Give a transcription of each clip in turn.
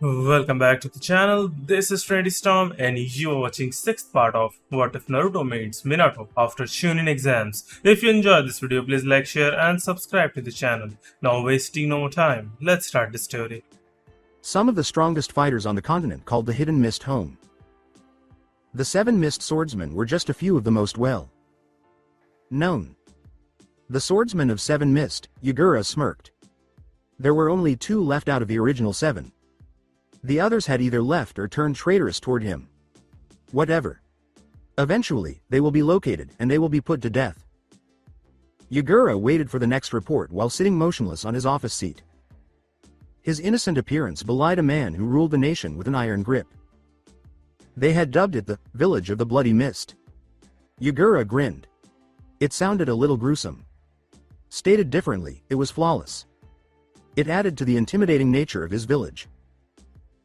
Welcome back to the channel. This is Trendy Storm and you are watching 6th part of What If Naruto Meets Minato after Chuunin exams. If you enjoyed this video, please like, share and subscribe to the channel. Now wasting no more time, let's start the story. Some of the strongest fighters on the continent called the Hidden Mist home. The 7 Mist swordsmen were just a few of the most well-known. The swordsman of 7 Mist, Yagura, smirked. There were only 2 left out of the original 7. The others had either left or turned traitorous toward him. Whatever. Eventually, they will be located and they will be put to death. Yagura waited for the next report while sitting motionless on his office seat. His innocent appearance belied a man who ruled the nation with an iron grip. They had dubbed it the Village of the Bloody Mist. Yagura grinned. It sounded a little gruesome. Stated differently, it was flawless. It added to the intimidating nature of his village.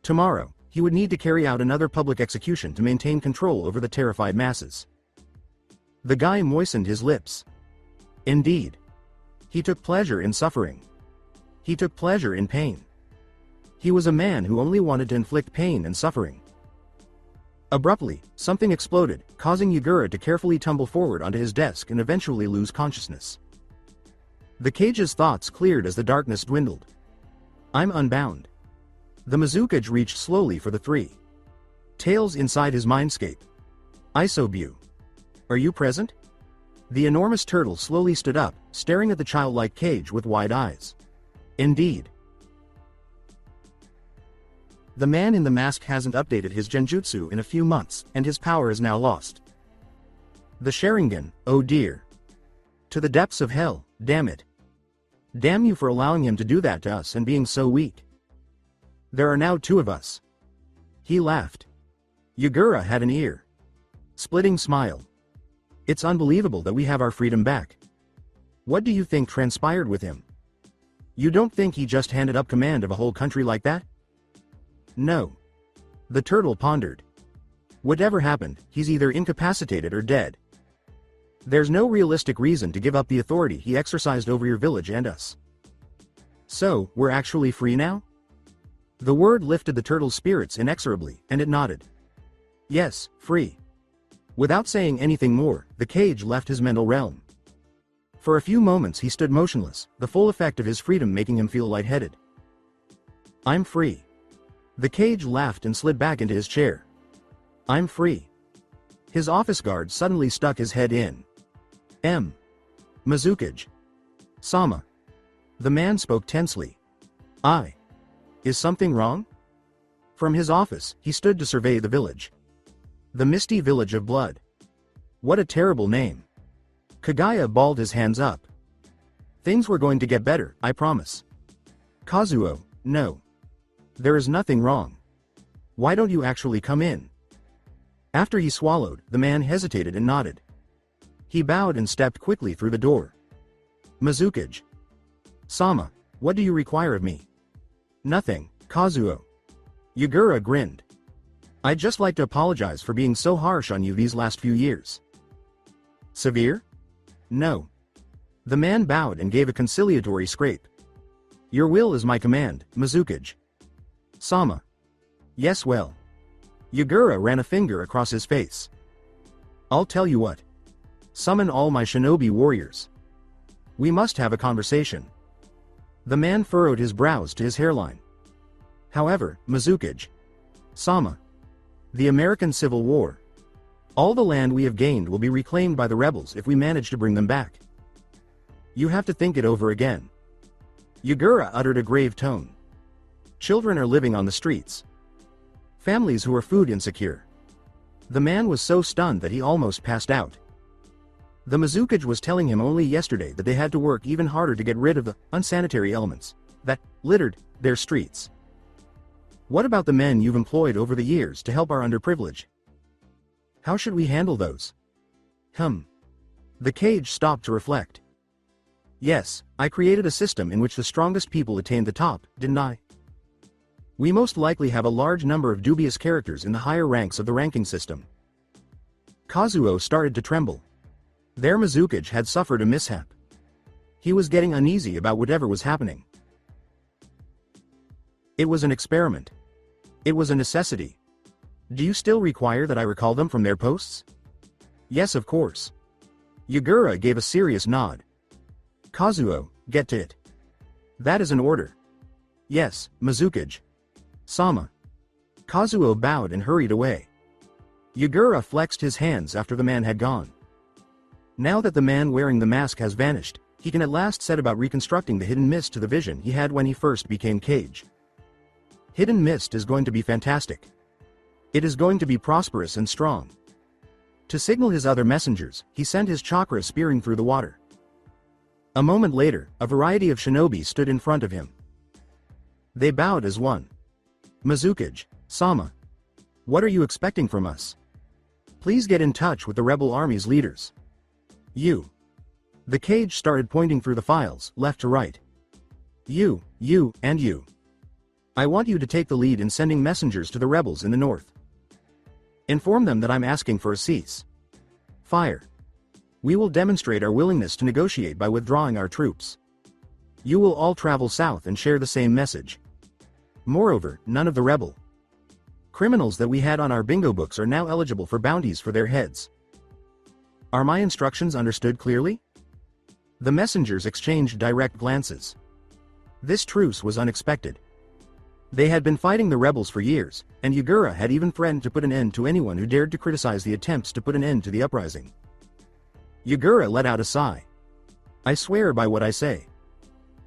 Tomorrow, he would need to carry out another public execution to maintain control over the terrified masses. The guy moistened his lips. Indeed. He took pleasure in suffering. He took pleasure in pain. He was a man who only wanted to inflict pain and suffering. Abruptly, something exploded, causing Yagura to carefully tumble forward onto his desk and eventually lose consciousness. The cage's thoughts cleared as the darkness dwindled. I'm unbound. The Mizukage reached slowly for the 3 tails inside his mindscape. Isobu. Are you present? The enormous turtle slowly stood up, staring at the childlike cage with wide eyes. Indeed. The man in the mask hasn't updated his genjutsu in a few months, and his power is now lost. The Sharingan, oh dear. To the depths of hell, damn it. Damn you for allowing him to do that to us and being so weak. There are now 2 of us. He laughed. Yagura had an ear-splitting smile. It's unbelievable that we have our freedom back. What do you think transpired with him? You don't think he just handed up command of a whole country like that? No. The turtle pondered. Whatever happened, he's either incapacitated or dead. There's no realistic reason to give up the authority he exercised over your village and us. So, we're actually free now? The word lifted the turtle's spirits inexorably, and it nodded. Yes, free. Without saying anything more, the cage left his mental realm. For a few moments he stood motionless, the full effect of his freedom making him feel lightheaded. I'm free. The cage laughed and slid back into his chair. I'm free. His office guard suddenly stuck his head in. Mizukage. Sama. The man spoke tensely. Is something wrong? From his office, he stood to survey the village. The Misty Village of Blood. What a terrible name. Kagaya balled his hands up. Things were going to get better, I promise. Kazuo, no. There is nothing wrong. Why don't you actually come in? After he swallowed, the man hesitated and nodded. He bowed and stepped quickly through the door. Mizukage. Sama, what do you require of me? Nothing, Kazuo. Yagura grinned. I'd just like to apologize for being so harsh on you these last few years. Severe? No. The man bowed and gave a conciliatory scrape. Your will is my command, Mizukage. Sama. Yes, well. Yagura ran a finger across his face. I'll tell you what. Summon all my shinobi warriors. We must have a conversation. The man furrowed his brows to his hairline. However, Mizukage. Sama. The American Civil War. All the land we have gained will be reclaimed by the rebels if we manage to bring them back. You have to think it over again. Yagura uttered a grave tone. Children are living on the streets. Families who are food insecure. The man was so stunned that he almost passed out. The Mizukage was telling him only yesterday that they had to work even harder to get rid of the unsanitary elements that littered their streets. What about the men you've employed over the years to help our underprivileged? How should we handle those? The cage stopped to reflect. Yes, I created a system in which the strongest people attained the top, didn't I? We most likely have a large number of dubious characters in the higher ranks of the ranking system. Kazuo started to tremble. Their Mizukage had suffered a mishap. He was getting uneasy about whatever was happening. It was an experiment. It was a necessity. Do you still require that I recall them from their posts? Yes, of course. Yagura gave a serious nod. Kazuo, get to it. That is an order. Yes, Mizukage. Sama. Kazuo bowed and hurried away. Yagura flexed his hands after the man had gone. Now that the man wearing the mask has vanished, he can at last set about reconstructing the hidden mist to the vision he had when he first became Kage. Hidden mist is going to be fantastic. It is going to be prosperous and strong. To signal his other messengers, he sent his chakra spearing through the water. A moment later, a variety of shinobi stood in front of him. They bowed as one. Mizukage, Sama. What are you expecting from us? Please get in touch with the rebel army's leaders. You. The Kage started pointing through the files, left to right. You, and you. I want you to take the lead in sending messengers to the rebels in the north. Inform them that I'm asking for a cease fire. We will demonstrate our willingness to negotiate by withdrawing our troops. You will all travel south and share the same message. Moreover, none of the rebel criminals that we had on our bingo books are now eligible for bounties for their heads. Are my instructions understood clearly? The messengers exchanged direct glances. This truce was unexpected. They had been fighting the rebels for years, and Yagura had even threatened to put an end to anyone who dared to criticize the attempts to put an end to the uprising. Yagura let out a sigh. I swear by what I say.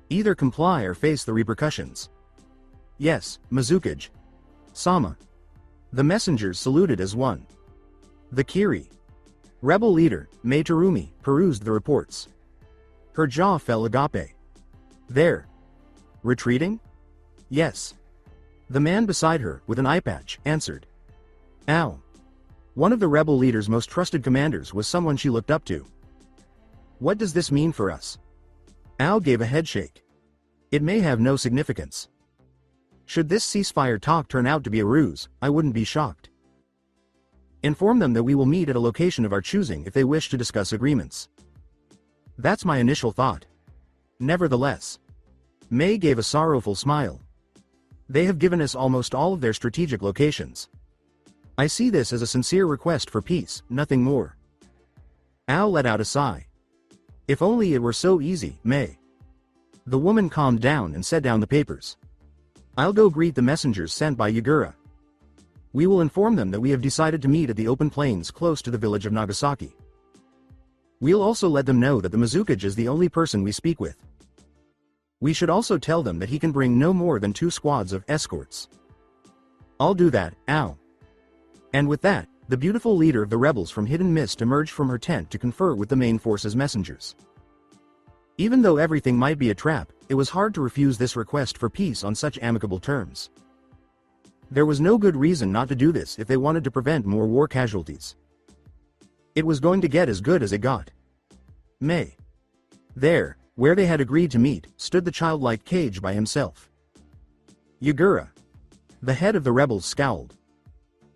Either comply or face the repercussions. Yes, Mizukage. Sama. The messengers saluted as one. The Kiri. Rebel leader, Mei Terumi, perused the reports. Her jaw fell agape. There. Retreating? Yes. The man beside her, with an eye patch, answered. Ow. One of the rebel leader's most trusted commanders was someone she looked up to. What does this mean for us? Ao gave a headshake. It may have no significance. Should this ceasefire talk turn out to be a ruse, I wouldn't be shocked. Inform them that we will meet at a location of our choosing if they wish to discuss agreements. That's my initial thought. Nevertheless. Mei gave a sorrowful smile. They have given us almost all of their strategic locations. I see this as a sincere request for peace, nothing more. Ao let out a sigh. If only it were so easy, Mei. The woman calmed down and set down the papers. I'll go greet the messengers sent by Yagura. We will inform them that we have decided to meet at the open plains close to the village of Nagasaki. We'll also let them know that the Mizukage is the only person we speak with. We should also tell them that he can bring no more than 2 squads of escorts. I'll do that, Ao. And with that, the beautiful leader of the rebels from Hidden Mist emerged from her tent to confer with the main force's messengers. Even though everything might be a trap, it was hard to refuse this request for peace on such amicable terms. There was no good reason not to do this if they wanted to prevent more war casualties. It was going to get as good as it got. Mei. There, where they had agreed to meet, stood the childlike Kage by himself. Yagura. The head of the rebels scowled.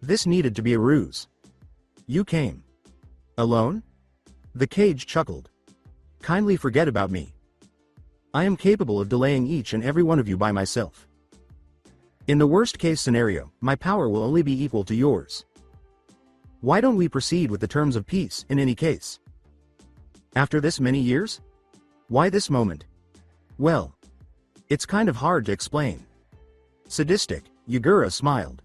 This needed to be a ruse. You came. Alone? The Kage chuckled. Kindly forget about me. I am capable of delaying each and every one of you by myself. In the worst-case scenario, my power will only be equal to yours. Why don't we proceed with the terms of peace, in any case? After this many years? Why this moment? Well, it's kind of hard to explain. Sadistic, Yagura smiled.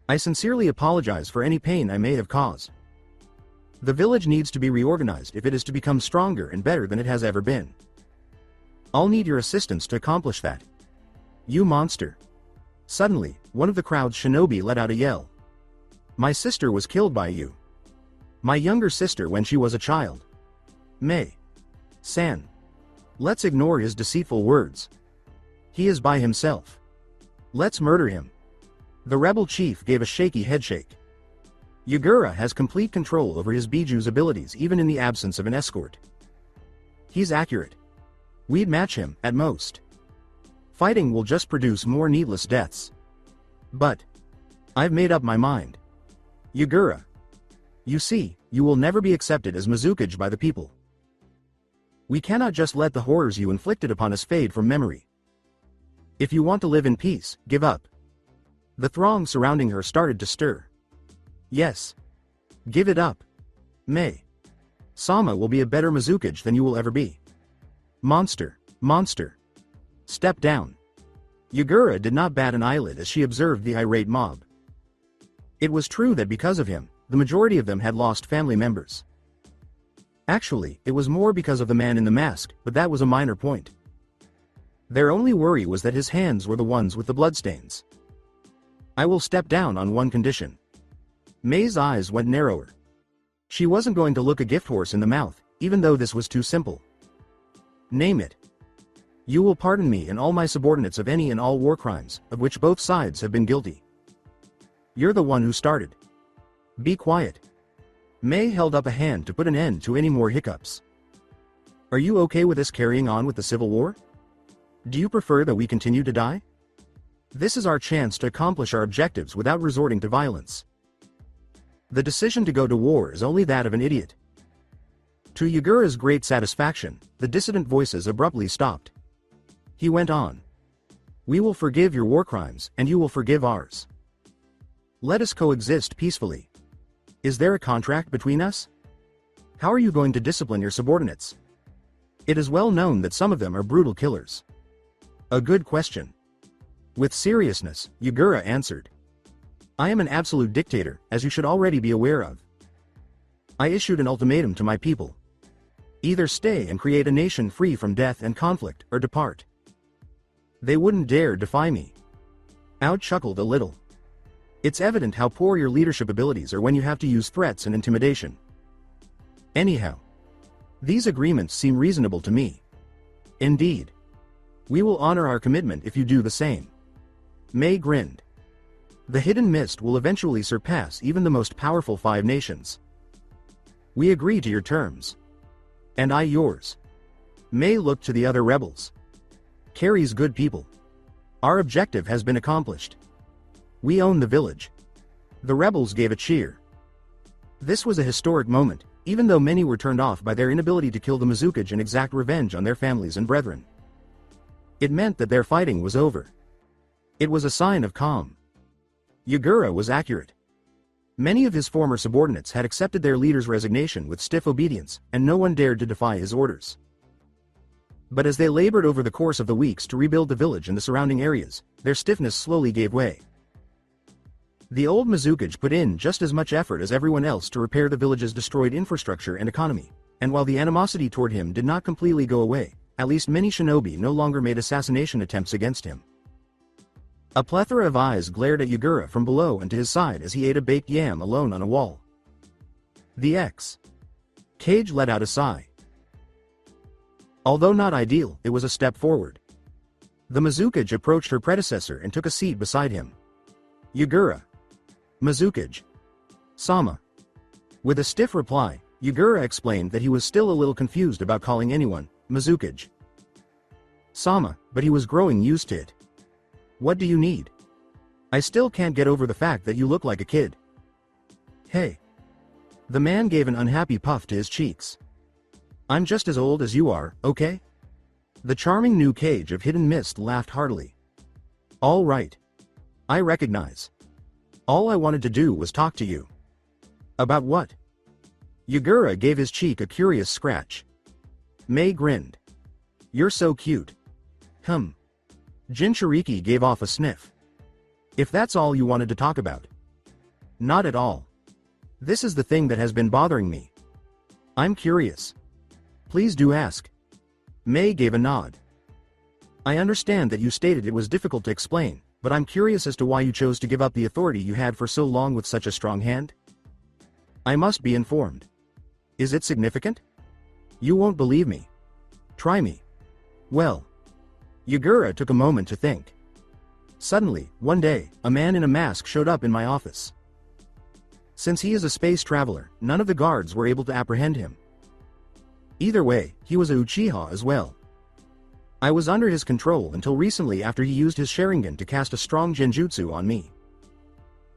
I sincerely apologize for any pain I may have caused. The village needs to be reorganized if it is to become stronger and better than it has ever been. I'll need your assistance to accomplish that. You monster. Suddenly, one of the crowd's shinobi let out a yell. My sister was killed by you. My younger sister when she was a child. Mei-san. Let's ignore his deceitful words. He is by himself. Let's murder him. The rebel chief gave a shaky headshake. Yagura has complete control over his Biju's abilities even in the absence of an escort. He's accurate. We'd match him, at most. Fighting will just produce more needless deaths. But I've made up my mind. Yagura. You see, you will never be accepted as Mizukage by the people. We cannot just let the horrors you inflicted upon us fade from memory. If you want to live in peace, give up. The throng surrounding her started to stir. Yes. Give it up. Mei. Sama will be a better Mizukage than you will ever be. Monster. Monster. Step down. Yagura did not bat an eyelid as she observed the irate mob. It was true that because of him, the majority of them had lost family members. Actually, it was more because of the man in the mask, but that was a minor point. Their only worry was that his hands were the ones with the bloodstains. I will step down on one condition. Mei's eyes went narrower. She wasn't going to look a gift horse in the mouth, even though this was too simple. Name it. You will pardon me and all my subordinates of any and all war crimes, of which both sides have been guilty. You're the one who started. Be quiet. Mei held up a hand to put an end to any more hiccups. Are you okay with us carrying on with the civil war? Do you prefer that we continue to die? This is our chance to accomplish our objectives without resorting to violence. The decision to go to war is only that of an idiot. To Yagura's great satisfaction, the dissident voices abruptly stopped. He went on. We will forgive your war crimes, and you will forgive ours. Let us coexist peacefully. Is there a contract between us? How are you going to discipline your subordinates? It is well known that some of them are brutal killers. A good question. With seriousness, Yagura answered. I am an absolute dictator, as you should already be aware of. I issued an ultimatum to my people. Either stay and create a nation free from death and conflict, or depart. They wouldn't dare defy me. Ao chuckled a little. It's evident how poor your leadership abilities are when you have to use threats and intimidation. Anyhow, these agreements seem reasonable to me. Indeed. We will honor our commitment if you do the same. Mei grinned. The hidden mist will eventually surpass even the most powerful 5 nations. We agree to your terms. And I yours. Mei looked to the other rebels. Carrie's good people. Our objective has been accomplished. We own the village. The rebels gave a cheer. This was a historic moment, even though many were turned off by their inability to kill the Mizukage and exact revenge on their families and brethren. It meant that their fighting was over. It was a sign of calm. Yagura was accurate. Many of his former subordinates had accepted their leader's resignation with stiff obedience, and no one dared to defy his orders. But as they labored over the course of the weeks to rebuild the village and the surrounding areas, their stiffness slowly gave way. The old Mizukage put in just as much effort as everyone else to repair the village's destroyed infrastructure and economy, and while the animosity toward him did not completely go away, at least many shinobi no longer made assassination attempts against him. A plethora of eyes glared at Yagura from below and to his side as he ate a baked yam alone on a wall. The Cage let out a sigh. Although not ideal, it was a step forward. The Mizukage approached her predecessor and took a seat beside him. Yagura. Mizukage. Sama. With a stiff reply, Yagura explained that he was still a little confused about calling anyone Mizukage. Sama, but he was growing used to it. What do you need? I still can't get over the fact that you look like a kid. Hey. The man gave an unhappy puff to his cheeks. I'm just as old as you are, okay? The charming new Cage of Hidden Mist laughed heartily. All right. I recognize. All I wanted to do was talk to you. About what? Yagura gave his cheek a curious scratch. Mei grinned. You're so cute. Jinchuriki gave off a sniff. If that's all you wanted to talk about. Not at all. This is the thing that has been bothering me. I'm curious. Please do ask. Mei gave a nod. I understand that you stated it was difficult to explain, but I'm curious as to why you chose to give up the authority you had for so long with such a strong hand. I must be informed. Is it significant? You won't believe me. Try me. Well. Yagura took a moment to think. Suddenly, one day, a man in a mask showed up in my office. Since he is a space traveler, none of the guards were able to apprehend him. Either way, he was a Uchiha as well. I was under his control until recently after he used his Sharingan to cast a strong genjutsu on me.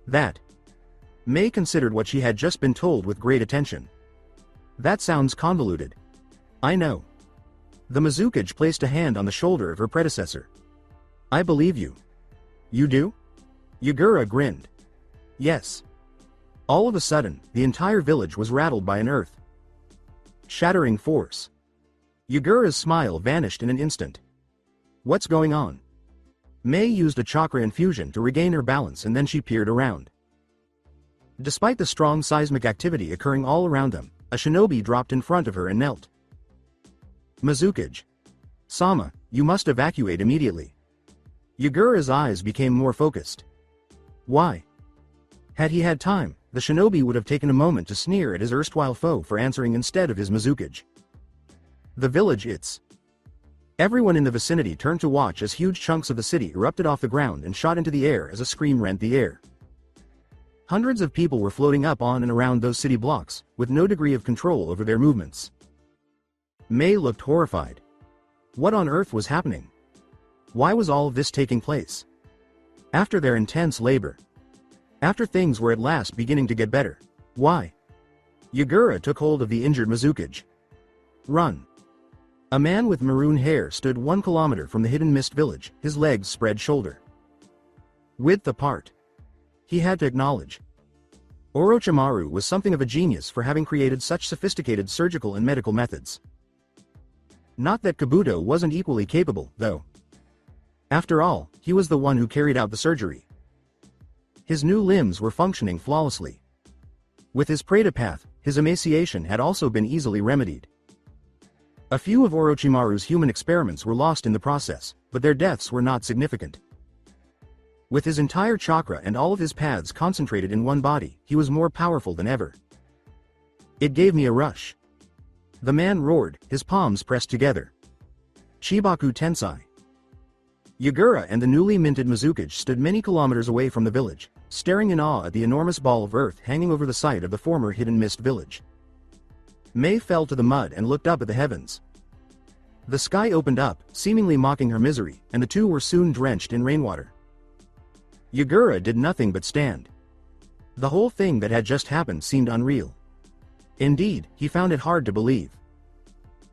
That. Mei considered what she had just been told with great attention. That sounds convoluted. I know. The Mizukage placed a hand on the shoulder of her predecessor. I believe you. You do? Yagura grinned. Yes. All of a sudden, the entire village was rattled by an earth-shattering force. Yagura's smile vanished in an instant. What's going on? Mei used a chakra infusion to regain her balance and then she peered around. Despite the strong seismic activity occurring all around them, a shinobi dropped in front of her and knelt. Mizukage. Sama, you must evacuate immediately. Yagura's eyes became more focused. Why? Had he had time, the shinobi would have taken a moment to sneer at his erstwhile foe for answering instead of his Mizukage. The village it's. Everyone in the vicinity turned to watch as huge chunks of the city erupted off the ground and shot into the air as a scream rent the air. Hundreds of people were floating up on and around those city blocks, with no degree of control over their movements. Mei looked horrified. What on earth was happening? Why was all of this taking place? After their intense labor. After things were at last beginning to get better. Why? Yagura took hold of the injured Mizukage. Run. A man with maroon hair stood 1 kilometer from the hidden mist village, his legs spread shoulder width apart. He had to acknowledge. Orochimaru was something of a genius for having created such sophisticated surgical and medical methods. Not that Kabuto wasn't equally capable, though. After all, he was the one who carried out the surgery. His new limbs were functioning flawlessly. With his Pradapath, his emaciation had also been easily remedied. A few of Orochimaru's human experiments were lost in the process, but their deaths were not significant. With his entire chakra and all of his paths concentrated in one body, he was more powerful than ever. It gave me a rush. The man roared, his palms pressed together. Chibaku Tensai. Yagura and the newly minted Mizukage stood many kilometers away from the village, staring in awe at the enormous ball of earth hanging over the site of the former hidden mist village. Mei fell to the mud and looked up at the heavens. The sky opened up, seemingly mocking her misery, and the two were soon drenched in rainwater. Yagura did nothing but stand. The whole thing that had just happened seemed unreal. Indeed, he found it hard to believe.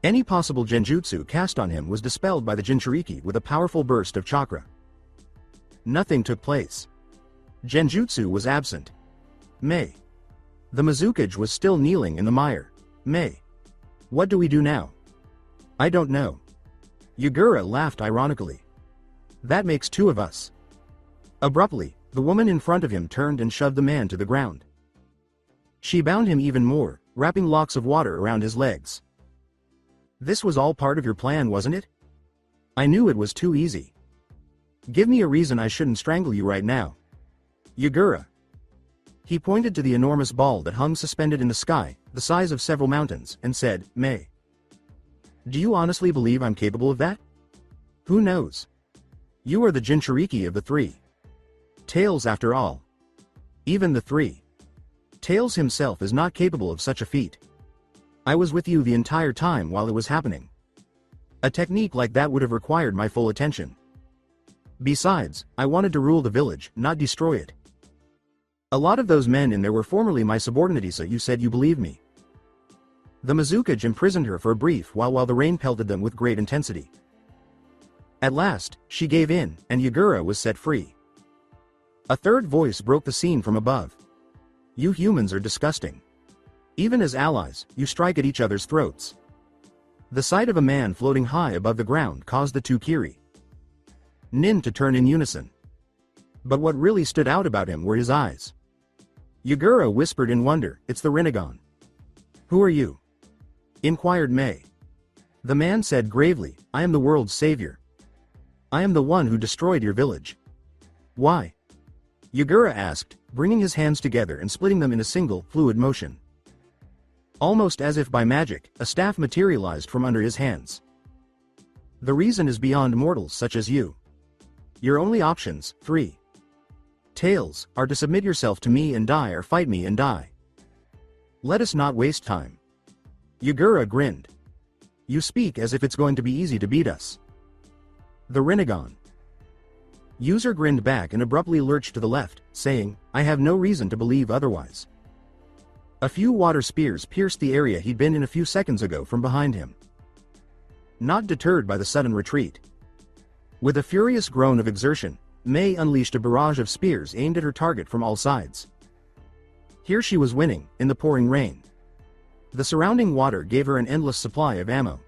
Any possible genjutsu cast on him was dispelled by the Jinchuriki with a powerful burst of chakra. Nothing took place. Genjutsu was absent. Mei. The Mizukage was still kneeling in the mire. Mei. What do we do now? I don't know. Yagura laughed ironically. That makes 2 of us. Abruptly, the woman in front of him turned and shoved the man to the ground. She bound him even more, wrapping locks of water around his legs. This was all part of your plan, wasn't it? I knew it was too easy. Give me a reason I shouldn't strangle you right now. Yagura. He pointed to the enormous ball that hung suspended in the sky, the size of several mountains, and said, Mei. Do you honestly believe I'm capable of that? Who knows? You are the Jinchuriki of the 3. Tails after all. Even the 3. Tails himself is not capable of such a feat. I was with you the entire time while it was happening. A technique like that would have required my full attention. Besides, I wanted to rule the village, not destroy it. A lot of those men in there were formerly my subordinates. You said you believe me. The Mizukage imprisoned her for a brief while the rain pelted them with great intensity. At last, she gave in, and Yagura was set free. A third voice broke the scene from above. You humans are disgusting. Even as allies, you strike at each other's throats. The sight of a man floating high above the ground caused the 2 Kiri Nin to turn in unison. But what really stood out about him were his eyes. Yagura whispered in wonder, It's the Rinnegan. Who are you? Inquired Mei. The man said gravely, I am the world's savior. I am the one who destroyed your village. Why? Yagura asked, bringing his hands together and splitting them in a single, fluid motion. Almost as if by magic, a staff materialized from under his hands. The reason is beyond mortals such as you. Your only options, 3. Tails, are to submit yourself to me and die or fight me and die. Let us not waste time. Yagura grinned. You speak as if it's going to be easy to beat us. The Rinnegan. User grinned back and abruptly lurched to the left, saying, I have no reason to believe otherwise. A few water spears pierced the area he'd been in a few seconds ago from behind him. Not deterred by the sudden retreat. With a furious groan of exertion, Mei unleashed a barrage of spears aimed at her target from all sides. Here she was winning, in the pouring rain. The surrounding water gave her an endless supply of ammo.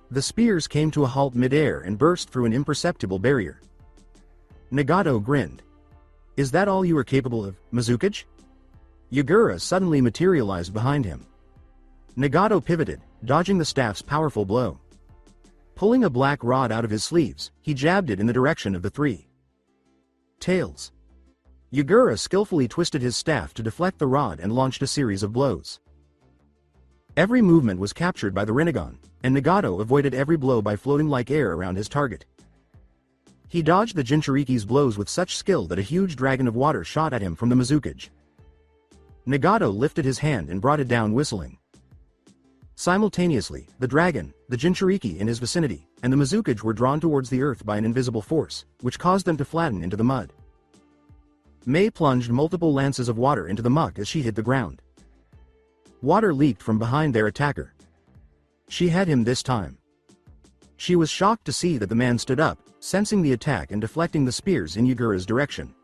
The spears came to a halt mid-air and burst through an imperceptible barrier. Nagato grinned. "Is that all you are capable of, Mizukage?" Yagura suddenly materialized behind him. Nagato pivoted, dodging the staff's powerful blow. Pulling a black rod out of his sleeves, he jabbed it in the direction of the three. Tails. Yagura skillfully twisted his staff to deflect the rod and launched a series of blows. Every movement was captured by the Rinnegan, and Nagato avoided every blow by floating like air around his target. He dodged the Jinchuriki's blows with such skill that a huge dragon of water shot at him from the Mizukage. Nagato lifted his hand and brought it down whistling. Simultaneously, the dragon, the Jinchuriki in his vicinity, and the Mizukage were drawn towards the earth by an invisible force, which caused them to flatten into the mud. Mei plunged multiple lances of water into the muck as she hit the ground. Water leaked from behind their attacker. She had him this time. She was shocked to see that the man stood up, sensing the attack and deflecting the spears in Yagura's direction.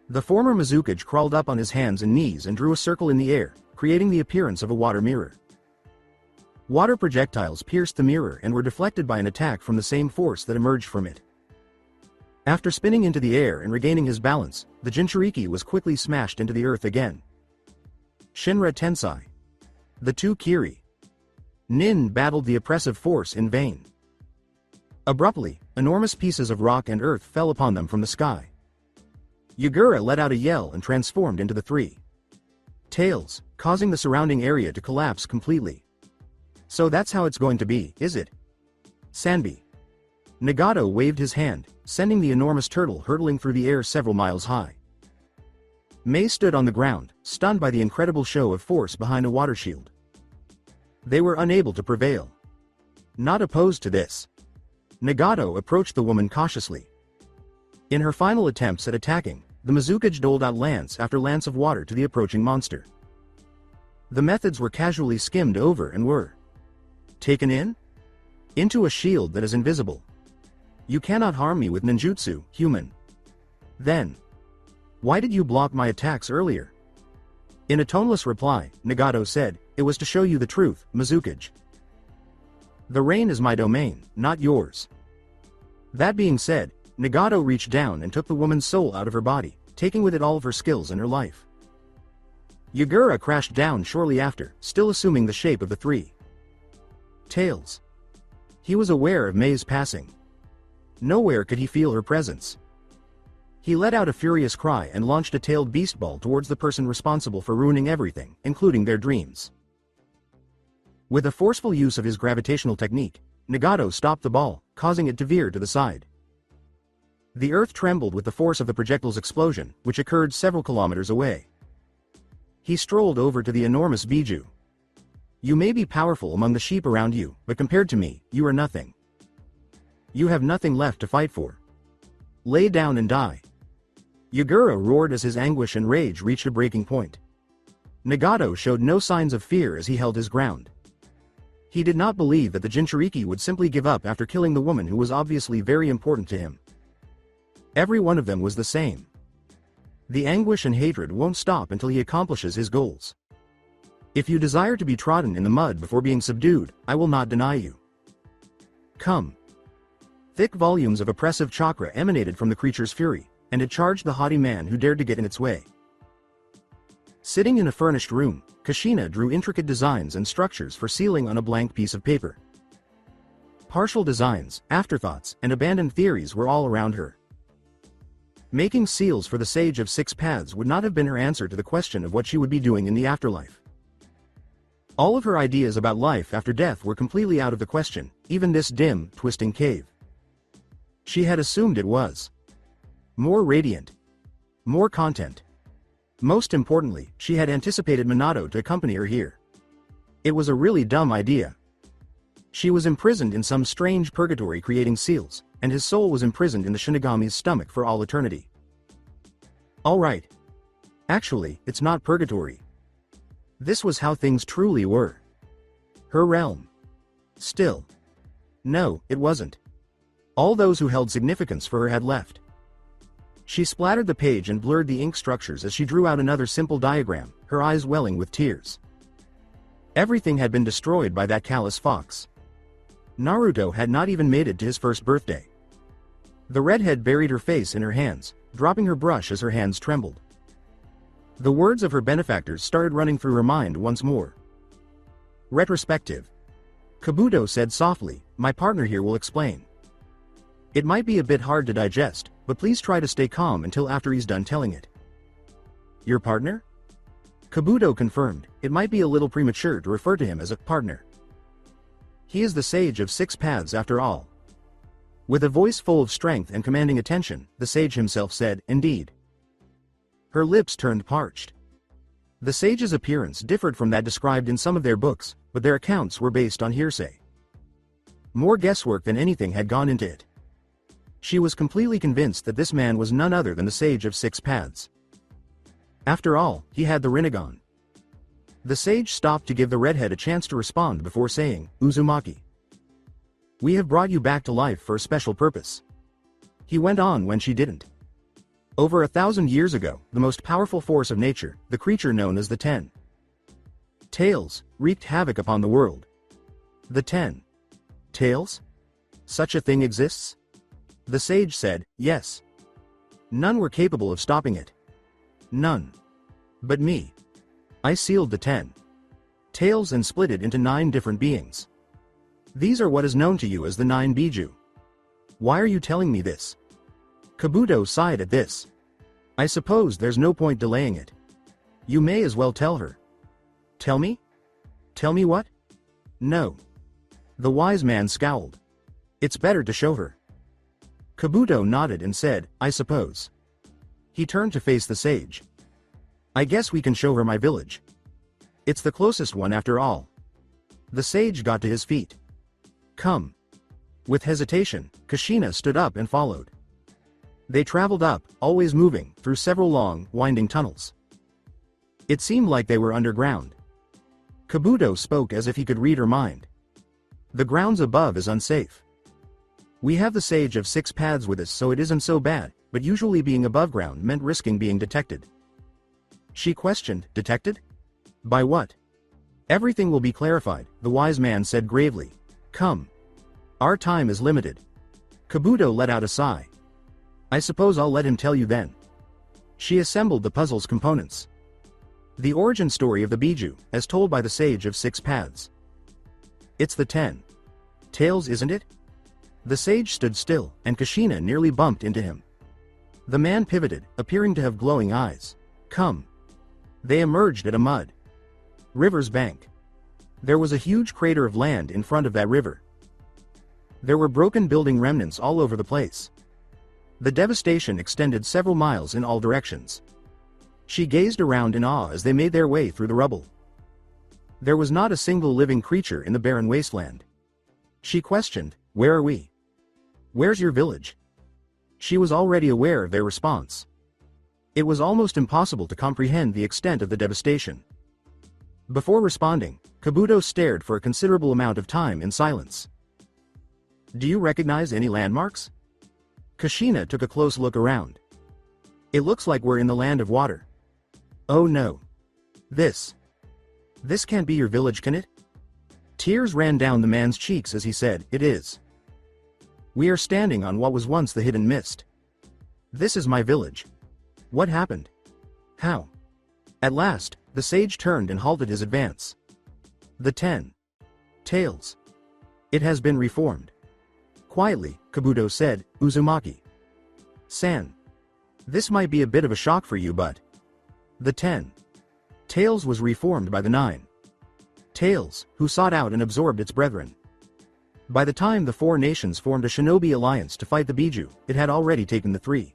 The former Mizukage crawled up on his hands and knees and drew a circle in the air, creating the appearance of a water mirror. Water projectiles pierced the mirror and were deflected by an attack from the same force that emerged from it. After spinning into the air and regaining his balance, the Jinchuriki was quickly smashed into the earth again. Shinra Tensai. The two Kiri. Nin battled the oppressive force in vain. Abruptly, enormous pieces of rock and earth fell upon them from the sky. Yagura let out a yell and transformed into the three. Tails, causing the surrounding area to collapse completely. "So that's how it's going to be, is it? Sanbi." Nagato waved his hand, sending the enormous turtle hurtling through the air several miles high. Mei stood on the ground, stunned by the incredible show of force behind a water shield. They were unable to prevail. Not opposed to this. Nagato approached the woman cautiously. In her final attempts at attacking, the Mizukage doled out lance after lance of water to the approaching monster. The methods were casually skimmed over and were taken into a shield that is invisible. "You cannot harm me with ninjutsu, human." "Then why did you block my attacks earlier?" In a toneless reply, Nagato said, "It was to show you the truth, Mizukage. The rain is my domain, not yours." That being said, Nagato reached down and took the woman's soul out of her body, taking with it all of her skills and her life. Yagura crashed down shortly after, still assuming the shape of the three. Tails. He was aware of Mei's passing. Nowhere could he feel her presence. He let out a furious cry and launched a tailed beast ball towards the person responsible for ruining everything, including their dreams. With a forceful use of his gravitational technique, Nagato stopped the ball, causing it to veer to the side. The earth trembled with the force of the projectile's explosion, which occurred several kilometers away. He strolled over to the enormous Biju. "You may be powerful among the sheep around you, but compared to me, you are nothing. You have nothing left to fight for. Lay down and die." Yagura roared as his anguish and rage reached a breaking point. Nagato showed no signs of fear as he held his ground. He did not believe that the Jinchuriki would simply give up after killing the woman who was obviously very important to him. Every one of them was the same. The anguish and hatred won't stop until he accomplishes his goals. "If you desire to be trodden in the mud before being subdued, I will not deny you. Come." Thick volumes of oppressive chakra emanated from the creature's fury, and it charged the haughty man who dared to get in its way. Sitting in a furnished room, Kushina drew intricate designs and structures for sealing on a blank piece of paper. Partial designs, afterthoughts, and abandoned theories were all around her. Making seals for the Sage of Six Paths would not have been her answer to the question of what she would be doing in the afterlife. All of her ideas about life after death were completely out of the question, even this dim, twisting cave. She had assumed it was more radiant, more content. Most importantly, she had anticipated Minato to accompany her here. It was a really dumb idea. She was imprisoned in some strange purgatory creating seals, and his soul was imprisoned in the Shinigami's stomach for all eternity. Alright. Actually, it's not purgatory. This was how things truly were. Her realm. Still. No, it wasn't. All those who held significance for her had left. She splattered the page and blurred the ink structures as she drew out another simple diagram, her eyes welling with tears. Everything had been destroyed by that callous fox. Naruto had not even made it to his first birthday. The redhead buried her face in her hands, dropping her brush as her hands trembled. The words of her benefactors started running through her mind once more. Retrospective. Kabuto said softly, "My partner here will explain. It might be a bit hard to digest, but please try to stay calm until after he's done telling it." Your partner? Kabuto confirmed, it might be a little premature to refer to him as a partner. He is the sage of 6 paths after all. With a voice full of strength and commanding attention, the sage himself said, "Indeed." Her lips turned parched. The sage's appearance differed from that described in some of their books, but their accounts were based on hearsay. More guesswork than anything had gone into it. She was completely convinced that this man was none other than the sage of 6 paths. After all, he had the Rinnegan. The sage stopped to give the redhead a chance to respond before saying, "Uzumaki. We have brought you back to life for a special purpose." He went on when she didn't. Over 1,000 years ago, the most powerful force of nature, the creature known as the 10 Tails, wreaked havoc upon the world. The 10 Tails? Such a thing exists? The sage said, "Yes." None were capable of stopping it. None. But me. I sealed the 10 Tails and split it into 9 different beings. These are what is known to you as the 9 Biju. Why are you telling me this? Kabuto sighed at this. I suppose there's no point delaying it. You may as well tell her. Tell me? Tell me what? No. The wise man scowled. It's better to show her. Kabuto nodded and said, I suppose. He turned to face the sage. I guess we can show her my village. It's the closest one after all. The sage got to his feet. Come. With hesitation, Kushina stood up and followed. They traveled up, always moving, through several long, winding tunnels. It seemed like they were underground. Kabuto spoke as if he could read her mind. The grounds above is unsafe. We have the sage of 6 paths with us, so it isn't so bad, but usually being above ground meant risking being detected. She questioned, detected? By what? Everything will be clarified, the wise man said gravely. Come. Our time is limited. Kabuto let out a sigh. I suppose I'll let him tell you then. She assembled the puzzle's components. The origin story of the Biju, as told by the sage of 6 paths. It's the 10 Tails, isn't it? The sage stood still, and Kushina nearly bumped into him. The man pivoted, appearing to have glowing eyes. Come. They emerged at a mud river's bank. There was a huge crater of land in front of that river. There were broken building remnants all over the place. The devastation extended several miles in all directions. She gazed around in awe as they made their way through the rubble. There was not a single living creature in the barren wasteland. She questioned, Where are we? Where's your village? She was already aware of their response. It was almost impossible to comprehend the extent of the devastation. Before responding, Kabuto stared for a considerable amount of time in silence. Do you recognize any landmarks? Kushina took a close look around. It looks like we're in the land of water. Oh no. This can't be your village, can it? Tears ran down the man's cheeks as he said, It is. We are standing on what was once the hidden mist. This is my village. What happened? How? At last, the sage turned and halted his advance. The 10 Tails. It has been reformed. Quietly, Kabuto said, Uzumaki. San. This might be a bit of a shock for you, but... The 10 Tails was reformed by the 9 Tails, who sought out and absorbed its brethren. By the time the 4 nations formed a shinobi alliance to fight the Biju, it had already taken the 3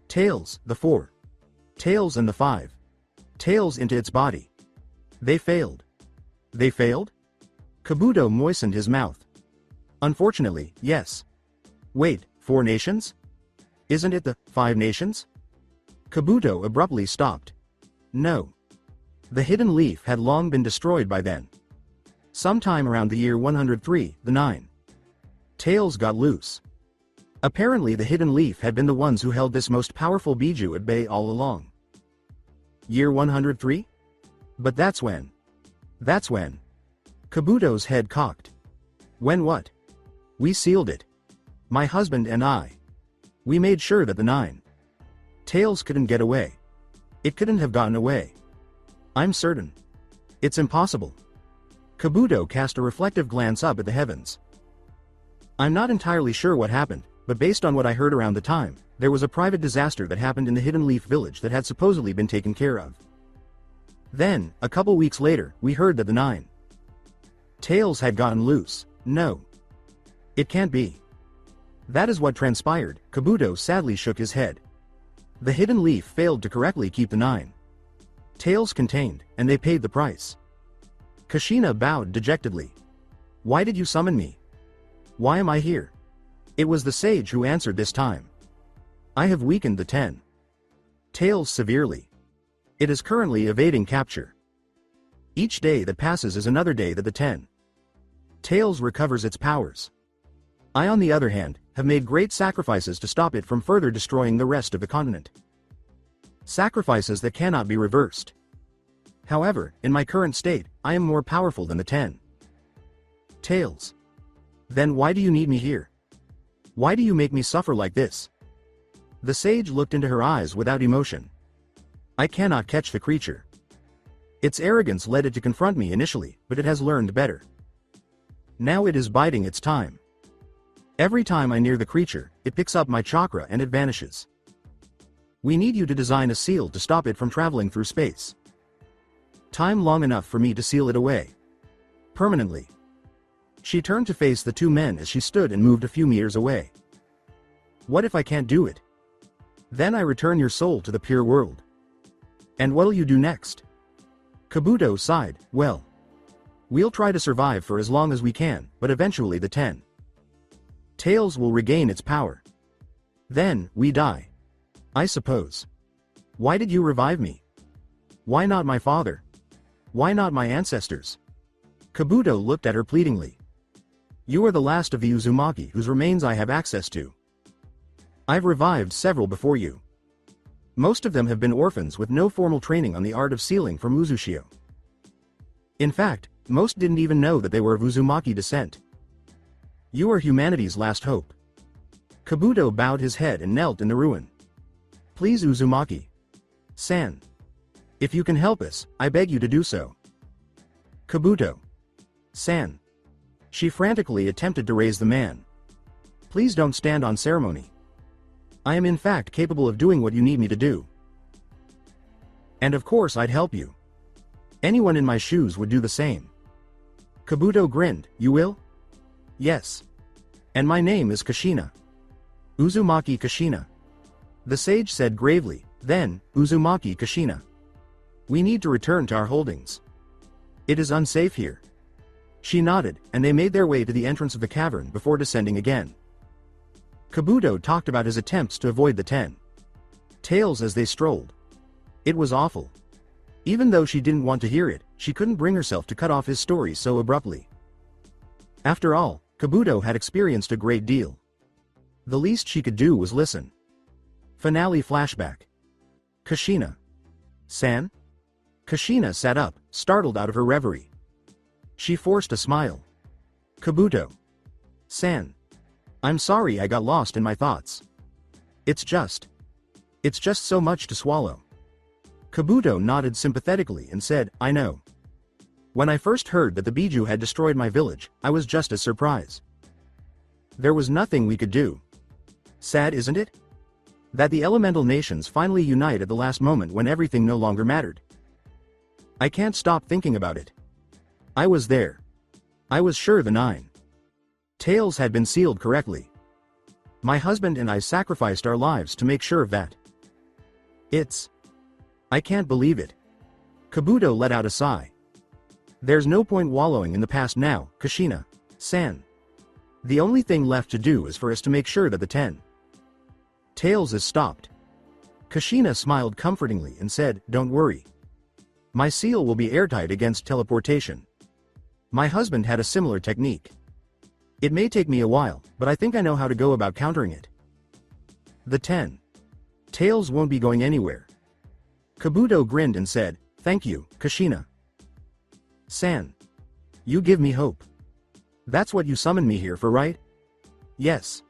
Tails, the 4 Tails and the 5 Tails into its body. They failed. They failed? Kabuto moistened his mouth. Unfortunately, yes. Wait, 4 nations? Isn't it the 5 nations? Kabuto abruptly stopped. No. The hidden leaf had long been destroyed by then. Sometime around the year 103, the 9 Tails got loose. Apparently the hidden leaf had been the ones who held this most powerful Biju at bay all along. Year 103? But that's when. Kabuto's head cocked. When what? We sealed it. My husband and I. We made sure that the 9 Tails couldn't get away. It couldn't have gotten away. I'm certain. It's impossible. Kabuto cast a reflective glance up at the heavens. I'm not entirely sure what happened, but based on what I heard around the time, there was a private disaster that happened in the Hidden Leaf village that had supposedly been taken care of. Then, a couple weeks later, we heard that the 9 Tails had gotten loose. No. It can't be. That is what transpired. Kabuto sadly shook his head. The Hidden Leaf failed to correctly keep the 9 Tails contained, and they paid the price. Kushina bowed dejectedly. Why did you summon me? Why am I here? It was the sage who answered this time. I have weakened the 10 Tails severely. It is currently evading capture. Each day that passes is another day that the 10 Tails recovers its powers. I, on the other hand, have made great sacrifices to stop it from further destroying the rest of the continent. Sacrifices that cannot be reversed. However, in my current state, I am more powerful than the 10 Tails. Then why do you need me here? Why do you make me suffer like this? The sage looked into her eyes without emotion. I cannot catch the creature. Its arrogance led it to confront me initially, but it has learned better. Now it is biding its time. Every time I near the creature, it picks up my chakra and it vanishes. We need you to design a seal to stop it from traveling through space. Time long enough for me to seal it away. Permanently. She turned to face the 2 men as she stood and moved a few meters away. What if I can't do it? Then I return your soul to the pure world. And what'll you do next? Kabuto sighed. Well, we'll try to survive for as long as we can, but eventually the 10 Tails will regain its power. Then, we die. I suppose. Why did you revive me? Why not my father? Why not my ancestors? Kabuto looked at her pleadingly. You are the last of the Uzumaki whose remains I have access to. I've revived several before you. Most of them have been orphans with no formal training on the art of sealing from Uzushio. In fact, most didn't even know that they were of Uzumaki descent. You are humanity's last hope. Kabuto bowed his head and knelt in the ruin. Please Uzumaki-san. If you can help us, I beg you to do so. Kabuto-san. She frantically attempted to raise the man. Please don't stand on ceremony. I am in fact capable of doing what you need me to do. And of course I'd help you. Anyone in my shoes would do the same. Kabuto grinned. You will? Yes. And my name is Kushina. Uzumaki Kushina. The sage said gravely. Then, Uzumaki Kushina. We need to return to our holdings. It is unsafe here. She nodded, and they made their way to the entrance of the cavern before descending again. Kabuto talked about his attempts to avoid the 10 Tails as they strolled. It was awful. Even though she didn't want to hear it, she couldn't bring herself to cut off his story so abruptly. After all, Kabuto had experienced a great deal. The least she could do was listen. Finale flashback. Kushina-san? Kushina sat up, startled out of her reverie. She forced a smile. Kabuto-san. I'm sorry I got lost in my thoughts. It's just so much to swallow. Kabuto nodded sympathetically and said, I know. When I first heard that the Biju had destroyed my village, I was just as surprised. There was nothing we could do. Sad, isn't it? That the elemental nations finally unite at the last moment when everything no longer mattered. I can't stop thinking about it. I was there. I was sure the 9 Tails had been sealed correctly. My husband and I sacrificed our lives to make sure of that. I can't believe it. Kabuto let out a sigh. There's no point wallowing in the past now, Kushina-san. The only thing left to do is for us to make sure that the 10 Tails is stopped. Kushina smiled comfortingly and said, Don't worry. My seal will be airtight against teleportation. My husband had a similar technique. It may take me a while, but I think I know how to go about countering it. The 10. Tails won't be going anywhere. Kabuto grinned and said, "Thank you, Kushina-san. You give me hope. That's what you summoned me here for, right?" "Yes."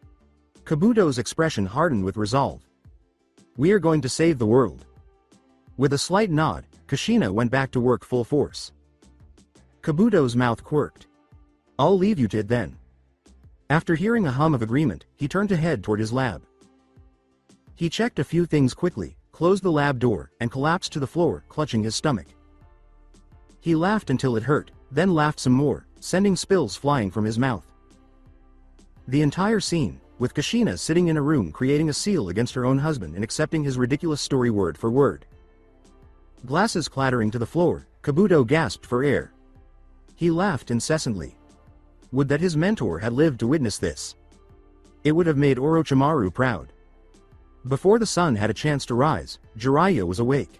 Kabuto's expression hardened with resolve. "We are going to save the world." With a slight nod, Kushina went back to work full force. Kabuto's mouth quirked. "I'll leave you to it then." After hearing a hum of agreement, he turned to head toward his lab. He checked a few things quickly, closed the lab door, and collapsed to the floor, clutching his stomach. He laughed until it hurt, then laughed some more, sending spills flying from his mouth. The entire scene, with Kushina sitting in a room creating a seal against her own husband and accepting his ridiculous story word for word. Glasses clattering to the floor, Kabuto gasped for air. He laughed incessantly. Would that his mentor had lived to witness this. It would have made Orochimaru proud. Before the sun had a chance to rise, Jiraiya was awake.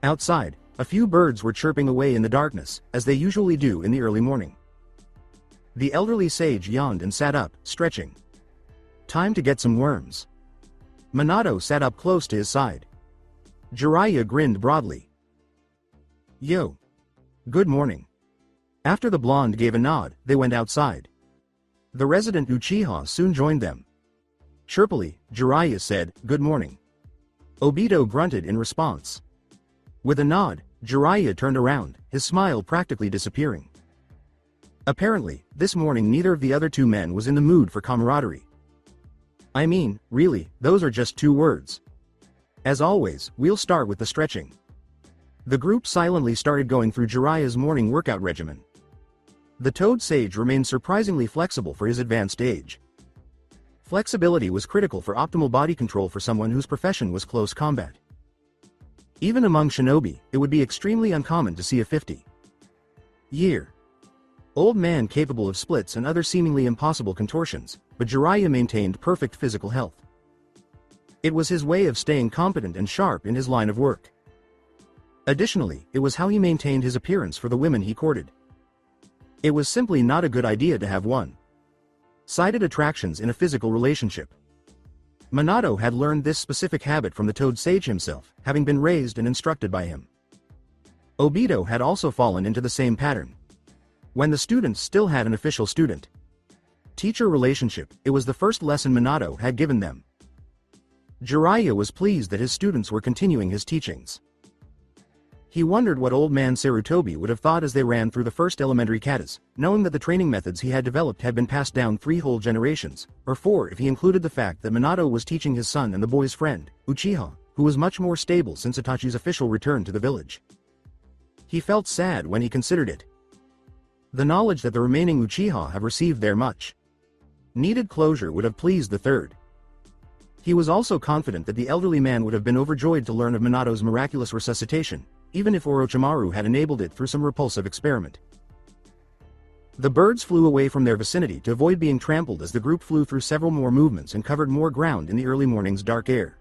Outside, a few birds were chirping away in the darkness, as they usually do in the early morning. The elderly sage yawned and sat up, stretching. Time to get some worms. Minato sat up close to his side. Jiraiya grinned broadly. "Yo. Good morning." After the blonde gave a nod, they went outside. The resident Uchiha soon joined them. Chirpily, Jiraiya said, "Good morning." Obito grunted in response. With a nod, Jiraiya turned around, his smile practically disappearing. Apparently, this morning neither of the other two men was in the mood for camaraderie. I mean, really, those are just two words. As always, we'll start with the stretching. The group silently started going through Jiraiya's morning workout regimen. The Toad Sage remained surprisingly flexible for his advanced age. Flexibility was critical for optimal body control for someone whose profession was close combat. Even among shinobi, it would be extremely uncommon to see a 50-year-old man capable of splits and other seemingly impossible contortions, but Jiraiya maintained perfect physical health. It was his way of staying competent and sharp in his line of work. Additionally, it was how he maintained his appearance for the women he courted. It was simply not a good idea to have one-sided attractions in a physical relationship. Minato had learned this specific habit from the Toad Sage himself, having been raised and instructed by him. Obito had also fallen into the same pattern. When the students still had an official student-teacher relationship, it was the first lesson Minato had given them. Jiraiya was pleased that his students were continuing his teachings. He wondered what old man Sarutobi would have thought as they ran through the first elementary katas, knowing that the training methods he had developed had been passed down 3 whole generations, or 4 if he included the fact that Minato was teaching his son and the boy's friend, Uchiha, who was much more stable since Itachi's official return to the village. He felt sad when he considered it. The knowledge that the remaining Uchiha have received their much-needed closure would have pleased the third. He was also confident that the elderly man would have been overjoyed to learn of Minato's miraculous resuscitation, even if Orochimaru had enabled it through some repulsive experiment. The birds flew away from their vicinity to avoid being trampled as the group flew through several more movements and covered more ground in the early morning's dark air.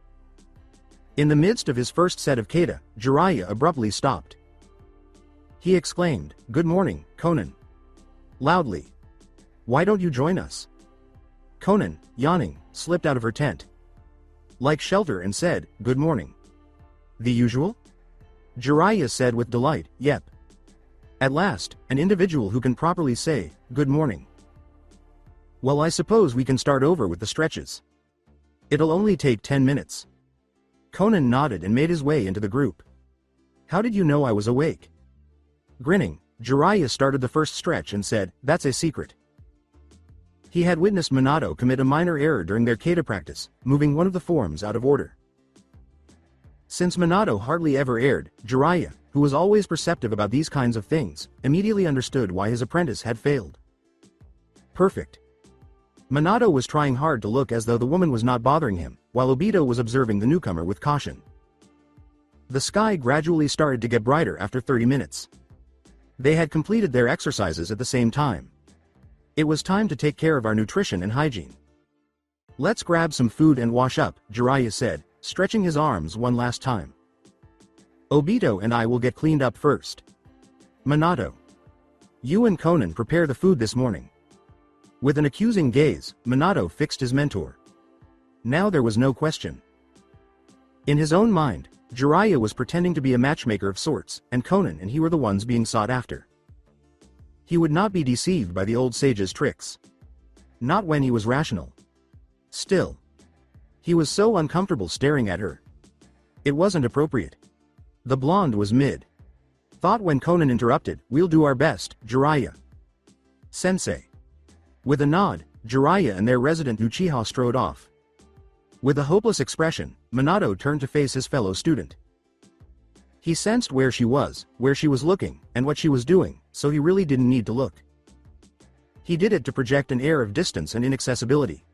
In the midst of his first set of kata, Jiraiya abruptly stopped. He exclaimed, "Good morning, Konan." Loudly. "Why don't you join us?" Konan, yawning, slipped out of her tent. Like shelter and said, "Good morning." "The usual?" Jiraiya said with delight, "Yep. At last, an individual who can properly say, good morning." "Well, I suppose we can start over with the stretches. It'll only take 10 minutes. Konan nodded and made his way into the group. "How did you know I was awake?" Grinning, Jiraiya started the first stretch and said, "That's a secret." He had witnessed Minato commit a minor error during their kata practice, moving one of the forms out of order. Since Minato hardly ever erred, Jiraiya, who was always perceptive about these kinds of things, immediately understood why his apprentice had failed. Perfect. Minato was trying hard to look as though the woman was not bothering him, while Obito was observing the newcomer with caution. The sky gradually started to get brighter after 30 minutes. They had completed their exercises at the same time. It was time to take care of our nutrition and hygiene. "Let's grab some food and wash up," Jiraiya said, stretching his arms one last time. "Obito and I will get cleaned up first. Minato, you and Konan prepare the food this morning. With an accusing gaze, Minato fixed his mentor. Now there was no question. In his own mind, Jiraiya was pretending to be a matchmaker of sorts, and Konan and he were the ones being sought after. He would not be deceived by the old sage's tricks. Not when he was rational. Still. He was so uncomfortable staring at her. It wasn't appropriate. The blonde was mid. Thought when Konan interrupted, "We'll do our best, Jiraiya. Sensei." With a nod, Jiraiya and their resident Uchiha strode off. With a hopeless expression, Minato turned to face his fellow student. He sensed where she was looking, and what she was doing, so he really didn't need to look. He did it to project an air of distance and inaccessibility.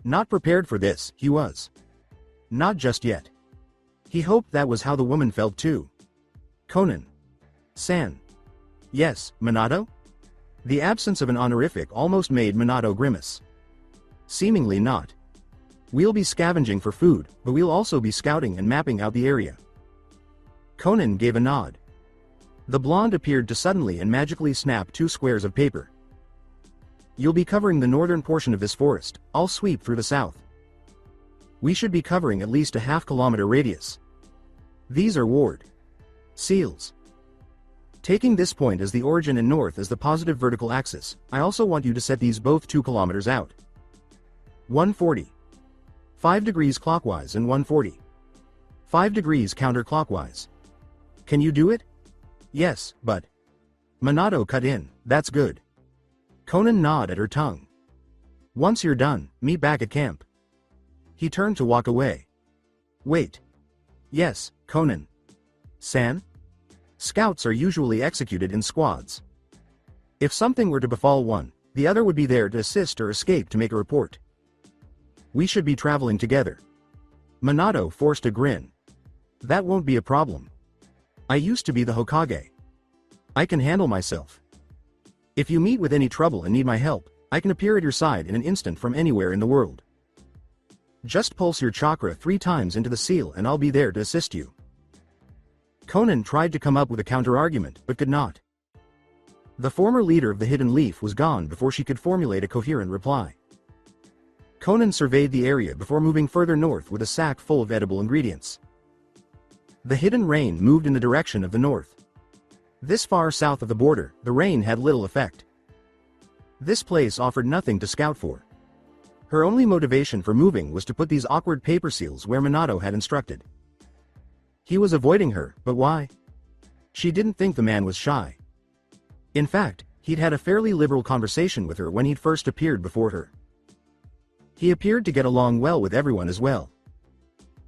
Not prepared for this, he was. Not just yet. He hoped that was how the woman felt too. Konan. San. Yes, Minato? The absence of an honorific almost made Minato grimace. Seemingly not. We'll be scavenging for food, but we'll also be scouting and mapping out the area. Konan gave a nod. The blonde appeared to suddenly and magically snap 2 squares of paper. You'll be covering the northern portion of this forest, I'll sweep through the south. We should be covering at least a half-kilometer radius. These are ward seals. Taking this point as the origin and north as the positive vertical axis, I also want you to set these both 2 kilometers out. 140. 5 degrees clockwise and 140. 5 degrees counterclockwise. Can you do it? Yes, but... Minato cut in, that's good. Konan gnawed at her tongue. Once you're done, meet back at camp. He turned to walk away. Wait. Yes, Konan. San? Scouts are usually executed in squads. If something were to befall one, the other would be there to assist or escape to make a report. We should be traveling together. Minato forced a grin. That won't be a problem. I used to be the Hokage. I can handle myself. If you meet with any trouble and need my help, I can appear at your side in an instant from anywhere in the world. Just pulse your chakra 3 times into the seal and I'll be there to assist you. Konan tried to come up with a counter-argument, but could not. The former leader of the Hidden Leaf was gone before she could formulate a coherent reply. Konan surveyed the area before moving further north with a sack full of edible ingredients. The hidden rain moved in the direction of the north. This far south of the border, the rain had little effect. This place offered nothing to scout for. Her only motivation for moving was to put these awkward paper seals where Minato had instructed. He was avoiding her, but why? She didn't think the man was shy. In fact, he'd had a fairly liberal conversation with her when he'd first appeared before her. He appeared to get along well with everyone as well.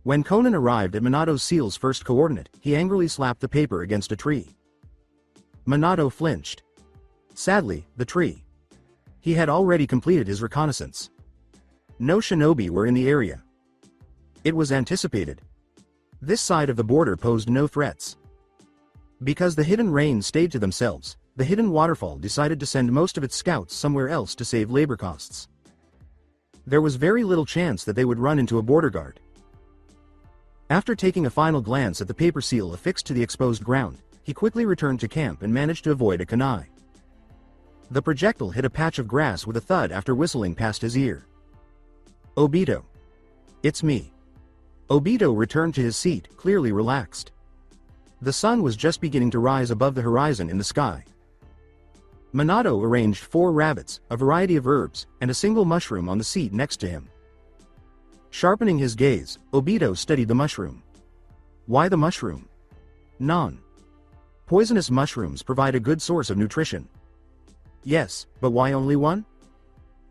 When Konan arrived at Minato's seal's first coordinate, he angrily slapped the paper against a tree. Minato flinched. Sadly, the tree. He had already completed his reconnaissance. No shinobi were in the area. It was anticipated. This side of the border posed no threats. Because the hidden rain stayed to themselves, the hidden waterfall decided to send most of its scouts somewhere else to save labor costs. There was very little chance that they would run into a border guard. After taking a final glance at the paper seal affixed to the exposed ground, he quickly returned to camp and managed to avoid a kunai. The projectile hit a patch of grass with a thud after whistling past his ear. Obito. It's me. Obito returned to his seat, clearly relaxed. The sun was just beginning to rise above the horizon in the sky. Minato arranged 4 rabbits, a variety of herbs, and a single mushroom on the seat next to him. Sharpening his gaze, Obito studied the mushroom. Why the mushroom? Non. Poisonous mushrooms provide a good source of nutrition. Yes, but why only one?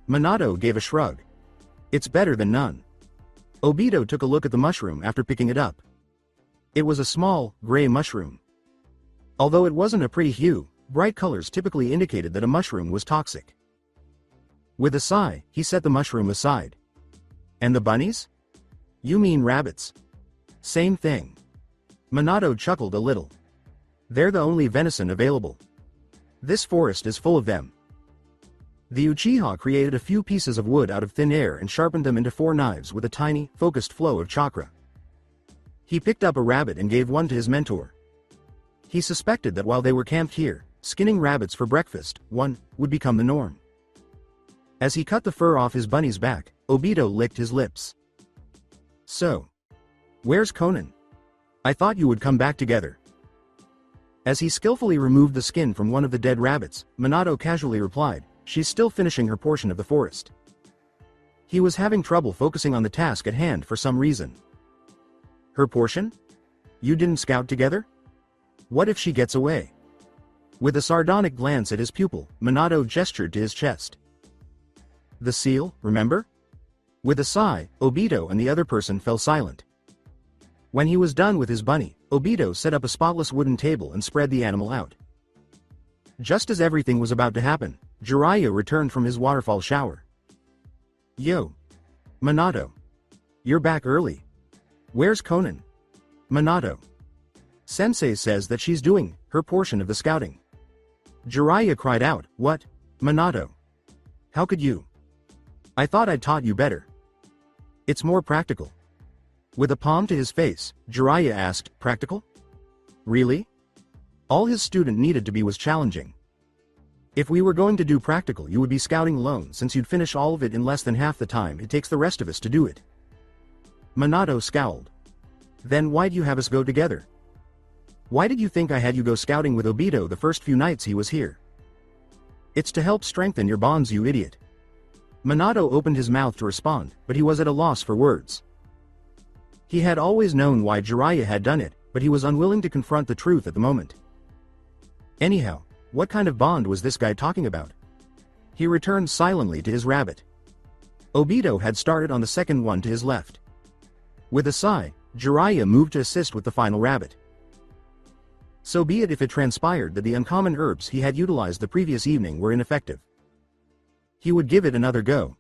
Minato gave a shrug. It's better than none. Obito took a look at the mushroom after picking it up. It was a small, gray mushroom. Although it wasn't a pretty hue, bright colors typically indicated that a mushroom was toxic. With a sigh, he set the mushroom aside. And the bunnies? You mean rabbits? Same thing. Minato chuckled a little. They're the only venison available. This forest is full of them. The Uchiha created a few pieces of wood out of thin air and sharpened them into 4 knives with a tiny, focused flow of chakra. He picked up a rabbit and gave one to his mentor. He suspected that while they were camped here, skinning rabbits for breakfast, would become the norm. As he cut the fur off his bunny's back, Obito licked his lips. So, where's Konan? I thought you would come back together. As he skillfully removed the skin from one of the dead rabbits, Minato casually replied, she's still finishing her portion of the forest. He was having trouble focusing on the task at hand for some reason. Her portion? You didn't scout together? What if she gets away? With a sardonic glance at his pupil, Minato gestured to his chest. The seal, remember? With a sigh, Obito and the other person fell silent. When he was done with his bunny, Obito set up a spotless wooden table and spread the animal out. Just as everything was about to happen, Jiraiya returned from his waterfall shower. Yo! Minato! You're back early. Where's Konan? Minato. Sensei says that she's doing her portion of the scouting. Jiraiya cried out, what? Minato. How could you? I thought I'd taught you better. It's more practical. With a palm to his face, Jiraiya asked, practical? Really? All his student needed to be was challenging. If we were going to do practical, you would be scouting alone since you'd finish all of it in less than half the time it takes the rest of us to do it. Minato scowled. Then why'd you have us go together? Why did you think I had you go scouting with Obito the first few nights he was here? It's to help strengthen your bonds, you idiot. Minato opened his mouth to respond, but he was at a loss for words. He had always known why Jiraiya had done it, but he was unwilling to confront the truth at the moment. Anyhow, what kind of bond was this guy talking about? He returned silently to his rabbit. Obito had started on the second one to his left. With a sigh, Jiraiya moved to assist with the final rabbit. So be it if it transpired that the uncommon herbs he had utilized the previous evening were ineffective. He would give it another go.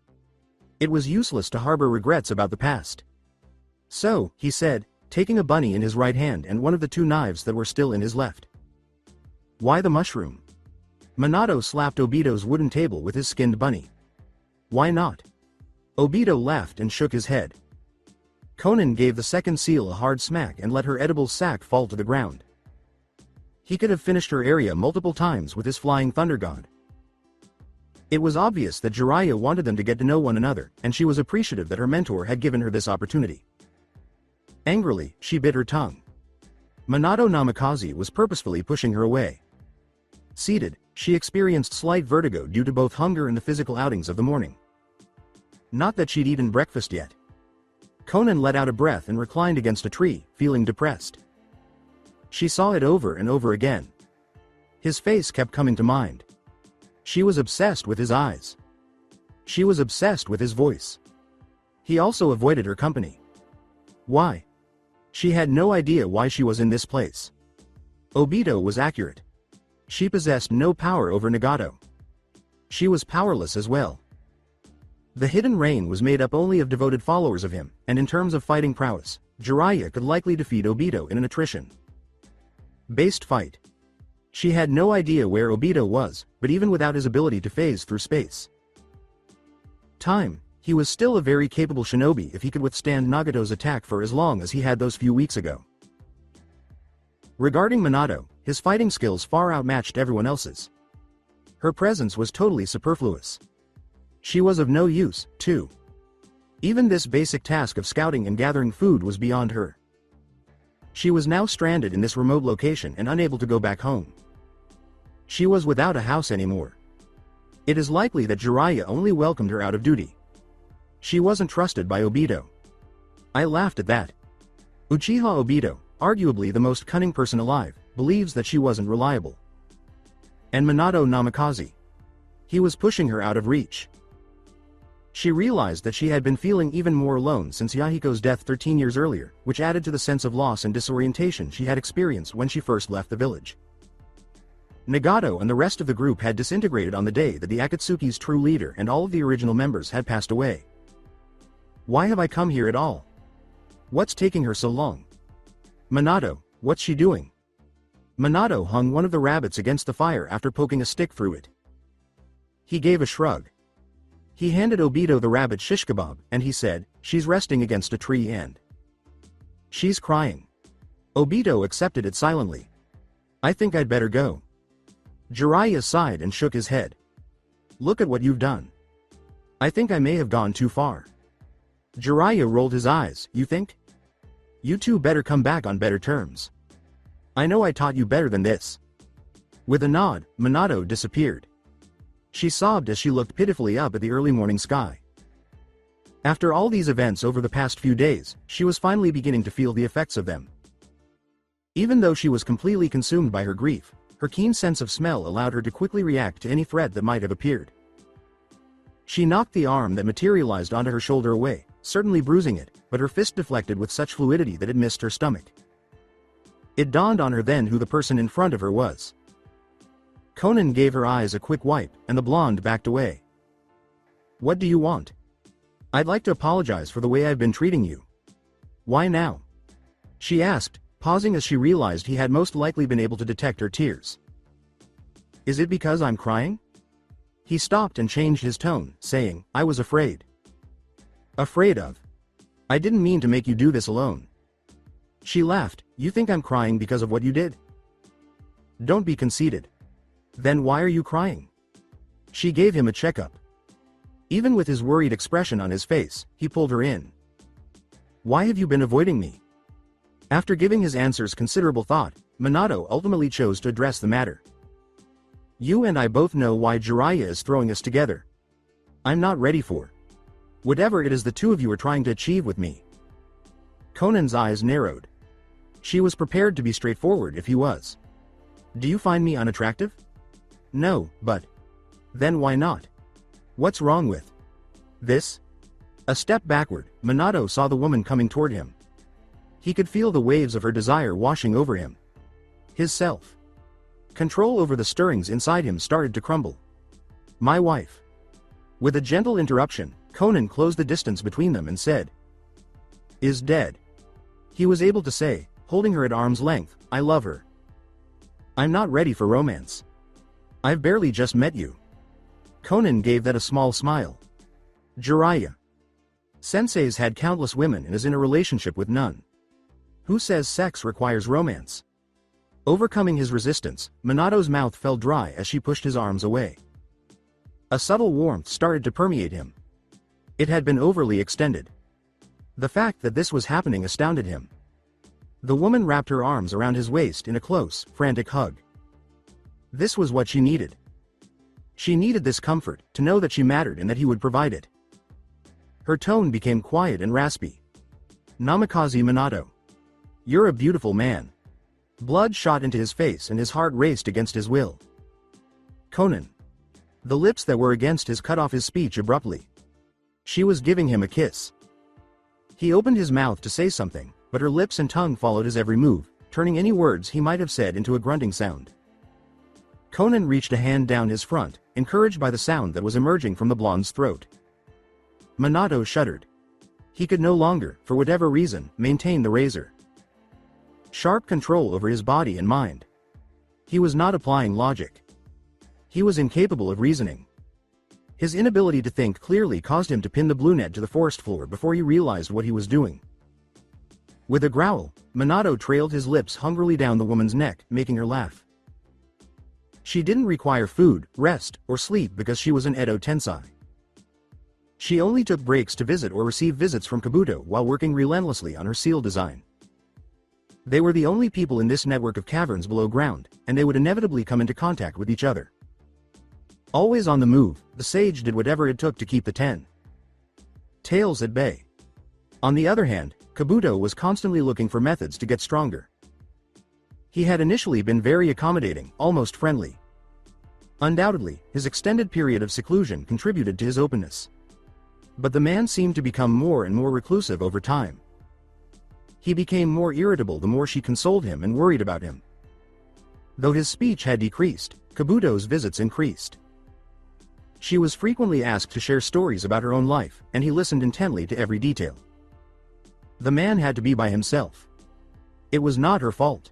It was useless to harbor regrets about the past. So, he said, taking a bunny in his right hand and one of the two knives that were still in his left. Why the mushroom? Minato slapped Obito's wooden table with his skinned bunny. Why not? Obito laughed and shook his head. Konan gave the second seal a hard smack and let her edible sack fall to the ground. He could have finished her area multiple times with his flying thunder god. It was obvious that Jiraiya wanted them to get to know one another, and she was appreciative that her mentor had given her this opportunity. Angrily, she bit her tongue. Minato Namikaze was purposefully pushing her away. Seated, she experienced slight vertigo due to both hunger and the physical outings of the morning. Not that she'd eaten breakfast yet. Konan let out a breath and reclined against a tree, feeling depressed. She saw it over and over again. His face kept coming to mind. She was obsessed with his eyes. She was obsessed with his voice. He also avoided her company. Why? She had no idea why she was in this place. Obito was accurate. She possessed no power over Nagato. She was powerless as well. The Hidden Rain was made up only of devoted followers of him, and in terms of fighting prowess, Jiraiya could likely defeat Obito in an attrition-based fight. She had no idea where Obito was, but even without his ability to phase through space time, he was still a very capable shinobi if he could withstand Nagato's attack for as long as he had those few weeks ago. Regarding Minato, his fighting skills far outmatched everyone else's. Her presence was totally superfluous. She was of no use, too. Even this basic task of scouting and gathering food was beyond her. She was now stranded in this remote location and unable to go back home. She was without a house anymore. It is likely that Jiraiya only welcomed her out of duty. She wasn't trusted by Obito. I laughed at that. Uchiha Obito, arguably the most cunning person alive, believes that she wasn't reliable. And Minato Namikaze. He was pushing her out of reach. She realized that she had been feeling even more alone since Yahiko's death 13 years earlier, which added to the sense of loss and disorientation she had experienced when she first left the village. Nagato and the rest of the group had disintegrated on the day that the Akatsuki's true leader and all of the original members had passed away. Why have I come here at all? What's taking her so long? Minato, what's she doing? Minato hung one of the rabbits against the fire after poking a stick through it. He gave a shrug. He handed Obito the rabbit shish kebab, and he said, she's resting against a tree and she's crying. Obito accepted it silently. I think I'd better go. Jiraiya sighed and shook his head. Look at what you've done. I think I may have gone too far. Jiraiya rolled his eyes. You think? You two better come back on better terms. I know I taught you better than this. With a nod, Minato disappeared. She sobbed as she looked pitifully up at the early morning sky. After all these events over the past few days, she was finally beginning to feel the effects of them. Even though she was completely consumed by her grief, her keen sense of smell allowed her to quickly react to any threat that might have appeared. She knocked the arm that materialized onto her shoulder away, certainly bruising it, but her fist deflected with such fluidity that it missed her stomach. It dawned on her then who the person in front of her was. Konan gave her eyes a quick wipe, and the blonde backed away. What do you want? I'd like to apologize for the way I've been treating you. Why now? She asked, pausing as she realized he had most likely been able to detect her tears. Is it because I'm crying? He stopped and changed his tone, saying, I was afraid. Afraid of? I didn't mean to make you do this alone. She laughed. You think I'm crying because of what you did? Don't be conceited. Then why are you crying? She gave him a checkup. Even with his worried expression on his face, he pulled her in. Why have you been avoiding me? After giving his answers considerable thought, Minato ultimately chose to address the matter. You and I both know why Jiraiya is throwing us together. I'm not ready for whatever it is the two of you are trying to achieve with me. Conan's eyes narrowed. She was prepared to be straightforward if he was. Do you find me unattractive? No, but then why not? What's wrong with this? A step backward, Minato saw the woman coming toward him. He could feel the waves of her desire washing over him. His self-control over the stirrings inside him started to crumble. My wife. With a gentle interruption, Konan closed the distance between them and said, is dead. He was able to say, holding her at arm's length, I love her. I'm not ready for romance. I've barely just met you. Konan gave that a small smile. Jiraiya. Sensei's had countless women and is in a relationship with none. Who says sex requires romance? Overcoming his resistance, Minato's mouth fell dry as she pushed his arms away. A subtle warmth started to permeate him. It had been overly extended. The fact that this was happening astounded him. The woman wrapped her arms around his waist in a close, frantic hug. This was what she needed. She needed this comfort, to know that she mattered and that he would provide it. Her tone became quiet and raspy. Namikaze Minato. You're a beautiful man. Blood shot into his face and his heart raced against his will. Konan. The lips that were against his cut off his speech abruptly. She was giving him a kiss. He opened his mouth to say something, but her lips and tongue followed his every move, turning any words he might have said into a grunting sound. Konan reached a hand down his front, encouraged by the sound that was emerging from the blonde's throat. Minato shuddered. He could no longer, for whatever reason, maintain the razor. Sharp control over his body and mind. He was not applying logic. He was incapable of reasoning. His inability to think clearly caused him to pin the blue net to the forest floor before he realized what he was doing. With a growl, Minato trailed his lips hungrily down the woman's neck, making her laugh. She didn't require food, rest, or sleep because she was an Edo Tensei. She only took breaks to visit or receive visits from Kabuto while working relentlessly on her seal design. They were the only people in this network of caverns below ground, and they would inevitably come into contact with each other. Always on the move, the sage did whatever it took to keep the 10 tails at bay. On the other hand, Kabuto was constantly looking for methods to get stronger. He had initially been very accommodating, almost friendly. Undoubtedly, his extended period of seclusion contributed to his openness. But the man seemed to become more and more reclusive over time. He became more irritable the more she consoled him and worried about him. Though his speech had decreased, Kabuto's visits increased. She was frequently asked to share stories about her own life, and he listened intently to every detail. The man had to be by himself. It was not her fault.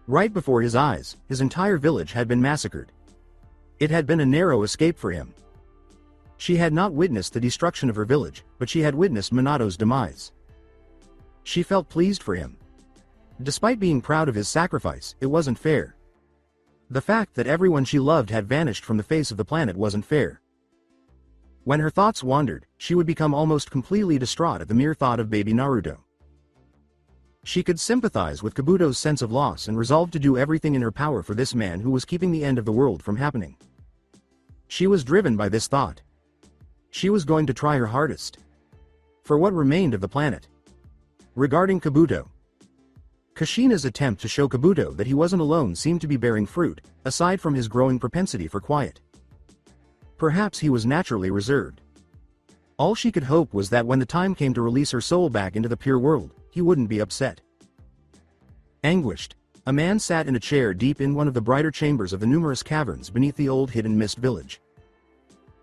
Right before his eyes, his entire village had been massacred. It had been a narrow escape for him. She had not witnessed the destruction of her village, but she had witnessed Minato's demise. She felt pleased for him. Despite being proud of his sacrifice, it wasn't fair. The fact that everyone she loved had vanished from the face of the planet wasn't fair. When her thoughts wandered, she would become almost completely distraught at the mere thought of baby Naruto. She could sympathize with Kabuto's sense of loss and resolved to do everything in her power for this man who was keeping the end of the world from happening. She was driven by this thought. She was going to try her hardest. For what remained of the planet. Regarding Kabuto, Kushina's attempt to show Kabuto that he wasn't alone seemed to be bearing fruit, aside from his growing propensity for quiet. Perhaps he was naturally reserved. All she could hope was that when the time came to release her soul back into the pure world, he wouldn't be upset. Anguished, a man sat in a chair deep in one of the brighter chambers of the numerous caverns beneath the old hidden mist village.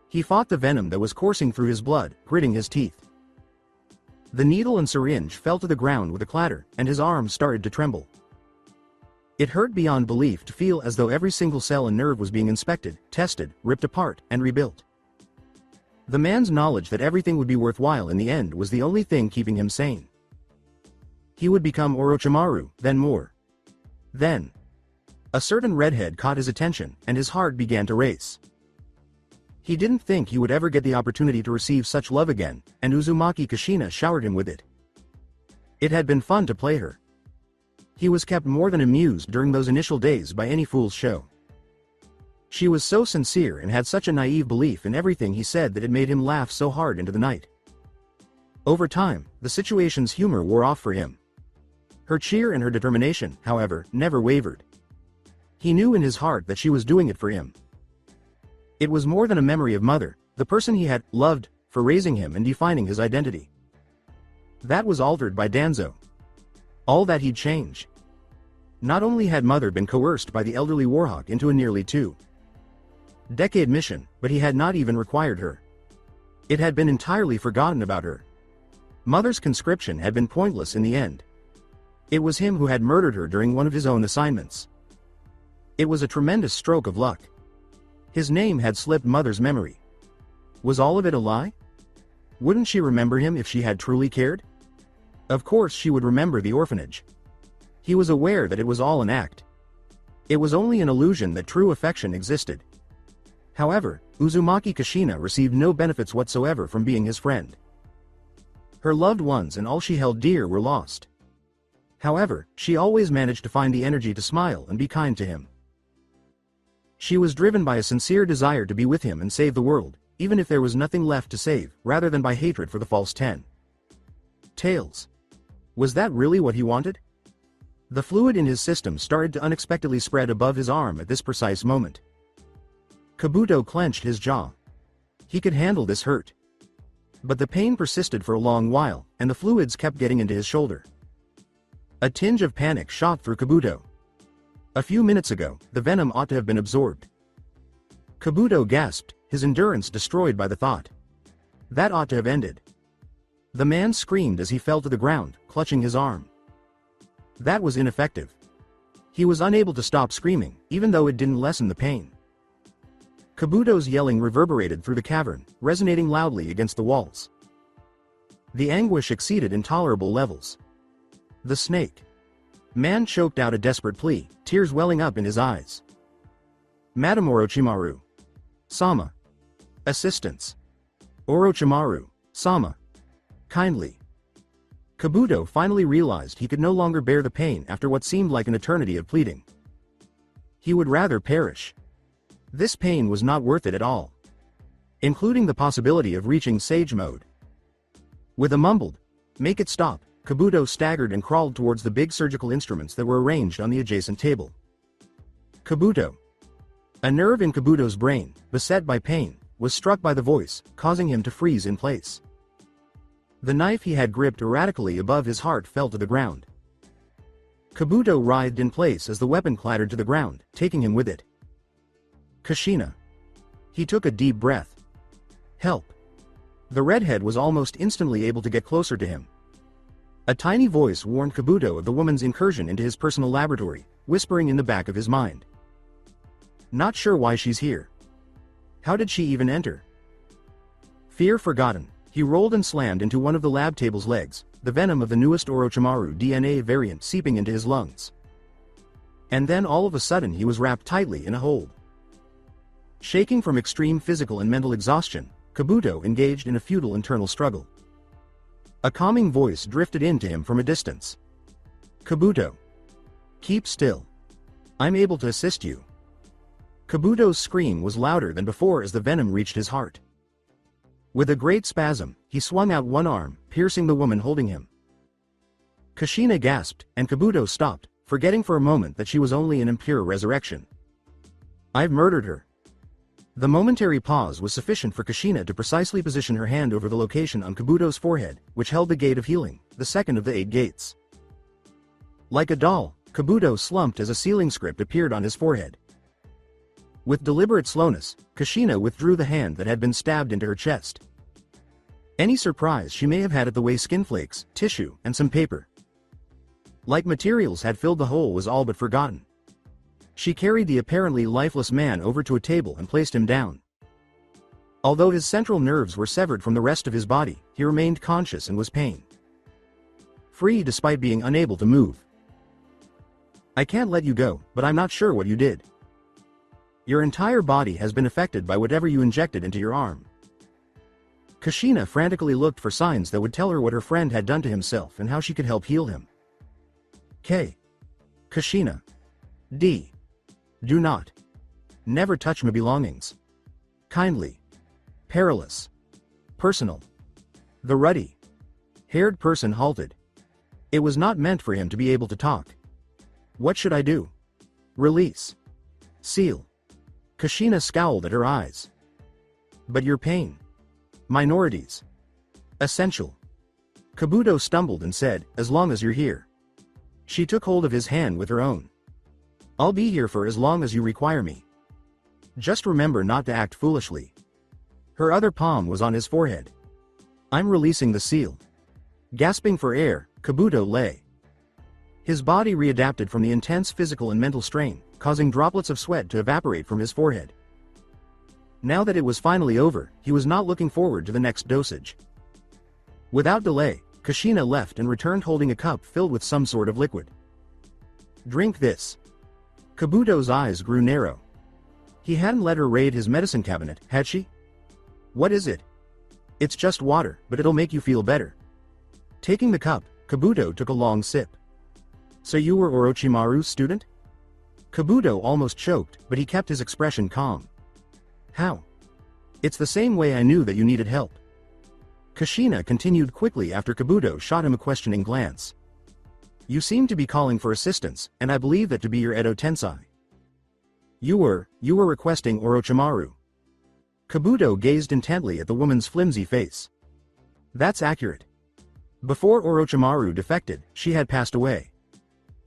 He fought the venom that was coursing through his blood, gritting his teeth. The needle and syringe fell to the ground with a clatter, and his arms started to tremble. It hurt beyond belief to feel as though every single cell and nerve was being inspected, tested, ripped apart, and rebuilt. The man's knowledge that everything would be worthwhile in the end was the only thing keeping him sane. He would become Orochimaru, then more. Then, a certain redhead caught his attention, and his heart began to race. He didn't think he would ever get the opportunity to receive such love again, and Uzumaki Kushina showered him with it. It had been fun to play her. He was kept more than amused during those initial days by any fool's show. She was so sincere and had such a naive belief in everything he said that it made him laugh so hard into the night. Over time, the situation's humor wore off for him. Her cheer and her determination, however, never wavered. He knew in his heart that she was doing it for him. It was more than a memory of mother, the person he had loved, for raising him and defining his identity. That was altered by Danzo. All that he'd change. Not only had mother been coerced by the elderly Warhawk into a nearly 2-decade mission, but he had not even required her. It had been entirely forgotten about her. Mother's conscription had been pointless in the end. It was him who had murdered her during one of his own assignments. It was a tremendous stroke of luck. His name had slipped mother's memory. Was all of it a lie? Wouldn't she remember him if she had truly cared? Of course she would remember the orphanage. He was aware that it was all an act. It was only an illusion that true affection existed. However, Uzumaki Kushina received no benefits whatsoever from being his friend. Her loved ones and all she held dear were lost. However, she always managed to find the energy to smile and be kind to him. She was driven by a sincere desire to be with him and save the world, even if there was nothing left to save, rather than by hatred for the false 10. Tails. Was that really what he wanted? The fluid in his system started to unexpectedly spread above his arm at this precise moment. Kabuto clenched his jaw. He could handle this hurt. But the pain persisted for a long while, and the fluids kept getting into his shoulder. A tinge of panic shot through Kabuto. A few minutes ago, the venom ought to have been absorbed. Kabuto gasped, his endurance destroyed by the thought. That ought to have ended. The man screamed as he fell to the ground, clutching his arm. That was ineffective. He was unable to stop screaming, even though it didn't lessen the pain. Kabuto's yelling reverberated through the cavern, resonating loudly against the walls. The anguish exceeded intolerable levels. The snake. Man choked out a desperate plea, tears welling up in his eyes. Madam Orochimaru. Sama. Assistance. Orochimaru. Sama. Kindly. Kabuto finally realized he could no longer bear the pain after what seemed like an eternity of pleading. He would rather perish. This pain was not worth it at all. Including the possibility of reaching Sage Mode. With a mumbled, "Make it stop," Kabuto staggered and crawled towards the big surgical instruments that were arranged on the adjacent table. Kabuto. A nerve in Kabuto's brain, beset by pain, was struck by the voice, causing him to freeze in place. The knife he had gripped erratically above his heart fell to the ground. Kabuto writhed in place as the weapon clattered to the ground, taking him with it. Kushina. He took a deep breath. Help. The redhead was almost instantly able to get closer to him. A tiny voice warned Kabuto of the woman's incursion into his personal laboratory, whispering in the back of his mind. Not sure why she's here. How did she even enter? Fear forgotten, he rolled and slammed into one of the lab table's legs, the venom of the newest Orochimaru DNA variant seeping into his lungs. And then all of a sudden he was wrapped tightly in a hold. Shaking from extreme physical and mental exhaustion, Kabuto engaged in a futile internal struggle. A calming voice drifted into him from a distance. Kabuto. Keep still. I'm able to assist you. Kabuto's scream was louder than before as the venom reached his heart. With a great spasm, he swung out one arm, piercing the woman holding him. Kushina gasped, and Kabuto stopped, forgetting for a moment that she was only an impure resurrection. I've murdered her. The momentary pause was sufficient for Kushina to precisely position her hand over the location on Kabuto's forehead, which held the Gate of Healing, the second of the 8 gates. Like a doll, Kabuto slumped as a sealing script appeared on his forehead. With deliberate slowness, Kushina withdrew the hand that had been stabbed into her chest. Any surprise she may have had at the way skin flakes, tissue, and some paper, like materials, had filled the hole was all but forgotten. She carried the apparently lifeless man over to a table and placed him down. Although his central nerves were severed from the rest of his body, he remained conscious and was pain-free despite being unable to move. I can't let you go, but I'm not sure what you did. Your entire body has been affected by whatever you injected into your arm. Kushina frantically looked for signs that would tell her what her friend had done to himself and how she could help heal him. K. Kushina. D. Do not. Never touch my belongings. Kindly. Perilous. Personal. The ruddy-haired person halted. It was not meant for him to be able to talk. What should I do? Release. Seal. Kushina scowled at her eyes. But your pain. Minorities. Essential. Kabuto stumbled and said, as long as you're here. She took hold of his hand with her own. I'll be here for as long as you require me. Just remember not to act foolishly. Her other palm was on his forehead. I'm releasing the seal. Gasping for air, Kabuto lay. His body readapted from the intense physical and mental strain, causing droplets of sweat to evaporate from his forehead. Now that it was finally over, he was not looking forward to the next dosage. Without delay, Kushina left and returned holding a cup filled with some sort of liquid. Drink this. Kabuto's eyes grew narrow. He hadn't let her raid his medicine cabinet, had she? What is it? It's just water, but it'll make you feel better. Taking the cup, Kabuto took a long sip. So you were Orochimaru's student? Kabuto almost choked, but he kept his expression calm. How? It's the same way I knew that you needed help. Kushina continued quickly after Kabuto shot him a questioning glance. You seem to be calling for assistance, and I believe that to be your Edo Tensei. You were requesting Orochimaru. Kabuto gazed intently at the woman's flimsy face. That's accurate. Before Orochimaru defected, she had passed away.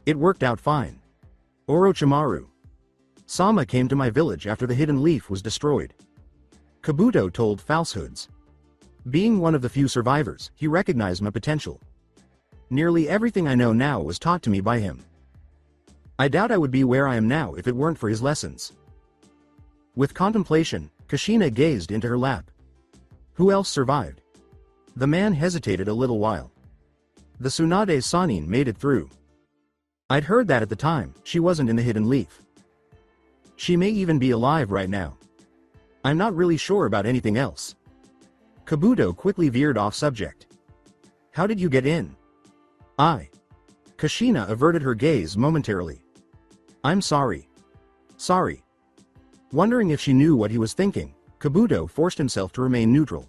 It worked out fine. Orochimaru Sama came to my village after the hidden leaf was destroyed. Kabuto told falsehoods. Being one of the few survivors, he recognized my potential. Nearly everything I know now was taught to me by him. I doubt I would be where I am now if it weren't for his lessons. With contemplation, Kushina gazed into her lap. Who else survived? The man hesitated a little while. The Tsunade Sanin made it through. I'd heard that at the time, she wasn't in the hidden leaf. She may even be alive right now. I'm not really sure about anything else. Kabuto quickly veered off subject. How did you get in? Kushina averted her gaze momentarily. I'm sorry. Sorry. Wondering if she knew what he was thinking, Kabuto forced himself to remain neutral.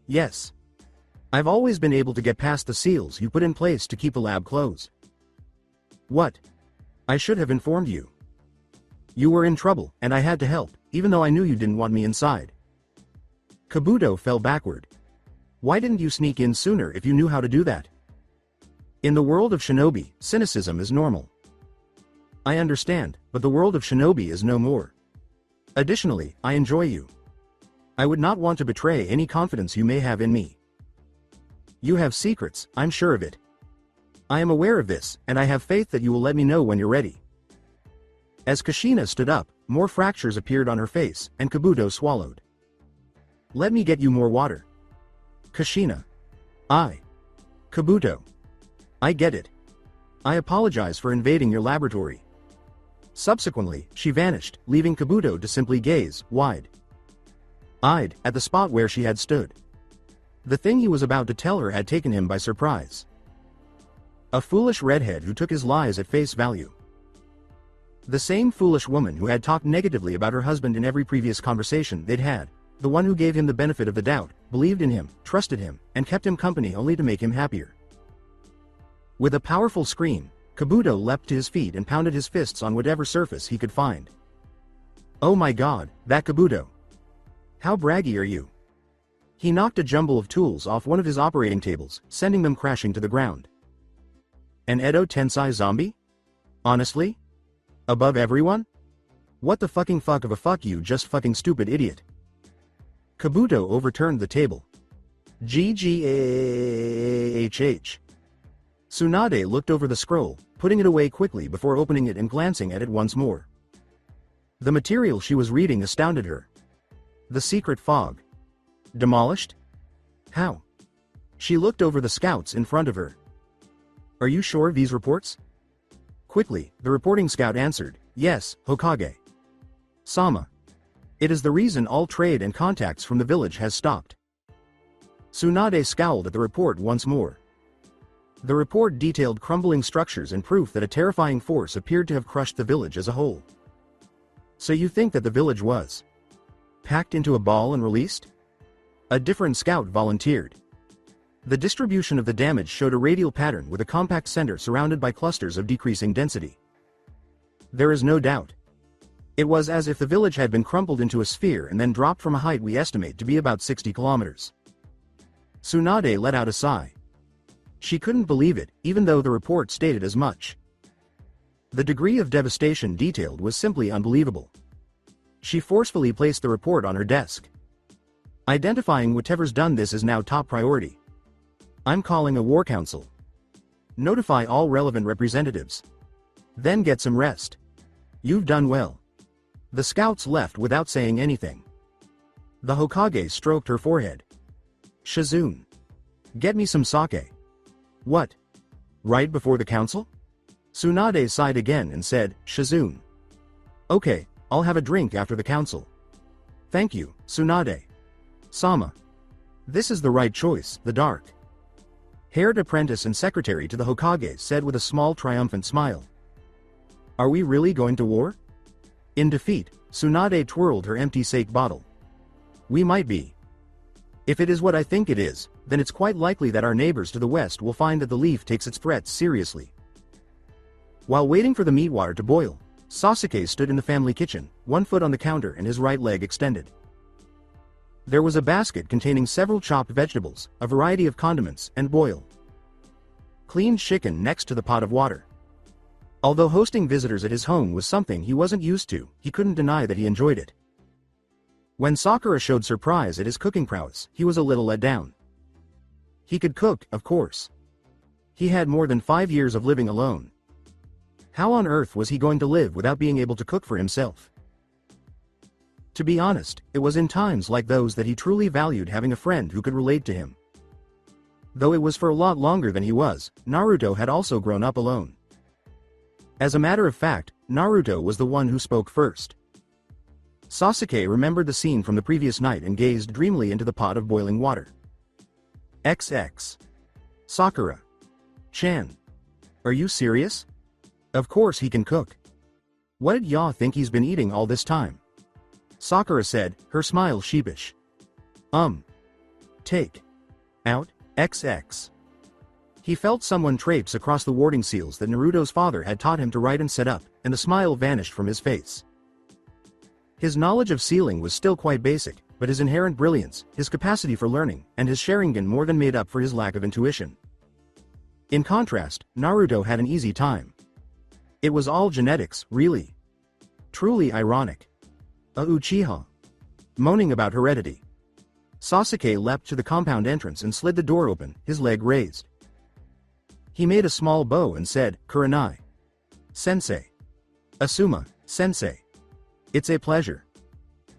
Yes. I've always been able to get past the seals you put in place to keep the lab closed. What? I should have informed you. You were in trouble, and I had to help, even though I knew you didn't want me inside. Kabuto fell backward. Why didn't you sneak in sooner if you knew how to do that? In the world of shinobi, cynicism is normal. I understand, but the world of shinobi is no more. Additionally, I enjoy you. I would not want to betray any confidence you may have in me. You have secrets, I'm sure of it. I am aware of this, and I have faith that you will let me know when you're ready. As Kushina stood up, more fractures appeared on her face, and Kabuto swallowed. Let me get you more water. Kushina. Kabuto. I get it. I apologize for invading your laboratory. Subsequently, she vanished, leaving Kabuto to simply gaze, wide eyed at the spot where she had stood. The thing he was about to tell her had taken him by surprise. A foolish redhead who took his lies at face value. The same foolish woman who had talked negatively about her husband in every previous conversation they'd had, the one who gave him the benefit of the doubt, believed in him, trusted him, and kept him company only to make him happier. With a powerful scream, Kabuto leapt to his feet and pounded his fists on whatever surface he could find. Oh my god, that Kabuto! How braggy are you? He knocked a jumble of tools off one of his operating tables, sending them crashing to the ground. An Edo Tensei zombie? Honestly? Above everyone? What the fucking fuck of a fuck you just fucking stupid idiot. Kabuto overturned the table. GGAHH. Tsunade looked over the scroll, putting it away quickly before opening it and glancing at it once more. The material she was reading astounded her. The secret fog. Demolished? How? She looked over the scouts in front of her. Are you sure of these reports? Quickly, the reporting scout answered, yes, Hokage. Sama. It is the reason all trade and contacts from the village has stopped. Tsunade scowled at the report once more. The report detailed crumbling structures and proof that a terrifying force appeared to have crushed the village as a whole. So you think that the village was packed into a ball and released? A different scout volunteered. The distribution of the damage showed a radial pattern with a compact center surrounded by clusters of decreasing density. There is no doubt. It was as if the village had been crumpled into a sphere and then dropped from a height we estimate to be about 60 kilometers. Tsunade let out a sigh. She couldn't believe it, even though the report stated as much. The degree of devastation detailed was simply unbelievable. She forcefully placed the report on her desk. Identifying whatever's done this is now top priority. I'm calling a war council. Notify all relevant representatives. Then get some rest. You've done well. The scouts left without saying anything. The Hokage stroked her forehead. Shizune. Get me some sake. What? Right before the council? Tsunade sighed again and said, Shizune. Okay, I'll have a drink after the council. Thank you, Tsunade. Sama. This is the right choice, the dark haired apprentice and secretary to the Hokage said with a small triumphant smile. Are we really going to war? In defeat, Tsunade twirled her empty sake bottle. We might be. If it is what I think it is, then it's quite likely that our neighbors to the west will find that the leaf takes its threats seriously. While waiting for the meat water to boil, Sasuke stood in the family kitchen, one foot on the counter and his right leg extended. There was a basket containing several chopped vegetables, a variety of condiments, and boiled cleaned chicken next to the pot of water. Although hosting visitors at his home was something he wasn't used to, he couldn't deny that he enjoyed it. When Sakura showed surprise at his cooking prowess, he was a little let down. He could cook, of course. He had more than 5 years of living alone. How on earth was he going to live without being able to cook for himself? To be honest, it was in times like those that he truly valued having a friend who could relate to him. Though it was for a lot longer than he was, Naruto had also grown up alone. As a matter of fact, Naruto was the one who spoke first. Sasuke remembered the scene from the previous night and gazed dreamily into the pot of boiling water. XX. Sakura. Chan. Are you serious? Of course he can cook. What did ya think he's been eating all this time? Sakura said, her smile sheepish. Take. Out, XX. He felt someone traipse across the warding seals that Naruto's father had taught him to write and set up, and the smile vanished from his face. His knowledge of sealing was still quite basic, but his inherent brilliance, his capacity for learning, and his Sharingan more than made up for his lack of intuition. In contrast, Naruto had an easy time. It was all genetics, really. Truly ironic. A Uchiha. Moaning about heredity. Sasuke leapt to the compound entrance and slid the door open, his leg raised. He made a small bow and said, Kurenai. Sensei. Asuma, sensei. It's a pleasure.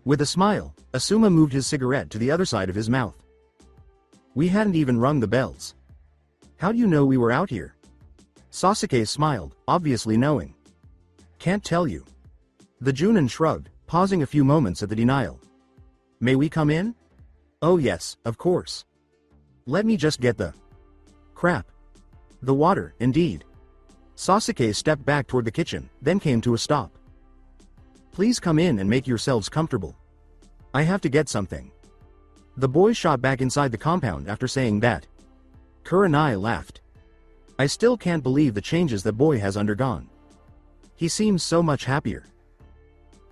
With a smile, Asuma moved his cigarette to the other side of his mouth. We hadn't even rung the bells. How do you know we were out here? Sasuke smiled, obviously knowing. Can't tell you. The Chuunin shrugged, pausing a few moments at the denial. May we come in? Oh yes, of course. Let me just get the crap. The water, indeed. Sasuke stepped back toward the kitchen, then came to a stop. Please come in and make yourselves comfortable. I have to get something. The boy shot back inside the compound after saying that. Kurenai laughed. I still can't believe the changes that boy has undergone. He seems so much happier.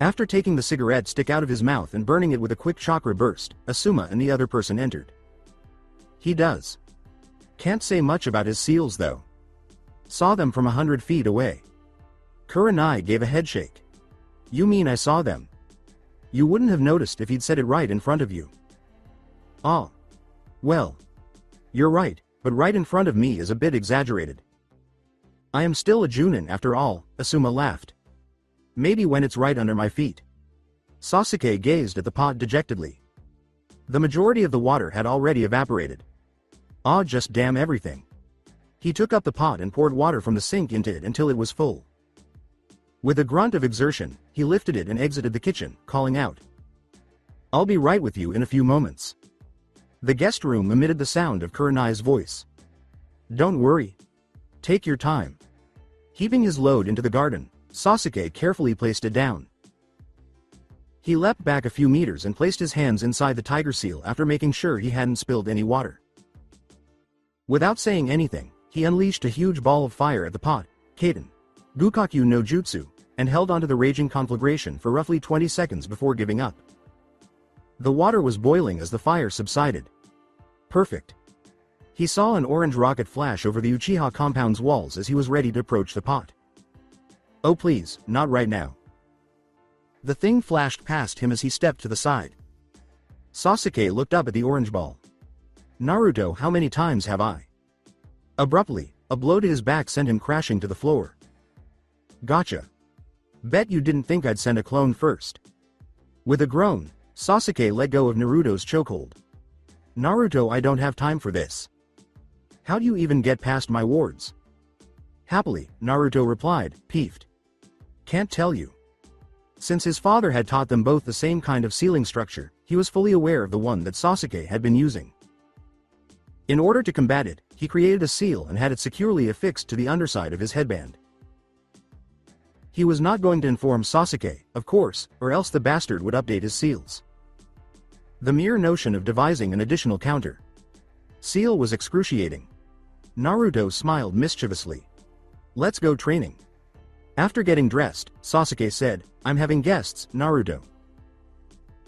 After taking the cigarette stick out of his mouth and burning it with a quick chakra burst, Asuma and the other person entered. He does. Can't say much about his seals though. Saw them from 100 feet away. Kurenai gave a headshake. You mean I saw them? You wouldn't have noticed if he'd said it right in front of you. Ah. Well. You're right, but right in front of me is a bit exaggerated. I am still a Chuunin after all, Asuma laughed. Maybe when it's right under my feet. Sasuke gazed at the pot dejectedly. The majority of the water had already evaporated. Ah, just damn everything. He took up the pot and poured water from the sink into it until it was full. With a grunt of exertion, he lifted it and exited the kitchen, calling out. I'll be right with you in a few moments. The guest room emitted the sound of Kurenai's voice. Don't worry. Take your time. Heaping his load into the garden, Sasuke carefully placed it down. He leapt back a few meters and placed his hands inside the tiger seal after making sure he hadn't spilled any water. Without saying anything, he unleashed a huge ball of fire at the pot, Kaden, Gukaku no Jutsu, and held onto the raging conflagration for roughly 20 seconds before giving up. The water was boiling as the fire subsided. Perfect. He saw an orange rocket flash over the Uchiha compound's walls as he was ready to approach the pot. Oh please, not right now. The thing flashed past him as he stepped to the side. Sasuke looked up at the orange ball. Naruto, how many times have I? Abruptly, a blow to his back sent him crashing to the floor. Gotcha. Bet you didn't think I'd send a clone first. With a groan, Sasuke let go of Naruto's chokehold. Naruto, I don't have time for this. How do you even get past my wards? Happily, Naruto replied, peeved. Can't tell you. Since his father had taught them both the same kind of sealing structure, he was fully aware of the one that Sasuke had been using. In order to combat it, he created a seal and had it securely affixed to the underside of his headband. He was not going to inform Sasuke, of course, or else the bastard would update his seals. The mere notion of devising an additional counter seal was excruciating. Naruto smiled mischievously. Let's go training. After getting dressed, Sasuke said, I'm having guests, Naruto.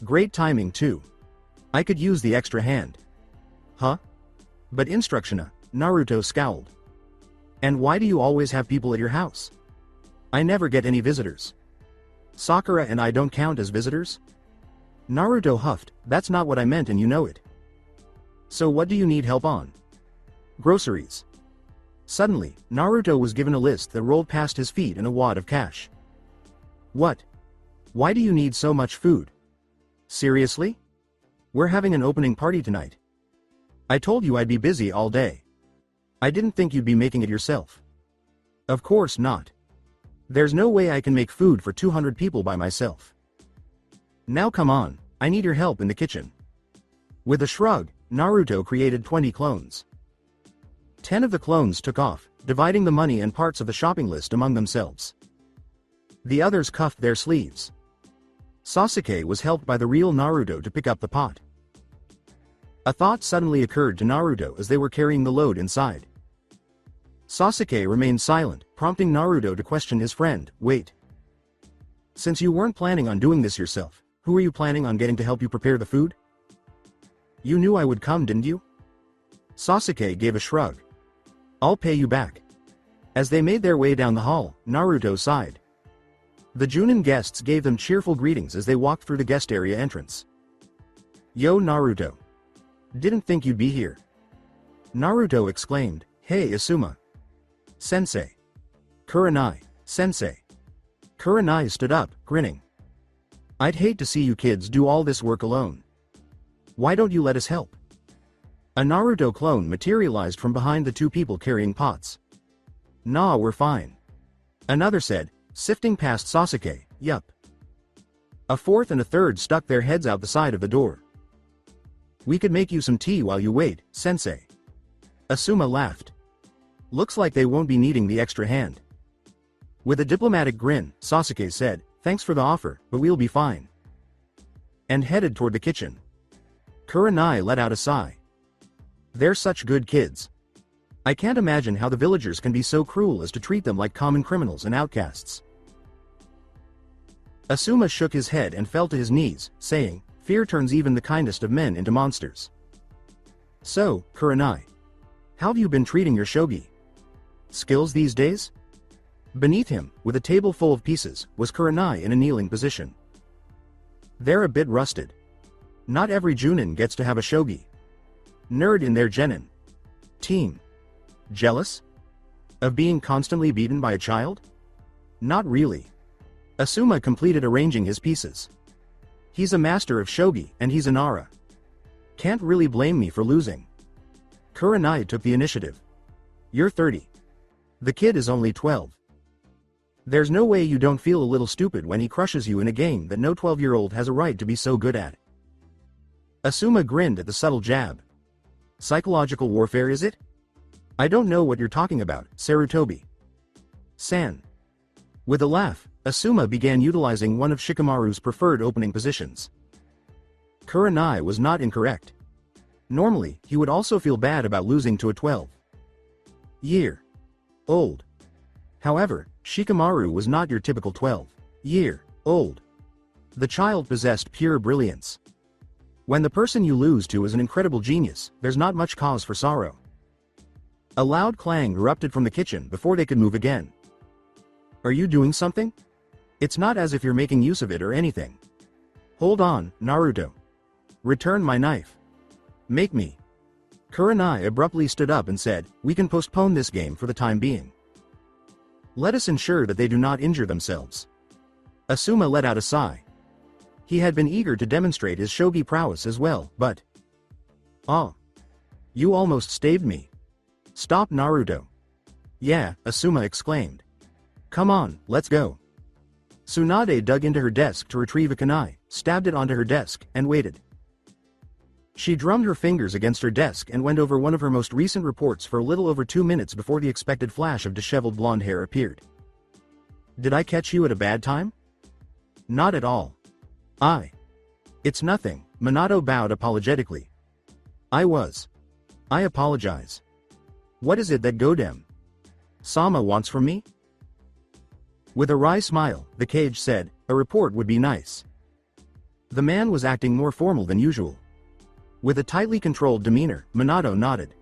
Great timing too. I could use the extra hand. Huh? But instructiona, Naruto scowled. And why do you always have people at your house? I never get any visitors. Sakura and I don't count as visitors? Naruto huffed, that's not what I meant and you know it. So what do you need help on? Groceries. Suddenly, Naruto was given a list that rolled past his feet in a wad of cash. What? Why do you need so much food? Seriously? We're having an opening party tonight. I told you I'd be busy all day. I didn't think you'd be making it yourself. Of course not. There's no way I can make food for 200 people by myself. Now come on, I need your help in the kitchen. With a shrug, Naruto created 20 clones. 10 of the clones took off, dividing the money and parts of the shopping list among themselves. The others cuffed their sleeves. Sasuke was helped by the real Naruto to pick up the pot. A thought suddenly occurred to Naruto as they were carrying the load inside. Sasuke remained silent, prompting Naruto to question his friend, wait. Since you weren't planning on doing this yourself, who are you planning on getting to help you prepare the food? You knew I would come, didn't you? Sasuke gave a shrug. I'll pay you back. As they made their way down the hall, Naruto sighed. The Chuunin guests gave them cheerful greetings as they walked through the guest area entrance. Yo Naruto. Didn't think you'd be here. Naruto exclaimed, hey Asuma. Sensei. Kurenai, sensei. Kurenai stood up, grinning. I'd hate to see you kids do all this work alone. Why don't you let us help? A Naruto clone materialized from behind the two people carrying pots. Nah, we're fine. Another said, sifting past Sasuke, yup. A fourth and a third stuck their heads out the side of the door. "We could make you some tea while you wait, sensei." Asuma laughed. "Looks like they won't be needing the extra hand." With a diplomatic grin, Sasuke said, "Thanks for the offer, but we'll be fine," and headed toward the kitchen. Kurenai let out a sigh. "They're such good kids. I can't imagine how the villagers can be so cruel as to treat them like common criminals and outcasts." Asuma shook his head and fell to his knees, saying, "Fear turns even the kindest of men into monsters." "So, Kurenai, how have you been treating your shogi skills these days?" Beneath him, with a table full of pieces, was Kurenai in a kneeling position. "They're a bit rusted. Not every Chuunin gets to have a shogi. Nerd in their genin team. Jealous of being constantly beaten by a child?" "Not really." Asuma completed arranging his pieces. "He's a master of shogi, and he's an Ara. Can't really blame me for losing." Kurenai took the initiative. "You're 30. The kid is only 12. There's no way you don't feel a little stupid when he crushes you in a game that no 12-year-old has a right to be so good at." Asuma grinned at the subtle jab. "Psychological warfare, is it?" "I don't know what you're talking about, Sarutobi-san." With a laugh, Asuma began utilizing one of Shikamaru's preferred opening positions. Kurenai was not incorrect. Normally, he would also feel bad about losing to a 12-year-old. However, Shikamaru was not your typical 12-year-old. The child possessed pure brilliance. When the person you lose to is an incredible genius, there's not much cause for sorrow. A loud clang erupted from the kitchen before they could move again. "Are you doing something? It's not as if you're making use of it or anything." "Hold on, Naruto. Return my knife." "Make me." Kurenai abruptly stood up and said, "We can postpone this game for the time being. Let us ensure that they do not injure themselves." Asuma let out a sigh. He had been eager to demonstrate his shogi prowess as well, but... "Ah. You almost stabbed me." "Stop, Naruto." "Yeah," Asuma exclaimed. "Come on, let's go." Tsunade dug into her desk to retrieve a kunai, stabbed it onto her desk, and waited. She drummed her fingers against her desk and went over one of her most recent reports for a little over 2 minutes before the expected flash of disheveled blonde hair appeared. "Did I catch you at a bad time?" "Not at all. It's nothing," Minato bowed apologetically. I apologize. What is it that Sama wants from me?" With a wry smile, the Kage said, "A report would be nice." The man was acting more formal than usual. With a tightly controlled demeanor, Minato nodded.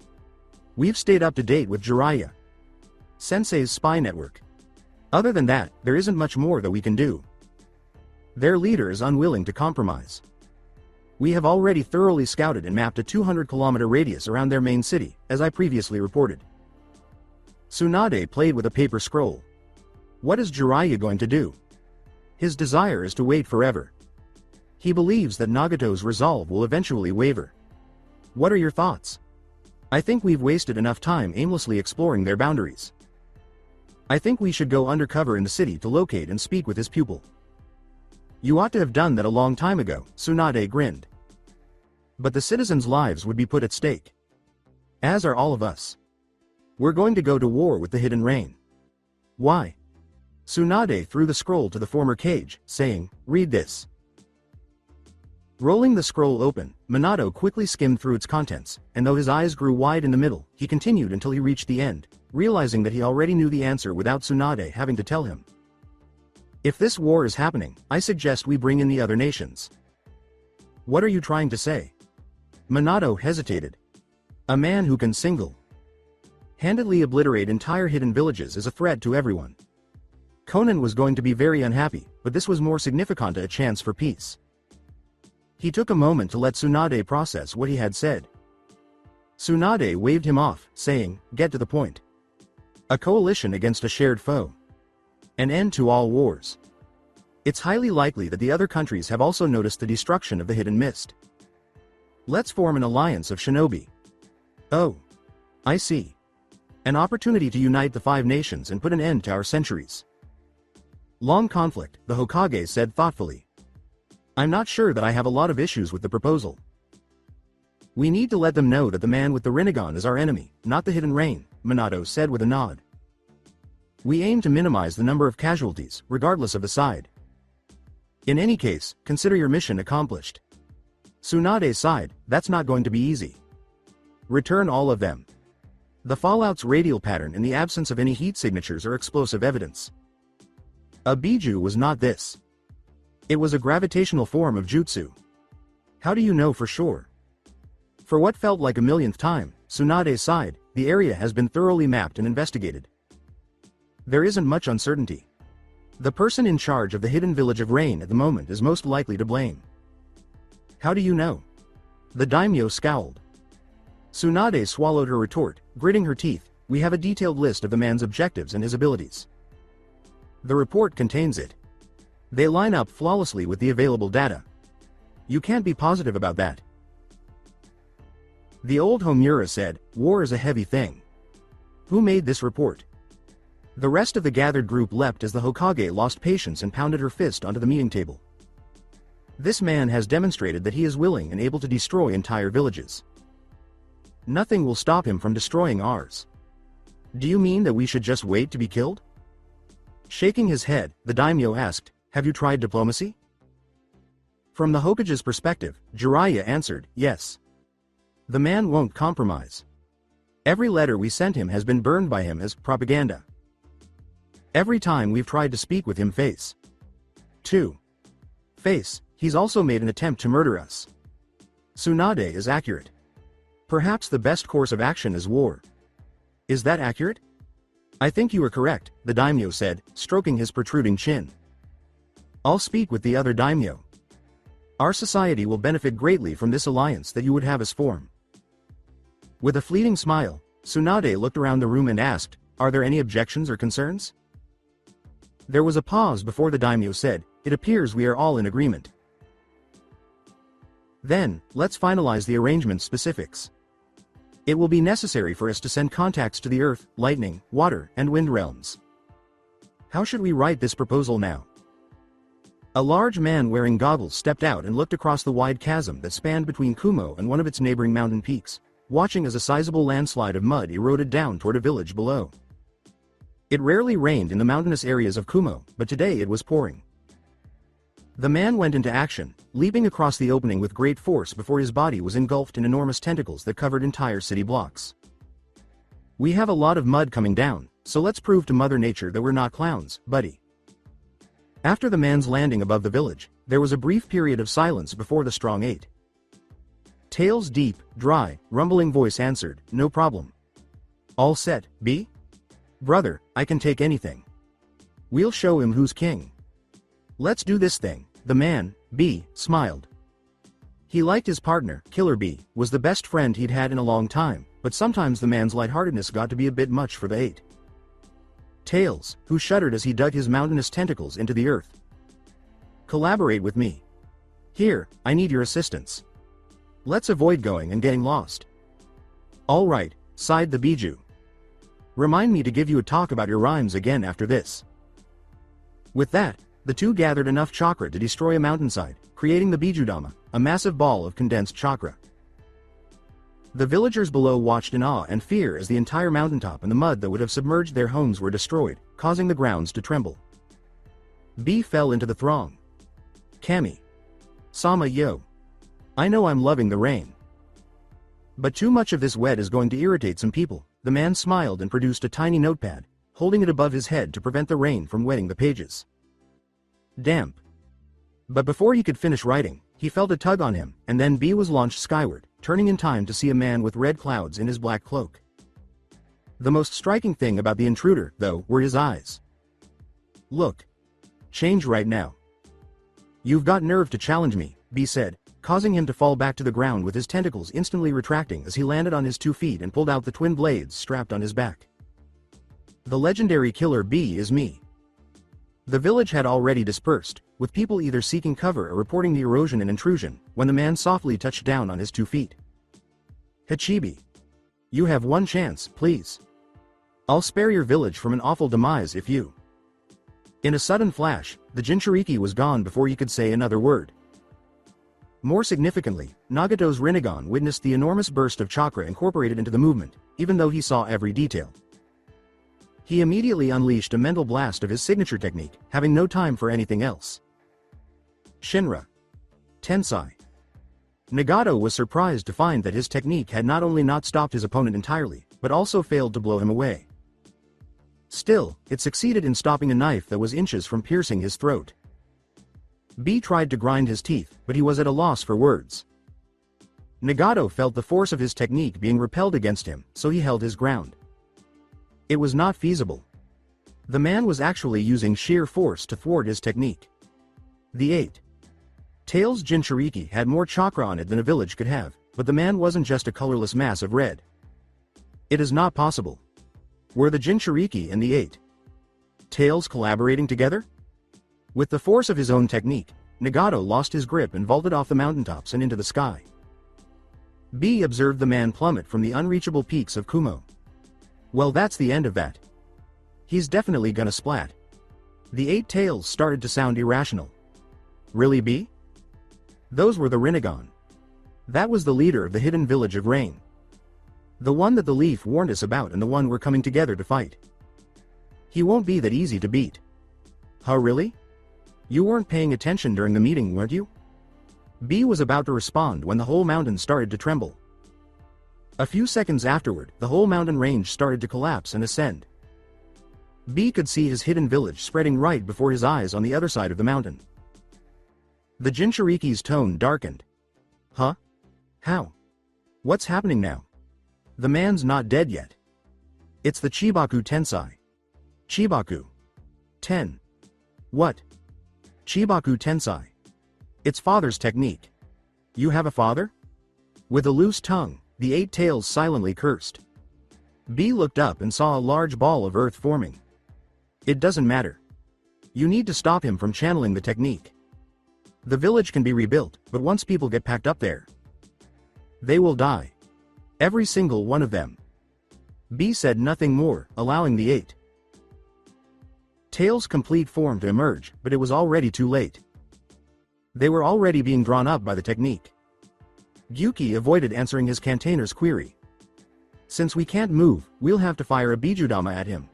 "We've stayed up to date with Jiraiya Sensei's spy network. Other than that, there isn't much more that we can do. Their leader is unwilling to compromise. We have already thoroughly scouted and mapped a 200-kilometer radius around their main city, as I previously reported." Tsunade played with a paper scroll. "What is Jiraiya going to do?" "His desire is to wait forever. He believes that Nagato's resolve will eventually waver." "What are your thoughts?" "I think we've wasted enough time aimlessly exploring their boundaries. I think we should go undercover in the city to locate and speak with his pupil." "You ought to have done that a long time ago," Tsunade grinned. "But the citizens' lives would be put at stake. As are all of us. We're going to go to war with the Hidden Rain." "Why?" Tsunade threw the scroll to the former Kage, saying, "Read this." Rolling the scroll open, Minato quickly skimmed through its contents, and though his eyes grew wide in the middle, he continued until he reached the end, realizing that he already knew the answer without Tsunade having to tell him. "If this war is happening, I suggest we bring in the other nations." "What are you trying to say?" Minato hesitated. "A man who can single-handedly obliterate entire hidden villages is a threat to everyone. Conan was going to be very unhappy, but this was more significant a chance for peace." He took a moment to let Tsunade process what he had said. Tsunade waved him off, saying, "Get to the point. A coalition against a shared foe. An end to all wars. It's highly likely that the other countries have also noticed the destruction of the Hidden Mist. Let's form an alliance of shinobi." "Oh. I see. An opportunity to unite the 5 nations and put an end to our centuries. Long conflict," the Hokage said thoughtfully. I'm not sure that I have a lot of issues with the proposal. We need to let them know that the man with the Rinnegan is our enemy, not the Hidden Rain, Minato said with a nod. We aim to minimize the number of casualties, regardless of the side. In any case, consider your mission accomplished. Tsunade sighed, that's not going to be easy. Return all of them. The fallout's radial pattern in the absence of any heat signatures or explosive evidence. A Biju was not this. It was a gravitational form of jutsu. How do you know for sure? For what felt like a millionth time, Tsunade sighed, the area has been thoroughly mapped and investigated. There isn't much uncertainty. The person in charge of the hidden village of Rain at the moment is most likely to blame. How do you know? The daimyo scowled. Tsunade swallowed her retort, gritting her teeth, we have a detailed list of the man's objectives and his abilities. The report contains it. They line up flawlessly with the available data. You can't be positive about that. The old Homura said, war is a heavy thing. Who made this report? The rest of the gathered group leapt as the Hokage lost patience and pounded her fist onto the meeting table. This man has demonstrated that he is willing and able to destroy entire villages. Nothing will stop him from destroying ours. Do you mean that we should just wait to be killed? Shaking his head, the daimyo asked, have you tried diplomacy? From the Hokage's perspective, Jiraiya answered, yes. The man won't compromise. Every letter we sent him has been burned by him as propaganda. Every time we've tried to speak with him face to face, he's also made an attempt to murder us. Tsunade is accurate. Perhaps the best course of action is war. Is that accurate? I think you are correct, the daimyo said, stroking his protruding chin. I'll speak with the other daimyo. Our society will benefit greatly from this alliance that you would have us form. With a fleeting smile, Tsunade looked around the room and asked, are there any objections or concerns? There was a pause before the daimyo said, it appears we are all in agreement. Then, let's finalize the arrangement specifics. It will be necessary for us to send contacts to the earth, lightning, water, and wind realms. How should we write this proposal now? A large man wearing goggles stepped out and looked across the wide chasm that spanned between Kumo and one of its neighboring mountain peaks, watching as a sizable landslide of mud eroded down toward a village below. It rarely rained in the mountainous areas of Kumo, but today it was pouring. The man went into action, leaping across the opening with great force before his body was engulfed in enormous tentacles that covered entire city blocks. We have a lot of mud coming down, so let's prove to Mother Nature that we're not clowns, buddy. After the man's landing above the village, there was a brief period of silence before the strong ate. Tails' deep, dry, rumbling voice answered, no problem. All set, B? Brother, I can take anything. We'll show him who's king. Let's do this thing, the man, B, smiled. He liked his partner, Killer B, was the best friend he'd had in a long time, but sometimes the man's lightheartedness got to be a bit much for the eight. Tails, who shuddered as he dug his mountainous tentacles into the earth. Collaborate with me. Here, I need your assistance. Let's avoid going and getting lost. All right, sighed the Biju. Remind me to give you a talk about your rhymes again after this. With that, the two gathered enough chakra to destroy a mountainside, creating the Bijudama, a massive ball of condensed chakra. The villagers below watched in awe and fear as the entire mountaintop and the mud that would have submerged their homes were destroyed, causing the grounds to tremble. B fell into the throng. Kami. Sama yo. I know I'm loving the rain. But too much of this wet is going to irritate some people. The man smiled and produced a tiny notepad, holding it above his head to prevent the rain from wetting the pages. Damp. But before he could finish writing, he felt a tug on him, and then B was launched skyward, turning in time to see a man with red clouds in his black cloak. The most striking thing about the intruder, though, were his eyes. Look. Change right now. You've got nerve to challenge me, B said, causing him to fall back to the ground with his tentacles instantly retracting as he landed on his 2 feet and pulled out the twin blades strapped on his back. The legendary killer B is me. The village had already dispersed, with people either seeking cover or reporting the erosion and intrusion, when the man softly touched down on his 2 feet. Hachibi. You have one chance, please. I'll spare your village from an awful demise if you. In a sudden flash, the Jinchuriki was gone before he could say another word. More significantly, Nagato's Rinnegan witnessed the enormous burst of chakra incorporated into the movement, even though he saw every detail. He immediately unleashed a mental blast of his signature technique, having no time for anything else. Shinra Tensai. Nagato was surprised to find that his technique had not only not stopped his opponent entirely, but also failed to blow him away. Still, it succeeded in stopping a knife that was inches from piercing his throat. B tried to grind his teeth, but he was at a loss for words. Nagato felt the force of his technique being repelled against him, so he held his ground. It was not feasible. The man was actually using sheer force to thwart his technique. The 8. Tails Jinchuriki had more chakra on it than a village could have, but the man wasn't just a colorless mass of red. It is not possible. Were the Jinchuriki and the 8 Tails collaborating together? With the force of his own technique, Nagato lost his grip and vaulted off the mountaintops and into the sky. B observed the man plummet from the unreachable peaks of Kumo. Well, that's the end of that. He's definitely gonna splat. The 8 Tails started to sound irrational. Really, B? Those were the Rinnegan. That was the leader of the hidden village of Rain. The one that the Leaf warned us about and the one we're coming together to fight. He won't be that easy to beat. Huh, really? You weren't paying attention during the meeting, weren't you? B was about to respond when the whole mountain started to tremble. A few seconds afterward, the whole mountain range started to collapse and ascend. B could see his hidden village spreading right before his eyes on the other side of the mountain. The Jinchuriki's tone darkened. Huh? How? What's happening now? The man's not dead yet. It's the Chibaku Tensai. Chibaku. 10. What? Chibaku Tensai. It's father's technique. You have a father? With a loose tongue, the 8 Tails silently cursed. B looked up and saw a large ball of earth forming. It doesn't matter. You need to stop him from channeling the technique. The village can be rebuilt, but once people get packed up there, they will die. Every single one of them. B said nothing more, allowing the 8 Tails' complete form to emerge, but it was already too late. They were already being drawn up by the technique. Gyuki avoided answering his cantainer's query. Since we can't move, we'll have to fire a Bijudama at him.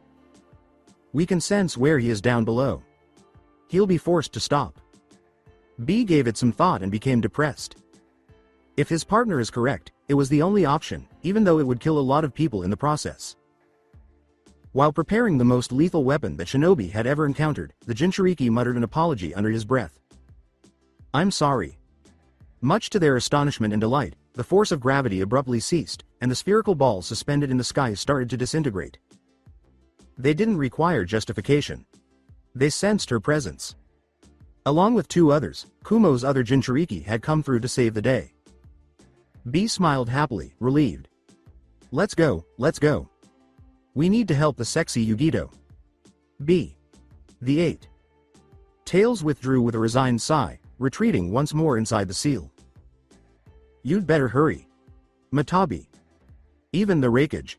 We can sense where he is down below. He'll be forced to stop. B gave it some thought and became depressed. If his partner is correct, it was the only option, even though it would kill a lot of people in the process. While preparing the most lethal weapon that Shinobi had ever encountered, the Jinchuriki muttered an apology under his breath. I'm sorry. Much to their astonishment and delight, the force of gravity abruptly ceased, and the spherical ball suspended in the sky started to disintegrate. They didn't require justification. They sensed her presence. Along with 2 others, Kumo's other Jinchuriki had come through to save the day. B smiled happily, relieved. Let's go, let's go. We need to help the sexy Yugito. B. The 8 Tails withdrew with a resigned sigh, retreating once more inside the seal. You'd better hurry. Matabi. Even the Raikage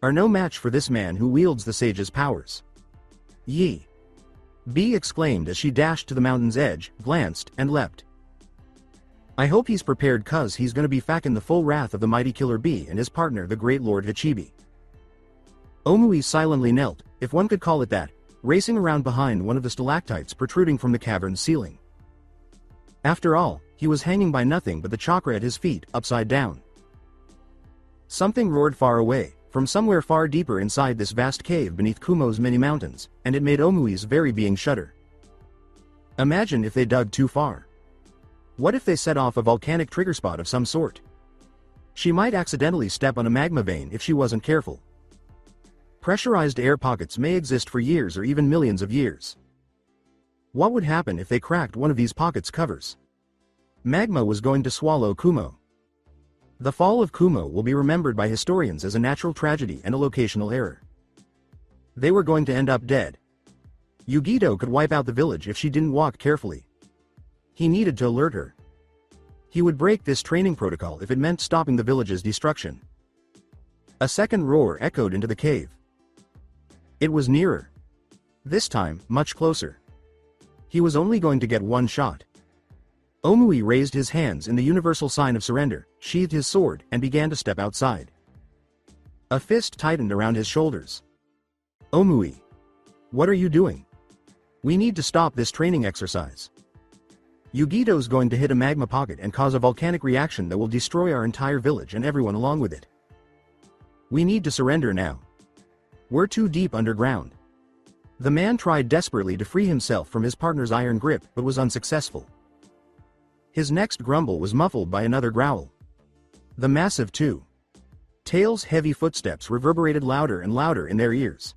are no match for this man who wields the sage's powers. Yi. B exclaimed as she dashed to the mountain's edge, glanced, and leapt. I hope he's prepared, cuz he's gonna be facing the full wrath of the mighty Killer B and his partner the great Lord Hachibi. Omui silently knelt, if one could call it that, racing around behind one of the stalactites protruding from the cavern's ceiling. After all, he was hanging by nothing but the chakra at his feet, upside down. Something roared far away, from somewhere far deeper inside this vast cave beneath Kumo's many mountains, and it made Omui's very being shudder. Imagine if they dug too far. What if they set off a volcanic trigger spot of some sort? She might accidentally step on a magma vein if she wasn't careful. Pressurized air pockets may exist for years or even millions of years. What would happen if they cracked one of these pockets' covers? Magma was going to swallow Kumo. The fall of Kumo will be remembered by historians as a natural tragedy and a locational error. They were going to end up dead. Yugito could wipe out the village if she didn't walk carefully. He needed to alert her. He would break this training protocol if it meant stopping the village's destruction. A second roar echoed into the cave. It was nearer. This time, much closer. He was only going to get one shot. Omui raised his hands in the universal sign of surrender, sheathed his sword, and began to step outside. A fist tightened around his shoulders. Omui. What are you doing? We need to stop this training exercise. Yugito's going to hit a magma pocket and cause a volcanic reaction that will destroy our entire village and everyone along with it. We need to surrender now. We're too deep underground. The man tried desperately to free himself from his partner's iron grip but was unsuccessful. His next grumble was muffled by another growl. The massive two. Tail's heavy footsteps reverberated louder and louder in their ears.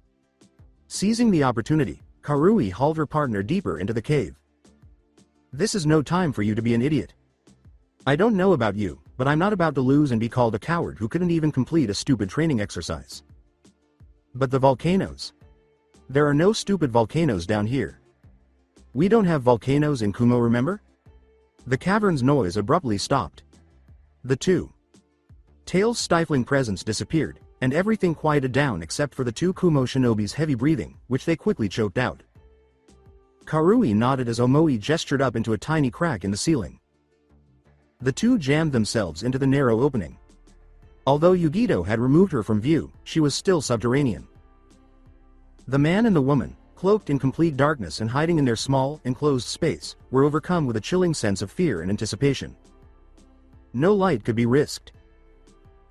Seizing the opportunity, Karui hauled her partner deeper into the cave. This is no time for you to be an idiot. I don't know about you, but I'm not about to lose and be called a coward who couldn't even complete a stupid training exercise. But the volcanoes. There are no stupid volcanoes down here. We don't have volcanoes in Kumo, remember? The cavern's noise abruptly stopped. The two. Tail's stifling presence disappeared, and everything quieted down except for the two Kumo shinobi's heavy breathing, which they quickly choked out. Karui nodded as Omoi gestured up into a tiny crack in the ceiling. The two jammed themselves into the narrow opening. Although Yugito had removed her from view, she was still subterranean. The man and the woman, cloaked in complete darkness and hiding in their small, enclosed space, were overcome with a chilling sense of fear and anticipation. No light could be risked.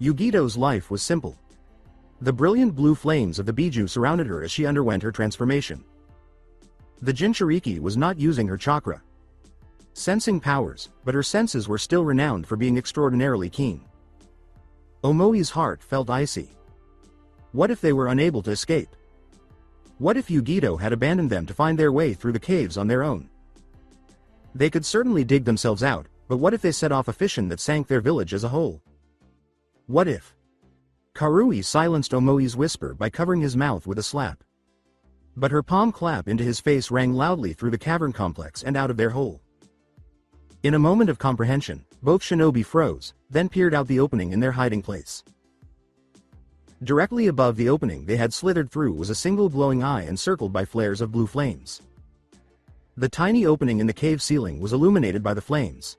Yugito's life was simple. The brilliant blue flames of the Biju surrounded her as she underwent her transformation. The Jinchuriki was not using her chakra sensing powers, but her senses were still renowned for being extraordinarily keen. Omoi's heart felt icy. What if they were unable to escape? What if Yugito had abandoned them to find their way through the caves on their own? They could certainly dig themselves out, but what if they set off a fission that sank their village as a whole? What if? Karui silenced Omoi's whisper by covering his mouth with a slap. But her palm clap into his face rang loudly through the cavern complex and out of their hole. In a moment of comprehension, both shinobi froze, then peered out the opening in their hiding place. Directly above the opening they had slithered through was a single glowing eye encircled by flares of blue flames. The tiny opening in the cave ceiling was illuminated by the flames.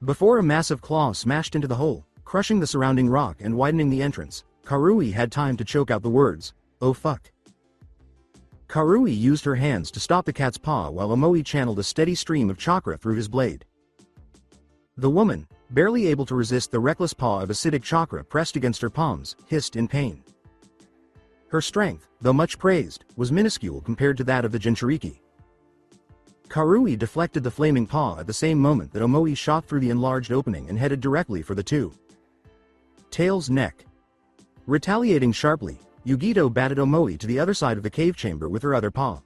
Before a massive claw smashed into the hole, crushing the surrounding rock and widening the entrance, Karui had time to choke out the words, "Oh fuck." Karui used her hands to stop the cat's paw while Omoi channeled a steady stream of chakra through his blade. The woman, barely able to resist the reckless paw of acidic chakra pressed against her palms, hissed in pain. Her strength, though much praised, was minuscule compared to that of the Jinchuriki. Karui deflected the flaming paw at the same moment that Omoi shot through the enlarged opening and headed directly for the two. Tail's neck. Retaliating sharply, Yugito batted Omoi to the other side of the cave chamber with her other paw.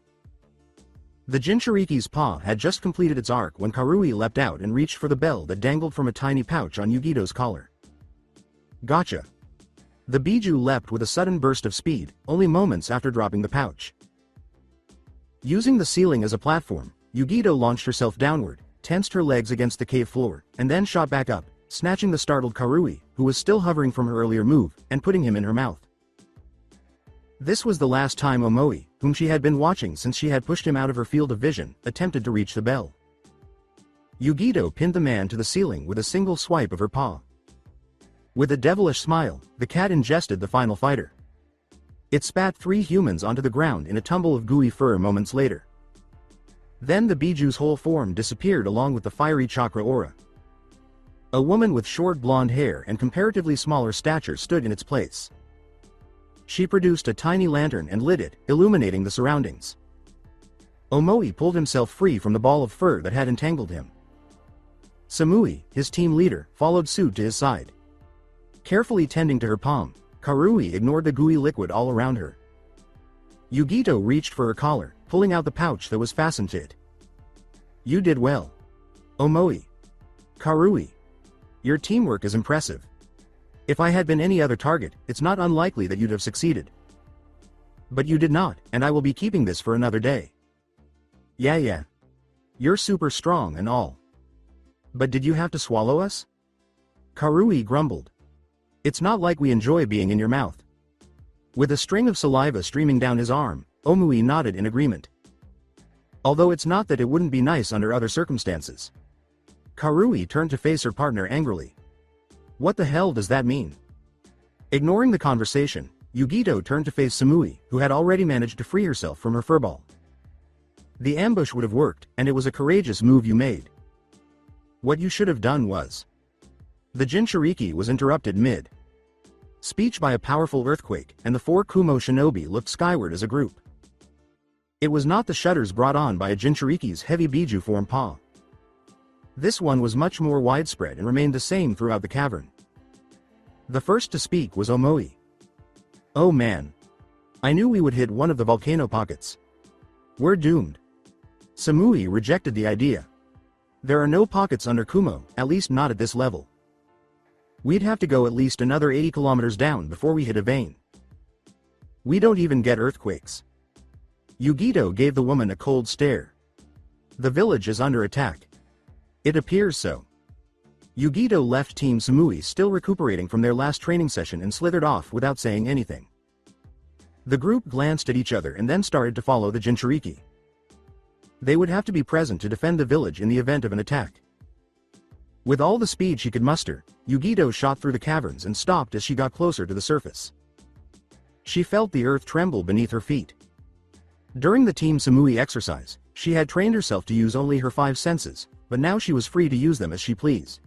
The Jinchuriki's paw had just completed its arc when Karui leapt out and reached for the bell that dangled from a tiny pouch on Yugito's collar. Gotcha. The Biju leapt with a sudden burst of speed, only moments after dropping the pouch. Using the ceiling as a platform, Yugito launched herself downward, tensed her legs against the cave floor, and then shot back up, snatching the startled Karui, who was still hovering from her earlier move, and putting him in her mouth. This was the last time Omoi, whom she had been watching since she had pushed him out of her field of vision, attempted to reach the bell. Yugito pinned the man to the ceiling with a single swipe of her paw. With a devilish smile, the cat ingested the final fighter. It spat 3 humans onto the ground in a tumble of gooey fur moments later. Then the Biju's whole form disappeared along with the fiery chakra aura. A woman with short blonde hair and comparatively smaller stature stood in its place. She produced a tiny lantern and lit it, illuminating the surroundings. Omoi pulled himself free from the ball of fur that had entangled him. Samui, his team leader, followed suit to his side. Carefully tending to her palm, Karui ignored the gooey liquid all around her. Yugito reached for her collar, pulling out the pouch that was fastened to it. You did well. Omoi. Karui. Your teamwork is impressive. If I had been any other target, it's not unlikely that you'd have succeeded. But you did not, and I will be keeping this for another day. Yeah. You're super strong and all. But did you have to swallow us? Karui grumbled. It's not like we enjoy being in your mouth. With a string of saliva streaming down his arm, Omui nodded in agreement. Although it's not that it wouldn't be nice under other circumstances. Karui turned to face her partner angrily. What the hell does that mean? Ignoring the conversation, Yugito turned to face Samui, who had already managed to free herself from her furball. The ambush would have worked, and it was a courageous move you made. What you should have done was... The Jinchuriki was interrupted mid speech by a powerful earthquake, and the 4 Kumo shinobi looked skyward as a group. It was not the shudders brought on by a Jinchuriki's heavy Biju form paw. This one was much more widespread and remained the same throughout the cavern. The first to speak was Omoi. Oh man. I knew we would hit one of the volcano pockets. We're doomed. Samui rejected the idea. There are no pockets under Kumo, at least not at this level. We'd have to go at least another 80 kilometers down before we hit a vein. We don't even get earthquakes. Yugito gave the woman a cold stare. The village is under attack. It appears so. Yugito left Team Samui still recuperating from their last training session and slithered off without saying anything. The group glanced at each other and then started to follow the Jinchuriki. They would have to be present to defend the village in the event of an attack. With all the speed she could muster, Yugito shot through the caverns and stopped as she got closer to the surface. She felt the earth tremble beneath her feet. During the Team Samui exercise, she had trained herself to use only her 5 senses, but now she was free to use them as she pleased.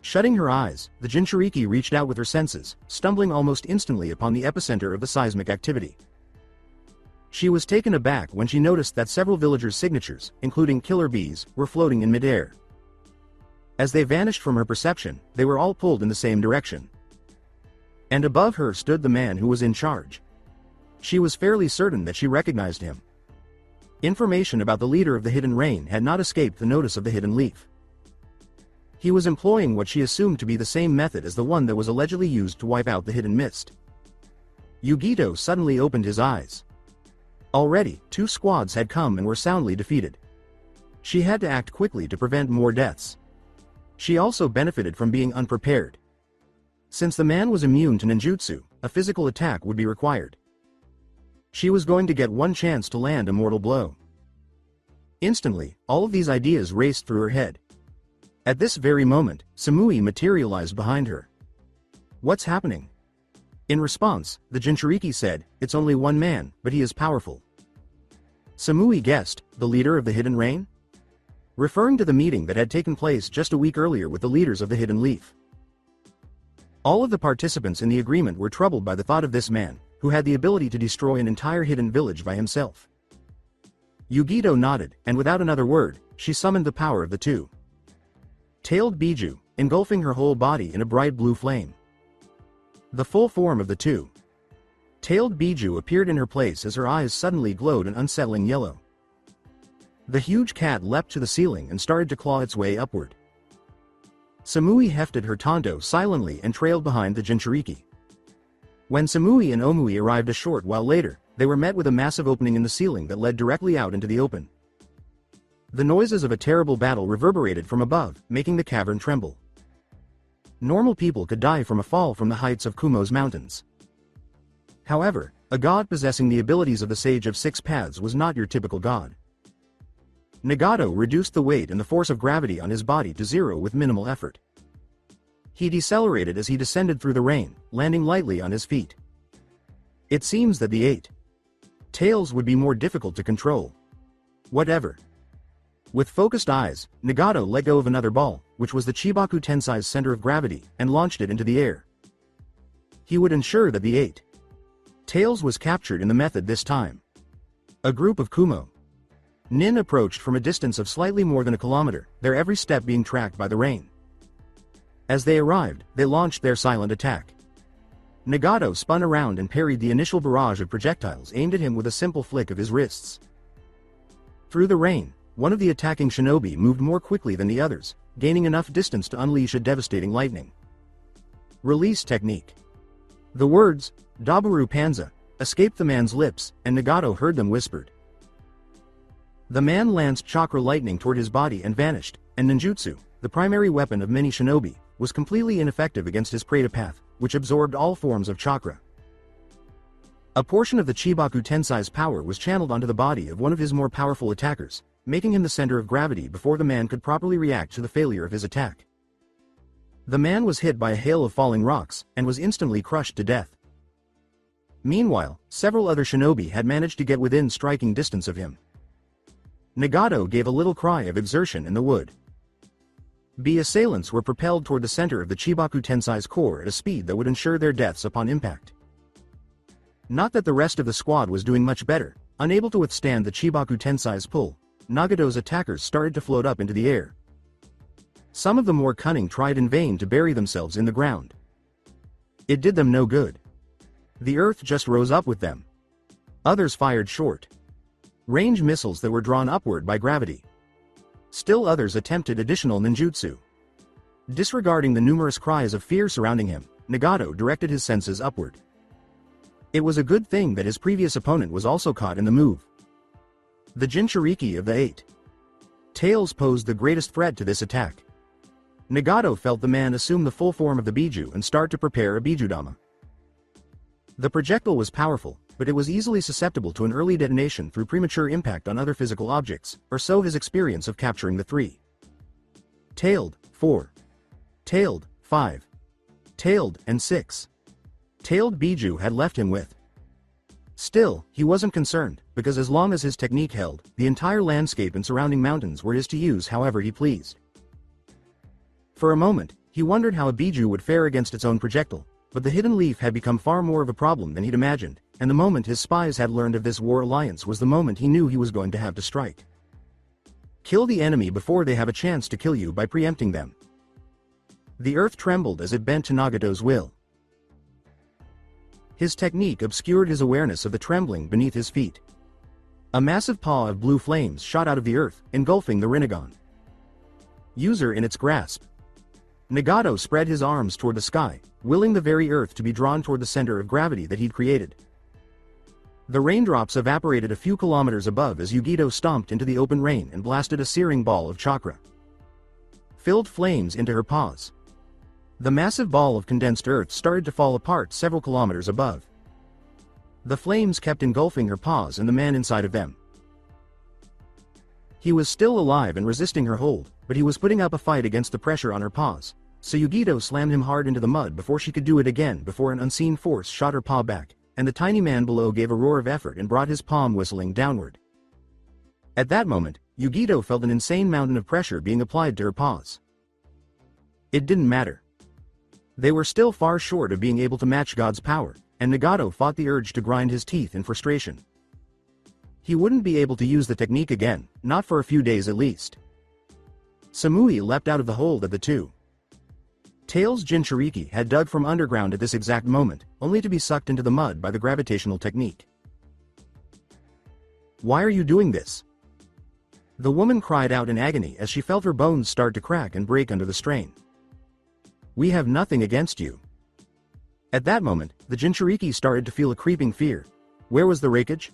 Shutting her eyes, the Jinchuriki reached out with her senses, stumbling almost instantly upon the epicenter of the seismic activity. She was taken aback when she noticed that several villagers' signatures, including killer bees, were floating in midair. As they vanished from her perception, they were all pulled in the same direction. And above her stood the man who was in charge. She was fairly certain that she recognized him. Information about the leader of the Hidden Rain had not escaped the notice of the Hidden Leaf. He was employing what she assumed to be the same method as the one that was allegedly used to wipe out the Hidden Mist. Yugito suddenly opened his eyes. Already, 2 squads had come and were soundly defeated. She had to act quickly to prevent more deaths. She also benefited from being unprepared. Since the man was immune to ninjutsu, a physical attack would be required. She was going to get one chance to land a mortal blow. Instantly, all of these ideas raced through her head. At this very moment, Samui materialized behind her. What's happening? In response, the Jinchuriki said, it's only one man, but he is powerful. Samui guessed, the leader of the Hidden Rain? Referring to the meeting that had taken place just a week earlier with the leaders of the Hidden Leaf. All of the participants in the agreement were troubled by the thought of this man, who had the ability to destroy an entire hidden village by himself. Yugito nodded, and without another word, she summoned the power of the 2 tailed Biju, engulfing her whole body in a bright blue flame. The full form of the 2 tailed Biju appeared in her place as her eyes suddenly glowed an unsettling yellow. The huge cat leapt to the ceiling and started to claw its way upward. Samui hefted her tanto silently and trailed behind the Jinchuriki. When Samui and Omui arrived a short while later, they were met with a massive opening in the ceiling that led directly out into the open. The noises of a terrible battle reverberated from above, making the cavern tremble. Normal people could die from a fall from the heights of Kumo's mountains. However, a god possessing the abilities of the Sage of 6 Paths was not your typical god. Nagato reduced the weight and the force of gravity on his body to 0 with minimal effort. He decelerated as he descended through the rain, landing lightly on his feet. It seems that the 8 tails would be more difficult to control. Whatever. With focused eyes, Nagato let go of another ball, which was the Chibaku Tensai's center of gravity, and launched it into the air. He would ensure that the 8 tails was captured in the method this time. A group of Kumo Nin approached from a distance of slightly more than a kilometer, their every step being tracked by the rain. As they arrived, they launched their silent attack. Nagato spun around and parried the initial barrage of projectiles aimed at him with a simple flick of his wrists. Through the rain, one of the attacking shinobi moved more quickly than the others, gaining enough distance to unleash a devastating lightning. Release technique. The words, Daburu Panza, escaped the man's lips, and Nagato heard them whispered. The man lanced chakra lightning toward his body and vanished, and ninjutsu, the primary weapon of many shinobi, was completely ineffective against his Preta path, which absorbed all forms of chakra. A portion of the Chibaku Tensai's power was channeled onto the body of one of his more powerful attackers, making him the center of gravity before the man could properly react to the failure of his attack. The man was hit by a hail of falling rocks, and was instantly crushed to death. Meanwhile, several other shinobi had managed to get within striking distance of him. Nagato gave a little cry of exertion in the wood. B assailants were propelled toward the center of the Chibaku Tensai's core at a speed that would ensure their deaths upon impact. Not that the rest of the squad was doing much better. Unable to withstand the Chibaku Tensai's pull, Nagato's attackers started to float up into the air. Some of the more cunning tried in vain to bury themselves in the ground. It did them no good. The earth just rose up with them. Others fired short-range missiles that were drawn upward by gravity. Still others attempted additional ninjutsu. Disregarding the numerous cries of fear surrounding him, Nagato directed his senses upward. It was a good thing that his previous opponent was also caught in the move. The Jinchuriki of the Eight Tails posed the greatest threat to this attack. Nagato felt the man assume the full form of the Biju and start to prepare a Bijudama. The projectile was powerful, but it was easily susceptible to an early detonation through premature impact on other physical objects, or so his experience of capturing the 3 tailed, 4 tailed, 5 tailed, and 6 tailed Biju had left him with. Still, he wasn't concerned, because as long as his technique held, the entire landscape and surrounding mountains were his to use however he pleased. For a moment, he wondered how a Biju would fare against its own projectile, but the hidden leaf had become far more of a problem than he'd imagined, and the moment his spies had learned of this war alliance was the moment he knew he was going to have to strike. Kill the enemy before they have a chance to kill you by preempting them. The earth trembled as it bent to Nagato's will. His technique obscured his awareness of the trembling beneath his feet. A massive paw of blue flames shot out of the earth, engulfing the Rinnegan. User in its grasp. Nagato spread his arms toward the sky, willing the very earth to be drawn toward the center of gravity that he'd created. The raindrops evaporated a few kilometers above as Yugito stomped into the open rain and blasted a searing ball of chakra. Filled flames into her paws. The massive ball of condensed earth started to fall apart several kilometers above. The flames kept engulfing her paws and the man inside of them. He was still alive and resisting her hold, but he was putting up a fight against the pressure on her paws, so Yugito slammed him hard into the mud before she could do it again before an unseen force shot her paw back, and the tiny man below gave a roar of effort and brought his palm whistling downward. At that moment, Yugito felt an insane mountain of pressure being applied to her paws. It didn't matter. They were still far short of being able to match God's power, and Nagato fought the urge to grind his teeth in frustration. He wouldn't be able to use the technique again, not for a few days at least. Samui leapt out of the hold of the 2 tails Jinchuriki had dug from underground at this exact moment, only to be sucked into the mud by the gravitational technique. "Why are you doing this?" The woman cried out in agony as she felt her bones start to crack and break under the strain. "We have nothing against you." At that moment, the Jinchuriki started to feel a creeping fear. Where was the Raikage?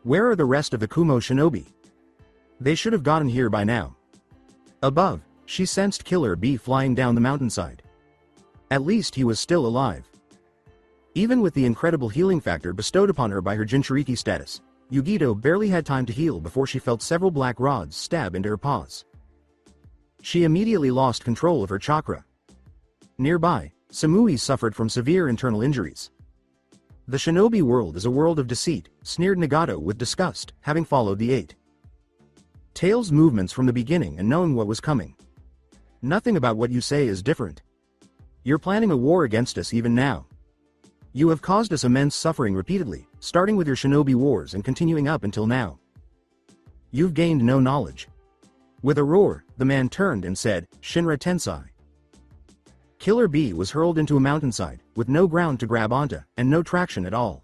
Where are the rest of the Kumo shinobi? They should have gotten here by now. Above, she sensed Killer Bee flying down the mountainside. At least he was still alive. Even with the incredible healing factor bestowed upon her by her Jinchuriki status, Yugito barely had time to heal before she felt several black rods stab into her paws. She immediately lost control of her chakra. Nearby, Samui suffered from severe internal injuries. "The shinobi world is a world of deceit," sneered Nagato with disgust, having followed the 8 tails movements from the beginning and knowing what was coming. "Nothing about what you say is different. You're planning a war against us even now. You have caused us immense suffering repeatedly, starting with your shinobi wars and continuing up until now. You've gained no knowledge." With a roar, the man turned and said, "Shinra Tensai." Killer Bee was hurled into a mountainside, with no ground to grab onto, and no traction at all.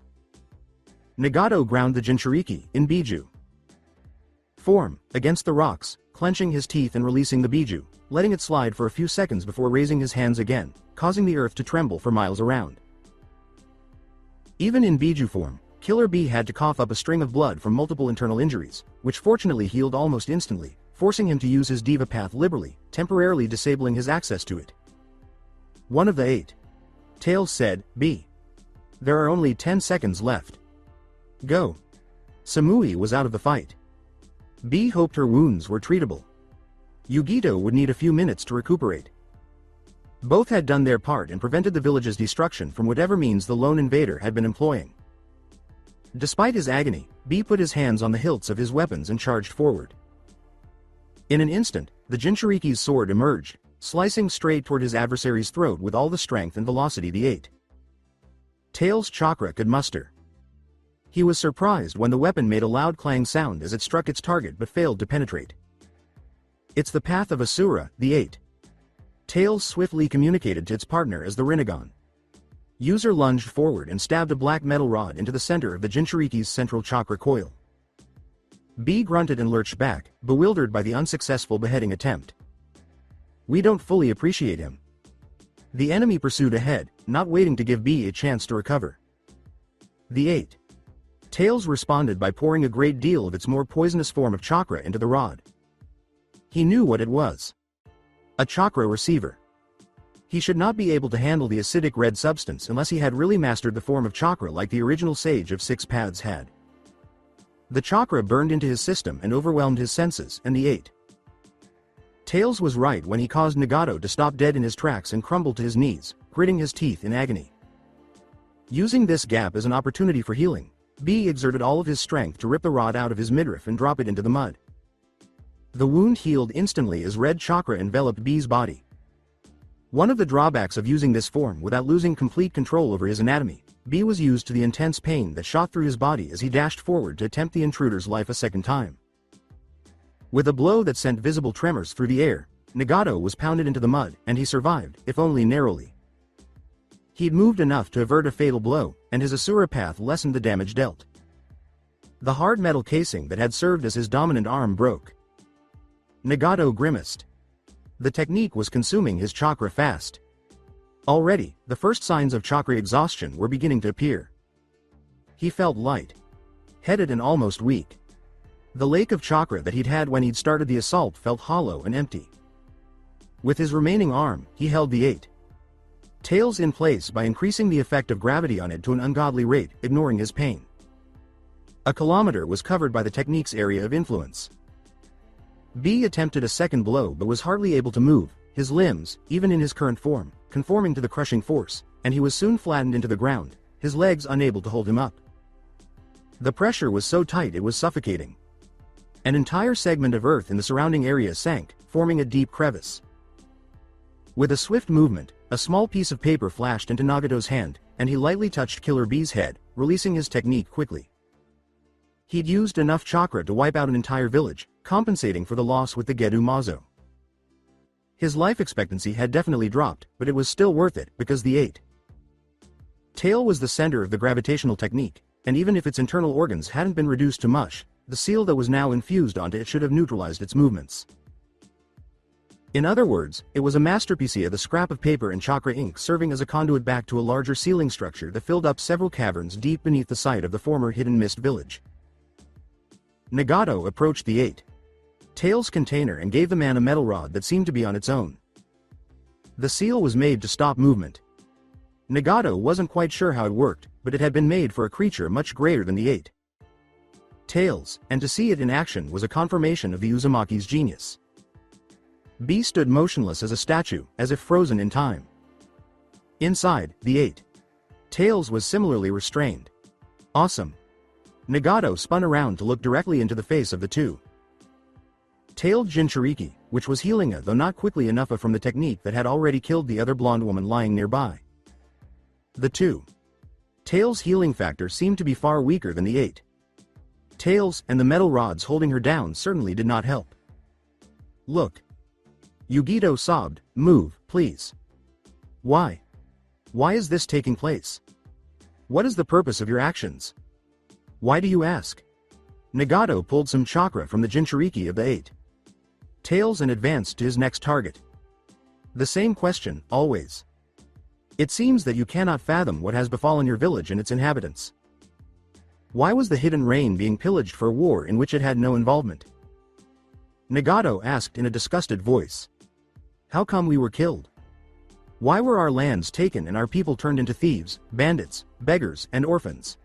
Nagato ground the Jinchuriki in Biju form, against the rocks, clenching his teeth and releasing the Biju, letting it slide for a few seconds before raising his hands again, causing the earth to tremble for miles around. Even in Biju form, Killer Bee had to cough up a string of blood from multiple internal injuries, which fortunately healed almost instantly, forcing him to use his Diva Path liberally, temporarily disabling his access to it. One of the 8 tails said, "B." There are only 10 seconds left. Go. Samui was out of the fight. B hoped her wounds were treatable. Yugito would need a few minutes to recuperate. Both had done their part and prevented the village's destruction from whatever means the lone invader had been employing. Despite his agony, B put his hands on the hilts of his weapons and charged forward. In an instant, the Jinchuriki's sword emerged, slicing straight toward his adversary's throat with all the strength and velocity the 8 Tails' chakra could muster. He was surprised when the weapon made a loud clang sound as it struck its target but failed to penetrate. It's the path of Asura, the 8 Tails swiftly communicated to its partner as the Rinnegan. User lunged forward and stabbed a black metal rod into the center of the Jinchuriki's central chakra coil. B grunted and lurched back, bewildered by the unsuccessful beheading attempt. We don't fully appreciate him. The enemy pursued ahead, not waiting to give B a chance to recover. The 8 Tails responded by pouring a great deal of its more poisonous form of chakra into the rod. He knew what it was. A chakra receiver. He should not be able to handle the acidic red substance unless he had really mastered the form of chakra like the original sage of 6 Paths had. The chakra burned into his system and overwhelmed his senses, and the 8 Tails was right when he caused Nagato to stop dead in his tracks and crumble to his knees, gritting his teeth in agony. Using this gap as an opportunity for healing, B exerted all of his strength to rip the rod out of his midriff and drop it into the mud. The wound healed instantly as red chakra enveloped B's body. One of the drawbacks of using this form without losing complete control over his anatomy, B was used to the intense pain that shot through his body as he dashed forward to attempt the intruder's life a second time. With a blow that sent visible tremors through the air, Nagato was pounded into the mud, and he survived, if only narrowly. He'd moved enough to avert a fatal blow, and his Asura path lessened the damage dealt. The hard metal casing that had served as his dominant arm broke. Nagato grimaced. The technique was consuming his chakra fast. Already, the first signs of chakra exhaustion were beginning to appear. He felt light, headed and almost weak. The lake of chakra that he'd had when he'd started the assault felt hollow and empty. With his remaining arm, he held the 8 Tails in place by increasing the effect of gravity on it to an ungodly rate, ignoring his pain. A kilometer was covered by the technique's area of influence. B attempted a second blow but was hardly able to move, his limbs, even in his current form, conforming to the crushing force, and he was soon flattened into the ground, his legs unable to hold him up. The pressure was so tight it was suffocating. An entire segment of earth in the surrounding area sank, forming a deep crevice. With a swift movement, a small piece of paper flashed into Nagato's hand, and he lightly touched Killer B's head, releasing his technique quickly. He'd used enough chakra to wipe out an entire village, compensating for the loss with the Gedu Mazo. His life expectancy had definitely dropped, but it was still worth it because the 8 Tail was the center of the gravitational technique, and even if its internal organs hadn't been reduced to mush, the seal that was now infused onto it should have neutralized its movements. In other words, it was a masterpiece of the scrap of paper and chakra ink serving as a conduit back to a larger sealing structure that filled up several caverns deep beneath the site of the former Hidden Mist village. Nagato approached the 8 Tails container and gave the man a metal rod that seemed to be on its own. The seal was made to stop movement. Nagato wasn't quite sure how it worked, but it had been made for a creature much greater than the 8 Tails, and to see it in action was a confirmation of the Uzumaki's genius. B stood motionless as a statue, as if frozen in time. Inside, the 8 Tails was similarly restrained. Awesome. Nagato spun around to look directly into the face of the 2 Tailed Jinchuriki, which was healing her though not quickly enough from the technique that had already killed the other blonde woman lying nearby. The 2 Tails' healing factor seemed to be far weaker than the 8 Tails, and the metal rods holding her down certainly did not help. Look. Yugito sobbed, move, please. Why? Why is this taking place? What is the purpose of your actions? Why do you ask? Nagato pulled some chakra from the Jinchuriki of the 8 Tails and advanced to his next target. The same question, always. It seems that you cannot fathom what has befallen your village and its inhabitants. Why was the Hidden Rain being pillaged for a war in which it had no involvement? Nagato asked in a disgusted voice. How come we were killed? Why were our lands taken and our people turned into thieves, bandits, beggars, and orphans?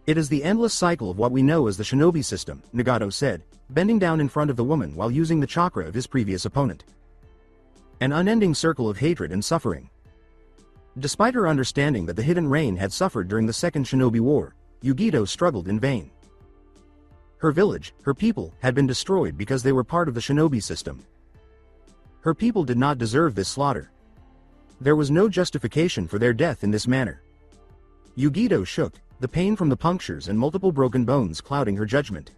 It is the endless cycle of what we know as the shinobi system, Nagato said, bending down in front of the woman while using the chakra of his previous opponent. An unending circle of hatred and suffering. Despite her understanding that the Hidden Rain had suffered during the Second Shinobi War, Yugito struggled in vain. Her village, her people, had been destroyed because they were part of the shinobi system. Her people did not deserve this slaughter. There was no justification for their death in this manner. Yugito shook, the pain from the punctures and multiple broken bones clouding her judgment.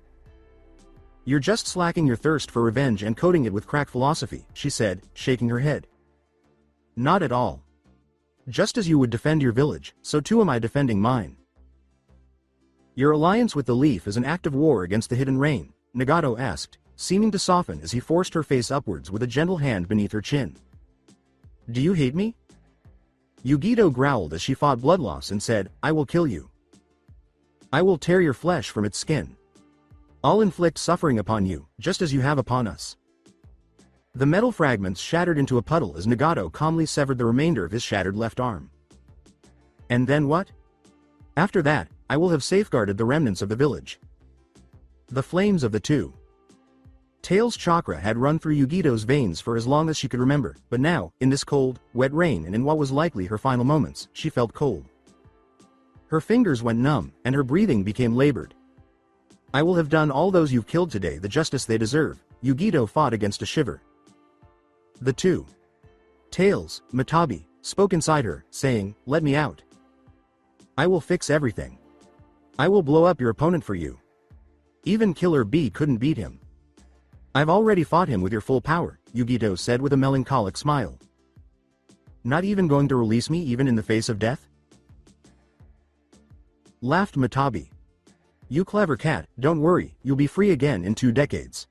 You're just slacking your thirst for revenge and coating it with crack philosophy, she said, shaking her head. Not at all. Just as you would defend your village, so too am I defending mine. Your alliance with the Leaf is an act of war against the Hidden Rain, Nagato asked, seeming to soften as he forced her face upwards with a gentle hand beneath her chin. Do you hate me? Yugito growled as she fought blood loss and said, I will kill you. I will tear your flesh from its skin. I'll inflict suffering upon you, just as you have upon us. The metal fragments shattered into a puddle as Nagato calmly severed the remainder of his shattered left arm. And then what? After that, I will have safeguarded the remnants of the village. The flames of the two. Tail's chakra had run through Yugito's veins for as long as she could remember, but now, in this cold, wet rain and in what was likely her final moments, she felt cold. Her fingers went numb, and her breathing became labored. I will have done all those you've killed today the justice they deserve, Yugito fought against a shiver. The two. Tails, Matabi, spoke inside her, saying, let me out. I will fix everything. I will blow up your opponent for you. Even Killer B couldn't beat him. I've already fought him with your full power, Yugito said with a melancholic smile. Not even going to release me even in the face of death? Laughed Matabi. You clever cat, don't worry, you'll be free again in 2 decades.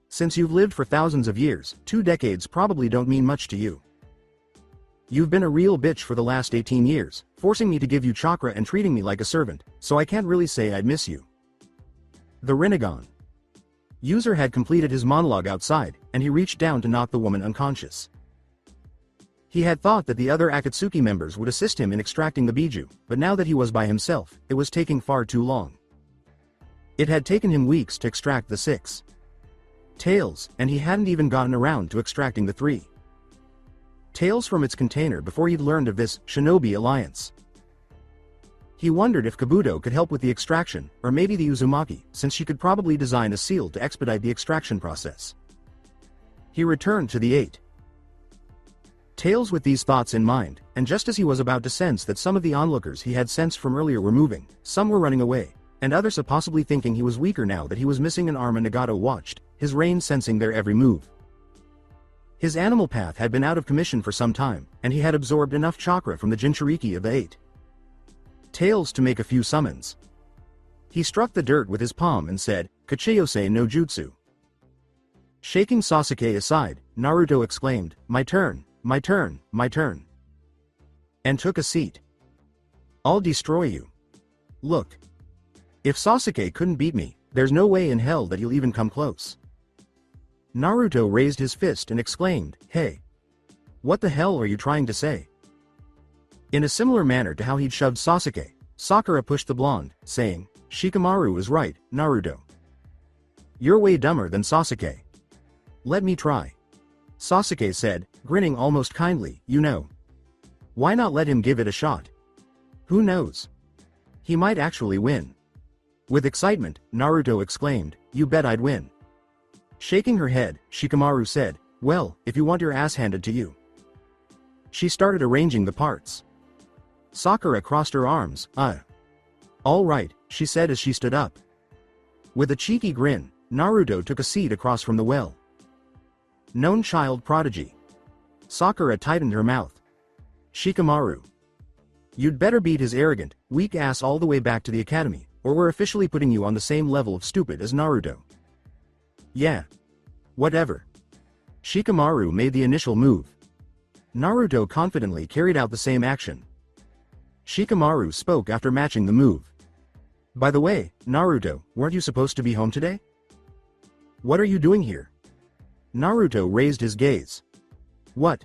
Since you've lived for thousands of years, 2 decades probably don't mean much to you. You've been a real bitch for the last 18 years, forcing me to give you chakra and treating me like a servant, so I can't really say I'd miss you. The Rinnegan. User had completed his monologue outside, and he reached down to knock the woman unconscious. He had thought that the other Akatsuki members would assist him in extracting the Biju, but now that he was by himself, it was taking far too long. It had taken him weeks to extract the 6 tails, and he hadn't even gotten around to extracting the 3 tails from its container before he'd learned of this shinobi alliance. He wondered if Kabuto could help with the extraction, or maybe the Uzumaki, since she could probably design a seal to expedite the extraction process. He returned to the 8 tails with these thoughts in mind, and just as he was about to sense that some of the onlookers he had sensed from earlier were moving, some were running away, and others possibly thinking he was weaker now that he was missing an arm, and Nagato watched, his rein sensing their every move. His animal path had been out of commission for some time, and he had absorbed enough chakra from the Jinchuriki of the 8 tails to make a few summons. He struck the dirt with his palm and said, Kachiyose no Jutsu. Shaking Sasuke aside, Naruto exclaimed, my turn, my turn, my turn. And took a seat. I'll destroy you. Look. If Sasuke couldn't beat me, there's no way in hell that he'll even come close. Naruto raised his fist and exclaimed, hey. What the hell are you trying to say? In a similar manner to how he'd shoved Sasuke, Sakura pushed the blonde, saying, Shikamaru is right, Naruto. You're way dumber than Sasuke. Let me try. Sasuke said, grinning almost kindly, you know. Why not let him give it a shot? Who knows? He might actually win. With excitement, Naruto exclaimed, you bet I'd win. Shaking her head, Shikamaru said, well, if you want your ass handed to you. She started arranging the parts. Sakura crossed her arms, all right, she said as she stood up. With a cheeky grin, Naruto took a seat across from the well. Known child prodigy. Sakura tightened her mouth. Shikamaru. You'd better beat his arrogant, weak ass all the way back to the academy, or we're officially putting you on the same level of stupid as Naruto. Yeah. Whatever. Shikamaru made the initial move. Naruto confidently carried out the same action. Shikamaru spoke after matching the move. By the way, Naruto, weren't you supposed to be home today? What are you doing here? Naruto raised his gaze. What,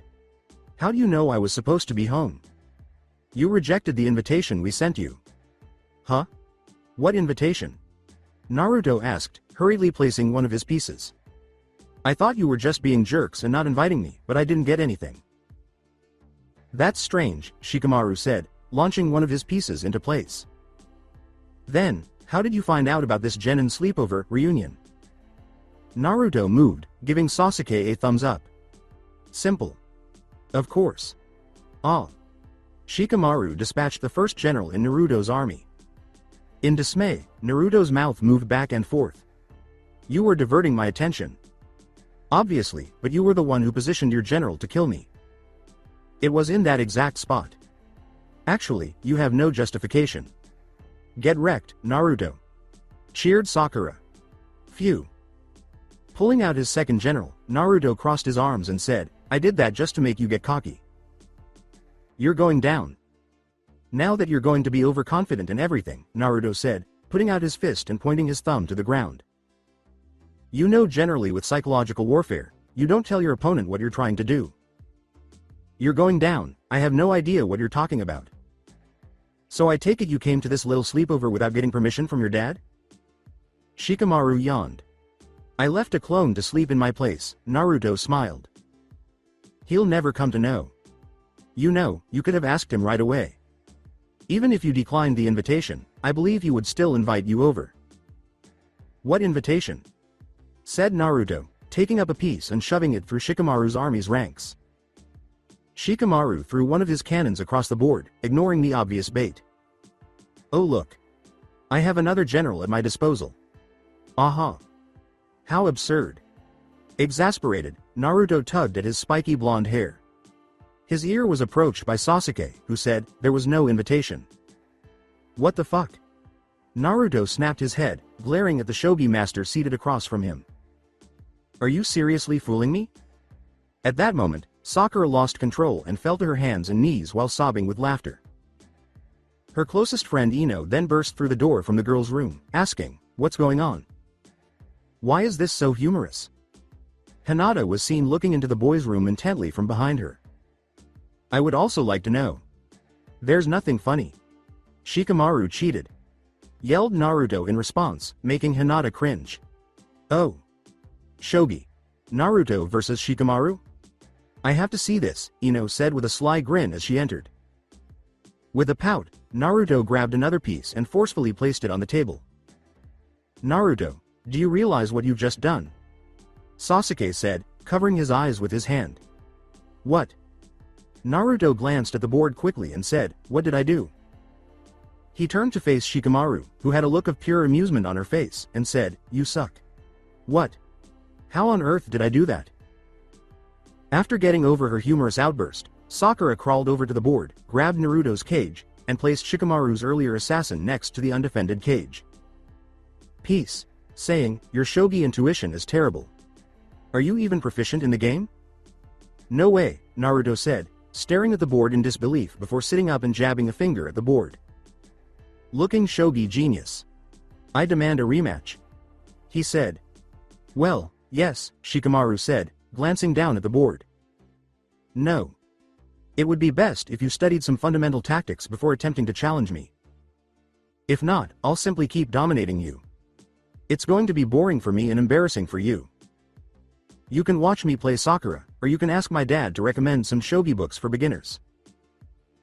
How do you know I was supposed to be home? You rejected the invitation we sent you. Huh? What invitation? Naruto asked, hurriedly placing one of his pieces. I thought you were just being jerks and not inviting me, but I didn't get anything. That's strange, Shikamaru said, launching one of his pieces into place. Then, how did you find out about this Genin sleepover reunion? Naruto moved, giving Sasuke a thumbs up. Simple. Of course. Ah. Shikamaru dispatched the first general in Naruto's army. In dismay, Naruto's mouth moved back and forth. You were diverting my attention. Obviously, but you were the one who positioned your general to kill me. It was in that exact spot. Actually, you have no justification. Get wrecked, Naruto. Cheered Sakura. Phew. Pulling out his second general, Naruto crossed his arms and said, I did that just to make you get cocky. You're going down. Now that you're going to be overconfident in everything, Naruto said, putting out his fist and pointing his thumb to the ground. You know, generally with psychological warfare, you don't tell your opponent what you're trying to do. You're going down, I have no idea what you're talking about. So I take it you came to this little sleepover without getting permission from your dad? Shikamaru yawned. I left a clone to sleep in my place, Naruto smiled. He'll never come to know. You know, you could have asked him right away. Even if you declined the invitation, I believe he would still invite you over. What invitation? Said Naruto, taking up a piece and shoving it through Shikamaru's army's ranks. Shikamaru threw one of his cannons across the board, ignoring the obvious bait. Oh look. I have another general at my disposal. Aha. How absurd. Exasperated, Naruto tugged at his spiky blonde hair. His ear was approached by Sasuke, who said, there was no invitation. What the fuck? Naruto snapped his head, glaring at the shogi master seated across from him. Are you seriously fooling me? At that moment, Sakura lost control and fell to her hands and knees while sobbing with laughter. Her closest friend Ino then burst through the door from the girl's room, asking, what's going on? Why is this so humorous? Hinata was seen looking into the boys' room intently from behind her. I would also like to know. There's nothing funny. Shikamaru cheated. Yelled Naruto in response, making Hinata cringe. Oh. Shogi. Naruto versus Shikamaru? I have to see this, Ino said with a sly grin as she entered. With a pout, Naruto grabbed another piece and forcefully placed it on the table. Naruto, do you realize what you've just done? Sasuke said, covering his eyes with his hand. What? Naruto glanced at the board quickly and said, what did I do? He turned to face Shikamaru, who had a look of pure amusement on her face, and said, you suck. What? How on earth did I do that? After getting over her humorous outburst, Sakura crawled over to the board, grabbed Naruto's cage, and placed Shikamaru's earlier assassin next to the undefended cage. Peace, saying, your shogi intuition is terrible. Are you even proficient in the game? No way, Naruto said, staring at the board in disbelief before sitting up and jabbing a finger at the board. Looking shogi genius. I demand a rematch. He said. Well, yes, Shikamaru said, glancing down at the board. No. It would be best if you studied some fundamental tactics before attempting to challenge me. If not, I'll simply keep dominating you. It's going to be boring for me and embarrassing for you. You can watch me play Sakura, or you can ask my dad to recommend some shogi books for beginners.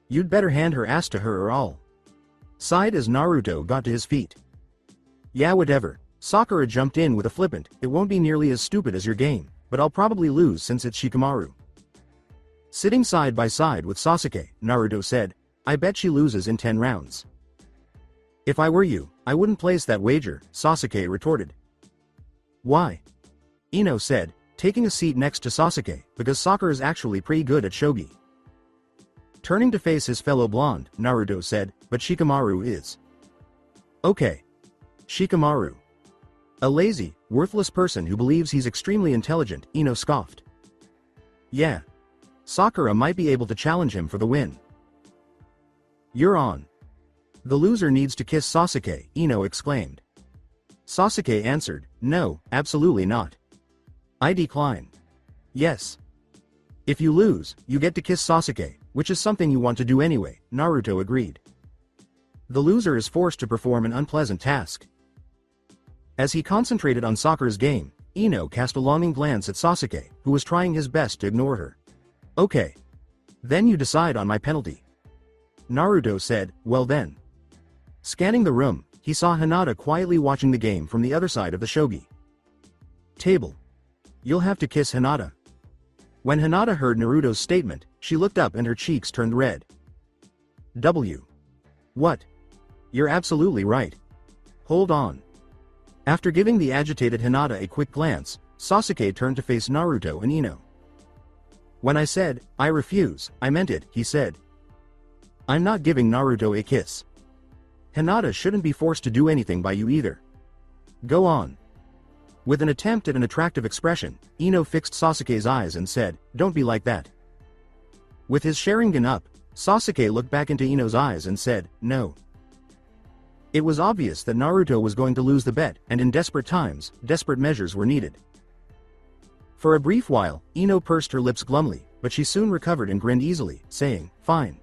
You'd better hand her ass to her or I'll. Sighed as Naruto got to his feet. Yeah, whatever. Sakura jumped in with a flippant, it won't be nearly as stupid as your game, but I'll probably lose since it's Shikamaru. Sitting side by side with Sasuke, Naruto said, I bet she loses in 10 rounds. If I were you, I wouldn't place that wager, Sasuke retorted. Why? Ino said, taking a seat next to Sasuke, because Sakura's actually pretty good at shogi. Turning to face his fellow blonde, Naruto said, but Shikamaru is. Okay. Shikamaru. A lazy, worthless person who believes he's extremely intelligent, Ino scoffed. Yeah. Sakura might be able to challenge him for the win. You're on. The loser needs to kiss Sasuke, Ino exclaimed. Sasuke answered, no, absolutely not. I decline. Yes. If you lose, you get to kiss Sasuke, which is something you want to do anyway, Naruto agreed. The loser is forced to perform an unpleasant task. As he concentrated on Sakura's game, Ino cast a longing glance at Sasuke, who was trying his best to ignore her. Okay. Then you decide on my penalty. Naruto said, well then. Scanning the room, he saw Hinata quietly watching the game from the other side of the shogi table. You'll have to kiss Hinata. When Hinata heard Naruto's statement, she looked up and her cheeks turned red. What? You're absolutely right. Hold on. After giving the agitated Hinata a quick glance, Sasuke turned to face Naruto and Ino. When I said, I refuse, I meant it, he said. I'm not giving Naruto a kiss. Hinata shouldn't be forced to do anything by you either. Go on. With an attempt at an attractive expression, Ino fixed Sasuke's eyes and said, don't be like that. With his Sharingan up, Sasuke looked back into Ino's eyes and said, no. It was obvious that Naruto was going to lose the bet, and in desperate times, desperate measures were needed. For a brief while, Ino pursed her lips glumly, but she soon recovered and grinned easily, saying, fine.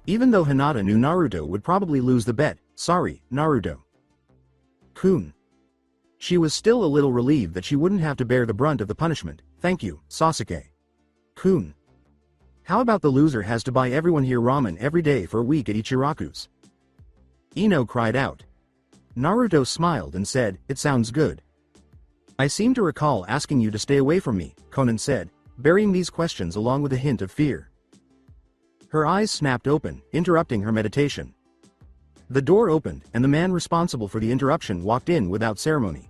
Even though Hinata knew Naruto would probably lose the bet, sorry, Naruto-kun. She was still a little relieved that she wouldn't have to bear the brunt of the punishment. Thank you, Sasuke-kun. How about the loser has to buy everyone here ramen every day for a week at Ichiraku's? Ino cried out. Naruto smiled and said, it sounds good. I seem to recall asking you to stay away from me, Konan said, burying these questions along with a hint of fear. Her eyes snapped open, interrupting her meditation. The door opened, and the man responsible for the interruption walked in without ceremony.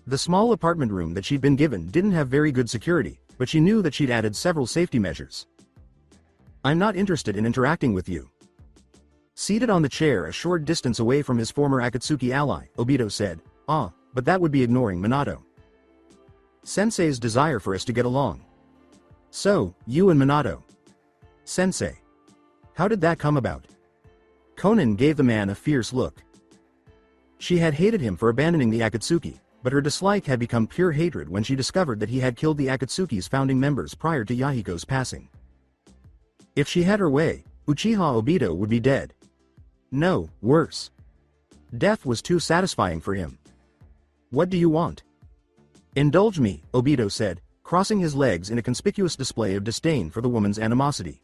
The small apartment room that she'd been given didn't have very good security, but she knew that she'd added several safety measures. I'm not interested in interacting with you. Seated on the chair a short distance away from his former Akatsuki ally, Obito said, but that would be ignoring Minato. Sensei's desire for us to get along. So, you and Minato. Sensei. How did that come about? Konan gave the man a fierce look. She had hated him for abandoning the Akatsuki, but her dislike had become pure hatred when she discovered that he had killed the Akatsuki's founding members prior to Yahiko's passing. If she had her way, Uchiha Obito would be dead. No, worse. Death was too satisfying for him. What do you want? Indulge me, Obito said, crossing his legs in a conspicuous display of disdain for the woman's animosity.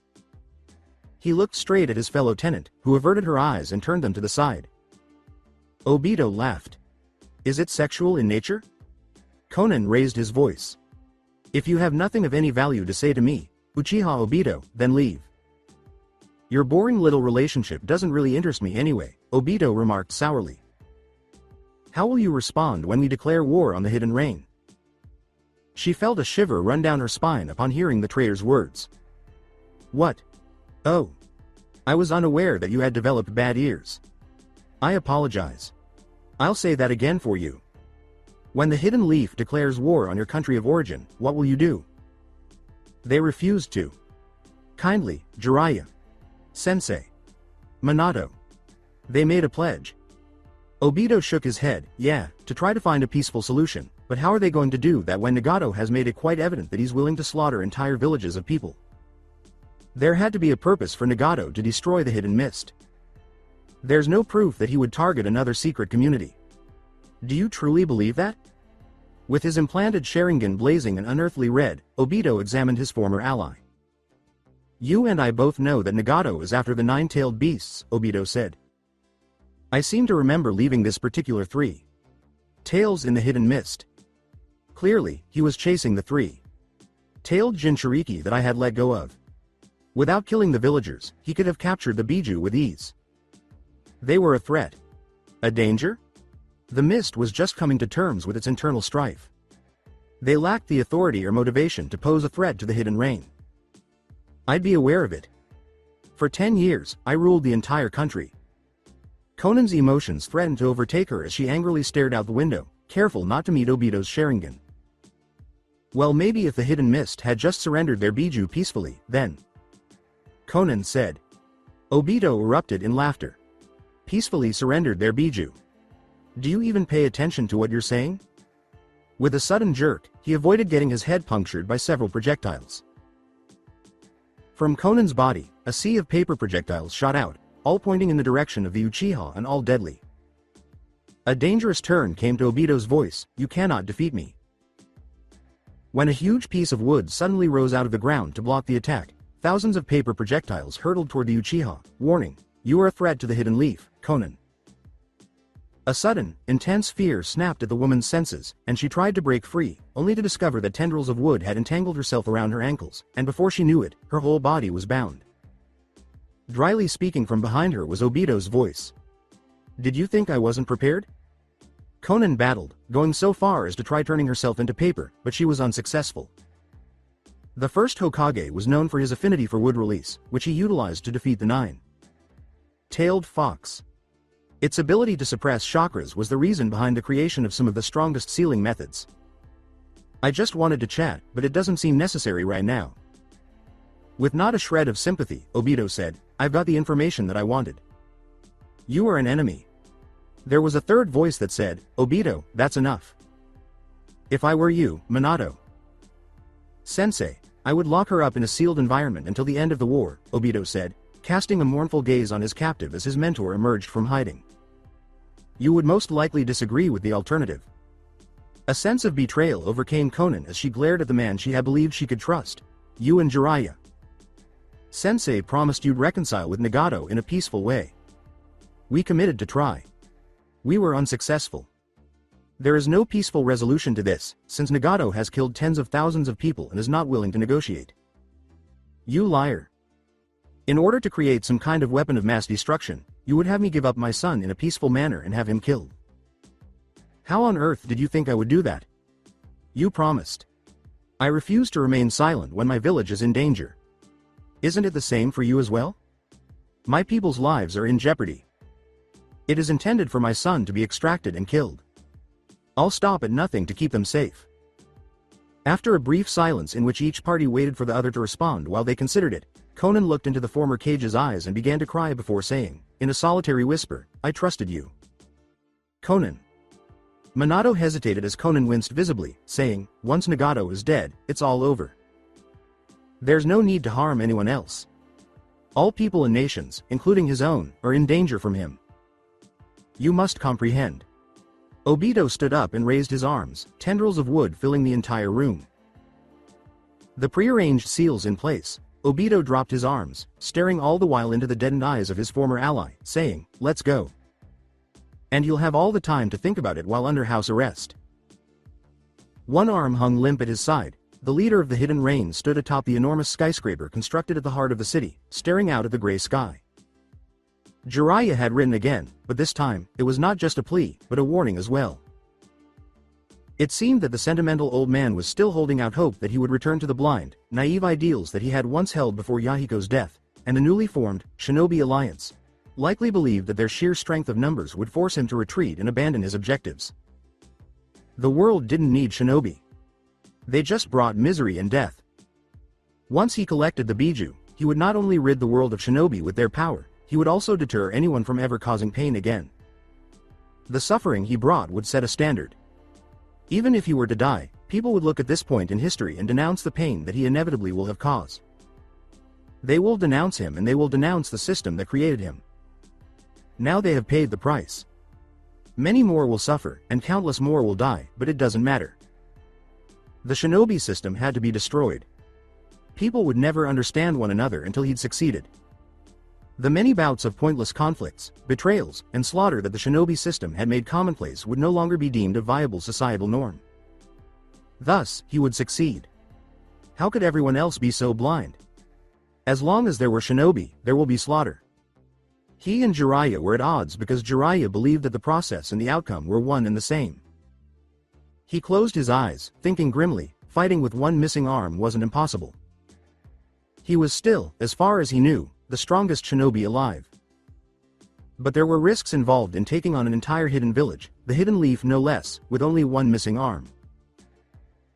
He looked straight at his fellow tenant, who averted her eyes and turned them to the side. Obito laughed. Is it sexual in nature? Konan raised his voice. If you have nothing of any value to say to me, Uchiha Obito, then leave. Your boring little relationship doesn't really interest me anyway, Obito remarked sourly. How will you respond when we declare war on the Hidden Rain? She felt a shiver run down her spine upon hearing the traitor's words. What? Oh. I was unaware that you had developed bad ears. I apologize. I'll say that again for you. When the Hidden Leaf declares war on your country of origin, what will you do? They refused to. Kindly, Jiraiya. Sensei. Minato. They made a pledge. Obito shook his head, yeah, to try to find a peaceful solution, but how are they going to do that when Nagato has made it quite evident that he's willing to slaughter entire villages of people? There had to be a purpose for Nagato to destroy the Hidden Mist. There's no proof that he would target another secret community. Do you truly believe that? With his implanted Sharingan blazing an unearthly red, Obito examined his former ally. You and I both know that Nagato is after the nine-tailed beasts, Obito said. I seem to remember leaving this particular three tails in the Hidden Mist. Clearly, he was chasing the three-tailed Jinchuriki that I had let go of. Without killing the villagers, he could have captured the Biju with ease. They were a threat. A danger? The mist was just coming to terms with its internal strife. They lacked the authority or motivation to pose a threat to the Hidden Rain. I'd be aware of it. For 10 years, I ruled the entire country. Konan's emotions threatened to overtake her as she angrily stared out the window, careful not to meet Obito's Sharingan. Well, maybe if the Hidden Mist had just surrendered their Biju peacefully, then. Konan said. Obito erupted in laughter. Peacefully surrendered their Biju. Do you even pay attention to what you're saying? With a sudden jerk, he avoided getting his head punctured by several projectiles. From Conan's body, a sea of paper projectiles shot out, all pointing in the direction of the Uchiha and all deadly. A dangerous turn came to Obito's voice, "You cannot defeat me." When a huge piece of wood suddenly rose out of the ground to block the attack, thousands of paper projectiles hurtled toward the Uchiha, warning, "You are a threat to the Hidden Leaf, Conan." A sudden, intense fear snapped at the woman's senses, and she tried to break free, only to discover that tendrils of wood had entangled herself around her ankles, and before she knew it, her whole body was bound. Dryly speaking from behind her was Obito's voice. "Did you think I wasn't prepared?" Conan battled, going so far as to try turning herself into paper, but she was unsuccessful. The first Hokage was known for his affinity for wood release, which he utilized to defeat the nine-tailed fox. Its ability to suppress chakras was the reason behind the creation of some of the strongest sealing methods. "I just wanted to chat, but it doesn't seem necessary right now." With not a shred of sympathy, Obito said, "I've got the information that I wanted." "You are an enemy." There was a third voice that said, "Obito, that's enough. If I were you, Minato Sensei, I would lock her up in a sealed environment until the end of the war," Obito said, casting a mournful gaze on his captive as his mentor emerged from hiding. "You would most likely disagree with the alternative." A sense of betrayal overcame Conan as she glared at the man she had believed she could trust. "You and Jiraiya Sensei promised you'd reconcile with Nagato in a peaceful way. We committed to try. We were unsuccessful. There is no peaceful resolution to this, since Nagato has killed tens of thousands of people and is not willing to negotiate." "You liar. In order to create some kind of weapon of mass destruction, you would have me give up my son in a peaceful manner and have him killed. How on earth did you think I would do that? You promised. I refuse to remain silent when my village is in danger. Isn't it the same for you as well? My people's lives are in jeopardy. It is intended for my son to be extracted and killed. I'll stop at nothing to keep them safe." After a brief silence in which each party waited for the other to respond while they considered it, Conan looked into the former Kage's eyes and began to cry before saying, in a solitary whisper, "I trusted you, Conan." Minato hesitated as Conan winced visibly, saying, "Once Nagato is dead, it's all over. There's no need to harm anyone else. All people and nations, including his own, are in danger from him. You must comprehend." Obito stood up and raised his arms, tendrils of wood filling the entire room. The prearranged seals in place, Obito dropped his arms, staring all the while into the deadened eyes of his former ally, saying, "Let's go. And you'll have all the time to think about it while under house arrest." One arm hung limp at his side. The leader of the Hidden Rain stood atop the enormous skyscraper constructed at the heart of the city, staring out at the gray sky. Jiraiya had risen again, but this time, it was not just a plea, but a warning as well. It seemed that the sentimental old man was still holding out hope that he would return to the blind, naive ideals that he had once held before Yahiko's death, and the newly formed Shinobi Alliance likely believed that their sheer strength of numbers would force him to retreat and abandon his objectives. The world didn't need Shinobi. They just brought misery and death. Once he collected the Biju, he would not only rid the world of Shinobi with their power, he would also deter anyone from ever causing pain again. The suffering he brought would set a standard. Even if he were to die, people would look at this point in history and denounce the pain that he inevitably will have caused. They will denounce him and they will denounce the system that created him. Now they have paid the price. Many more will suffer, and countless more will die, but it doesn't matter. The Shinobi system had to be destroyed. People would never understand one another until he'd succeeded. The many bouts of pointless conflicts, betrayals, and slaughter that the Shinobi system had made commonplace would no longer be deemed a viable societal norm. Thus, he would succeed. How could everyone else be so blind? As long as there were Shinobi, there will be slaughter. He and Jiraiya were at odds because Jiraiya believed that the process and the outcome were one and the same. He closed his eyes, thinking grimly, fighting with one missing arm wasn't impossible. He was still, as far as he knew, the strongest Shinobi alive. But there were risks involved in taking on an entire hidden village, the Hidden Leaf no less, with only one missing arm.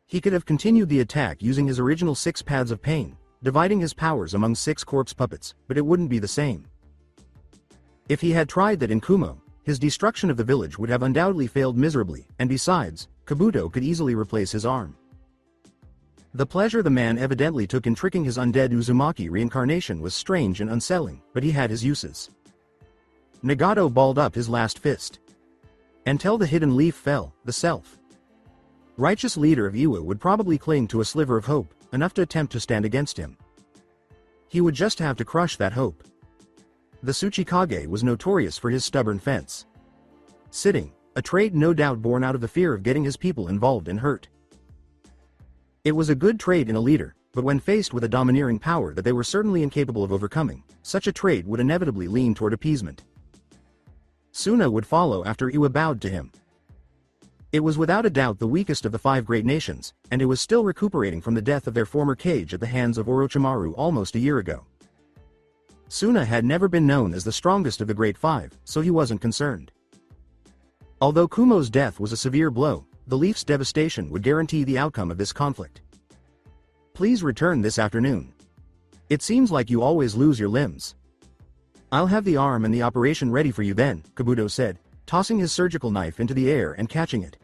He could have continued the attack using his original 6 paths of pain, dividing his powers among 6 corpse puppets, but it wouldn't be the same. If he had tried that in Kumo, his destruction of the village would have undoubtedly failed miserably, and besides, Kabuto could easily replace his arm. The pleasure the man evidently took in tricking his undead Uzumaki reincarnation was strange and unsettling, but he had his uses. Nagato balled up his last fist. Until the hidden leaf fell, the self-righteous leader of Iwa would probably cling to a sliver of hope, enough to attempt to stand against him. He would just have to crush that hope. The Tsuchikage was notorious for his stubborn fence sitting, a trait no doubt born out of the fear of getting his people involved and hurt. It was a good trait in a leader, but when faced with a domineering power that they were certainly incapable of overcoming, such a trait would inevitably lean toward appeasement. Suna would follow after Iwa bowed to him. It was without a doubt the weakest of the 5 great nations, and it was still recuperating from the death of their former kage at the hands of Orochimaru almost a year ago. Suna had never been known as the strongest of the Great Five, so he wasn't concerned. Although Kumo's death was a severe blow, the leaf's devastation would guarantee the outcome of this conflict. Please return this afternoon. It seems like you always lose your limbs. I'll have the arm and the operation ready for you then, Kabuto said, tossing his surgical knife into the air and catching it.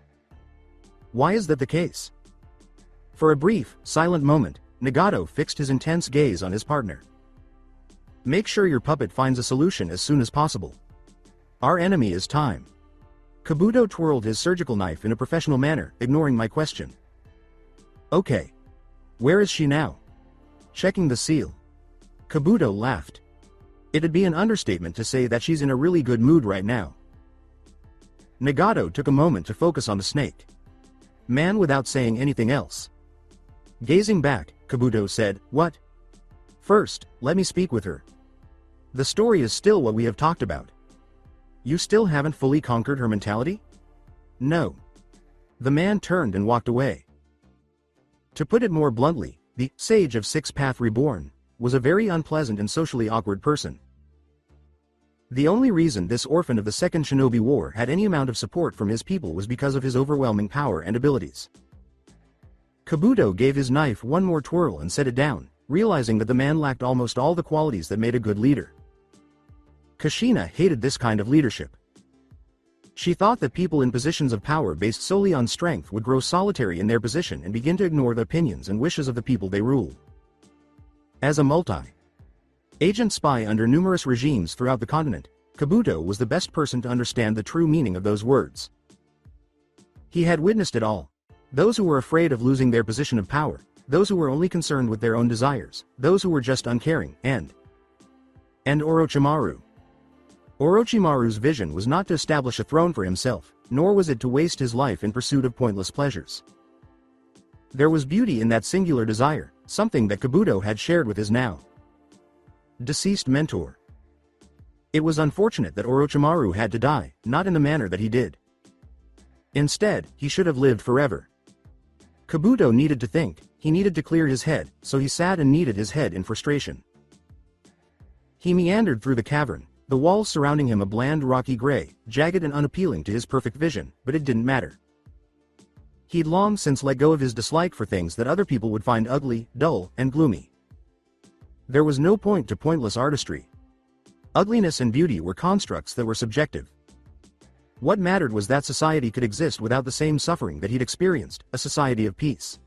Why is that the case? For a brief, silent moment, Nagato fixed his intense gaze on his partner. Make sure your puppet finds a solution as soon as possible. Our enemy is time. Kabuto twirled his surgical knife in a professional manner, ignoring my question. Okay. Where is she now? Checking the seal. Kabuto laughed. It'd be an understatement to say that she's in a really good mood right now. Nagato took a moment to focus on the snake man without saying anything else. Gazing back, Kabuto said, "What? First, let me speak with her. The story is still what we have talked about. You still haven't fully conquered her mentality?" No. The man turned and walked away. To put it more bluntly, the Sage of Six Path Reborn was a very unpleasant and socially awkward person. The only reason this orphan of the Second Shinobi War had any amount of support from his people was because of his overwhelming power and abilities. Kabuto gave his knife one more twirl and set it down, realizing that the man lacked almost all the qualities that made a good leader. Kushina hated this kind of leadership. She thought that people in positions of power based solely on strength would grow solitary in their position and begin to ignore the opinions and wishes of the people they rule. As a multi-agent spy under numerous regimes throughout the continent, Kabuto was the best person to understand the true meaning of those words. He had witnessed it all. Those who were afraid of losing their position of power, those who were only concerned with their own desires, those who were just uncaring, and Orochimaru. Orochimaru's vision was not to establish a throne for himself, nor was it to waste his life in pursuit of pointless pleasures. There was beauty in that singular desire, something that Kabuto had shared with his now deceased mentor. It was unfortunate that Orochimaru had to die, not in the manner that he did. Instead, he should have lived forever. Kabuto needed to think, he needed to clear his head, so he sat and kneaded his head in frustration. He meandered through the cavern, the walls surrounding him a bland rocky gray, jagged and unappealing to his perfect vision, but it didn't matter. He'd long since let go of his dislike for things that other people would find ugly, dull, and gloomy. There was no point to pointless artistry. Ugliness and beauty were constructs that were subjective. What mattered was that society could exist without the same suffering that he'd experienced, a society of peace.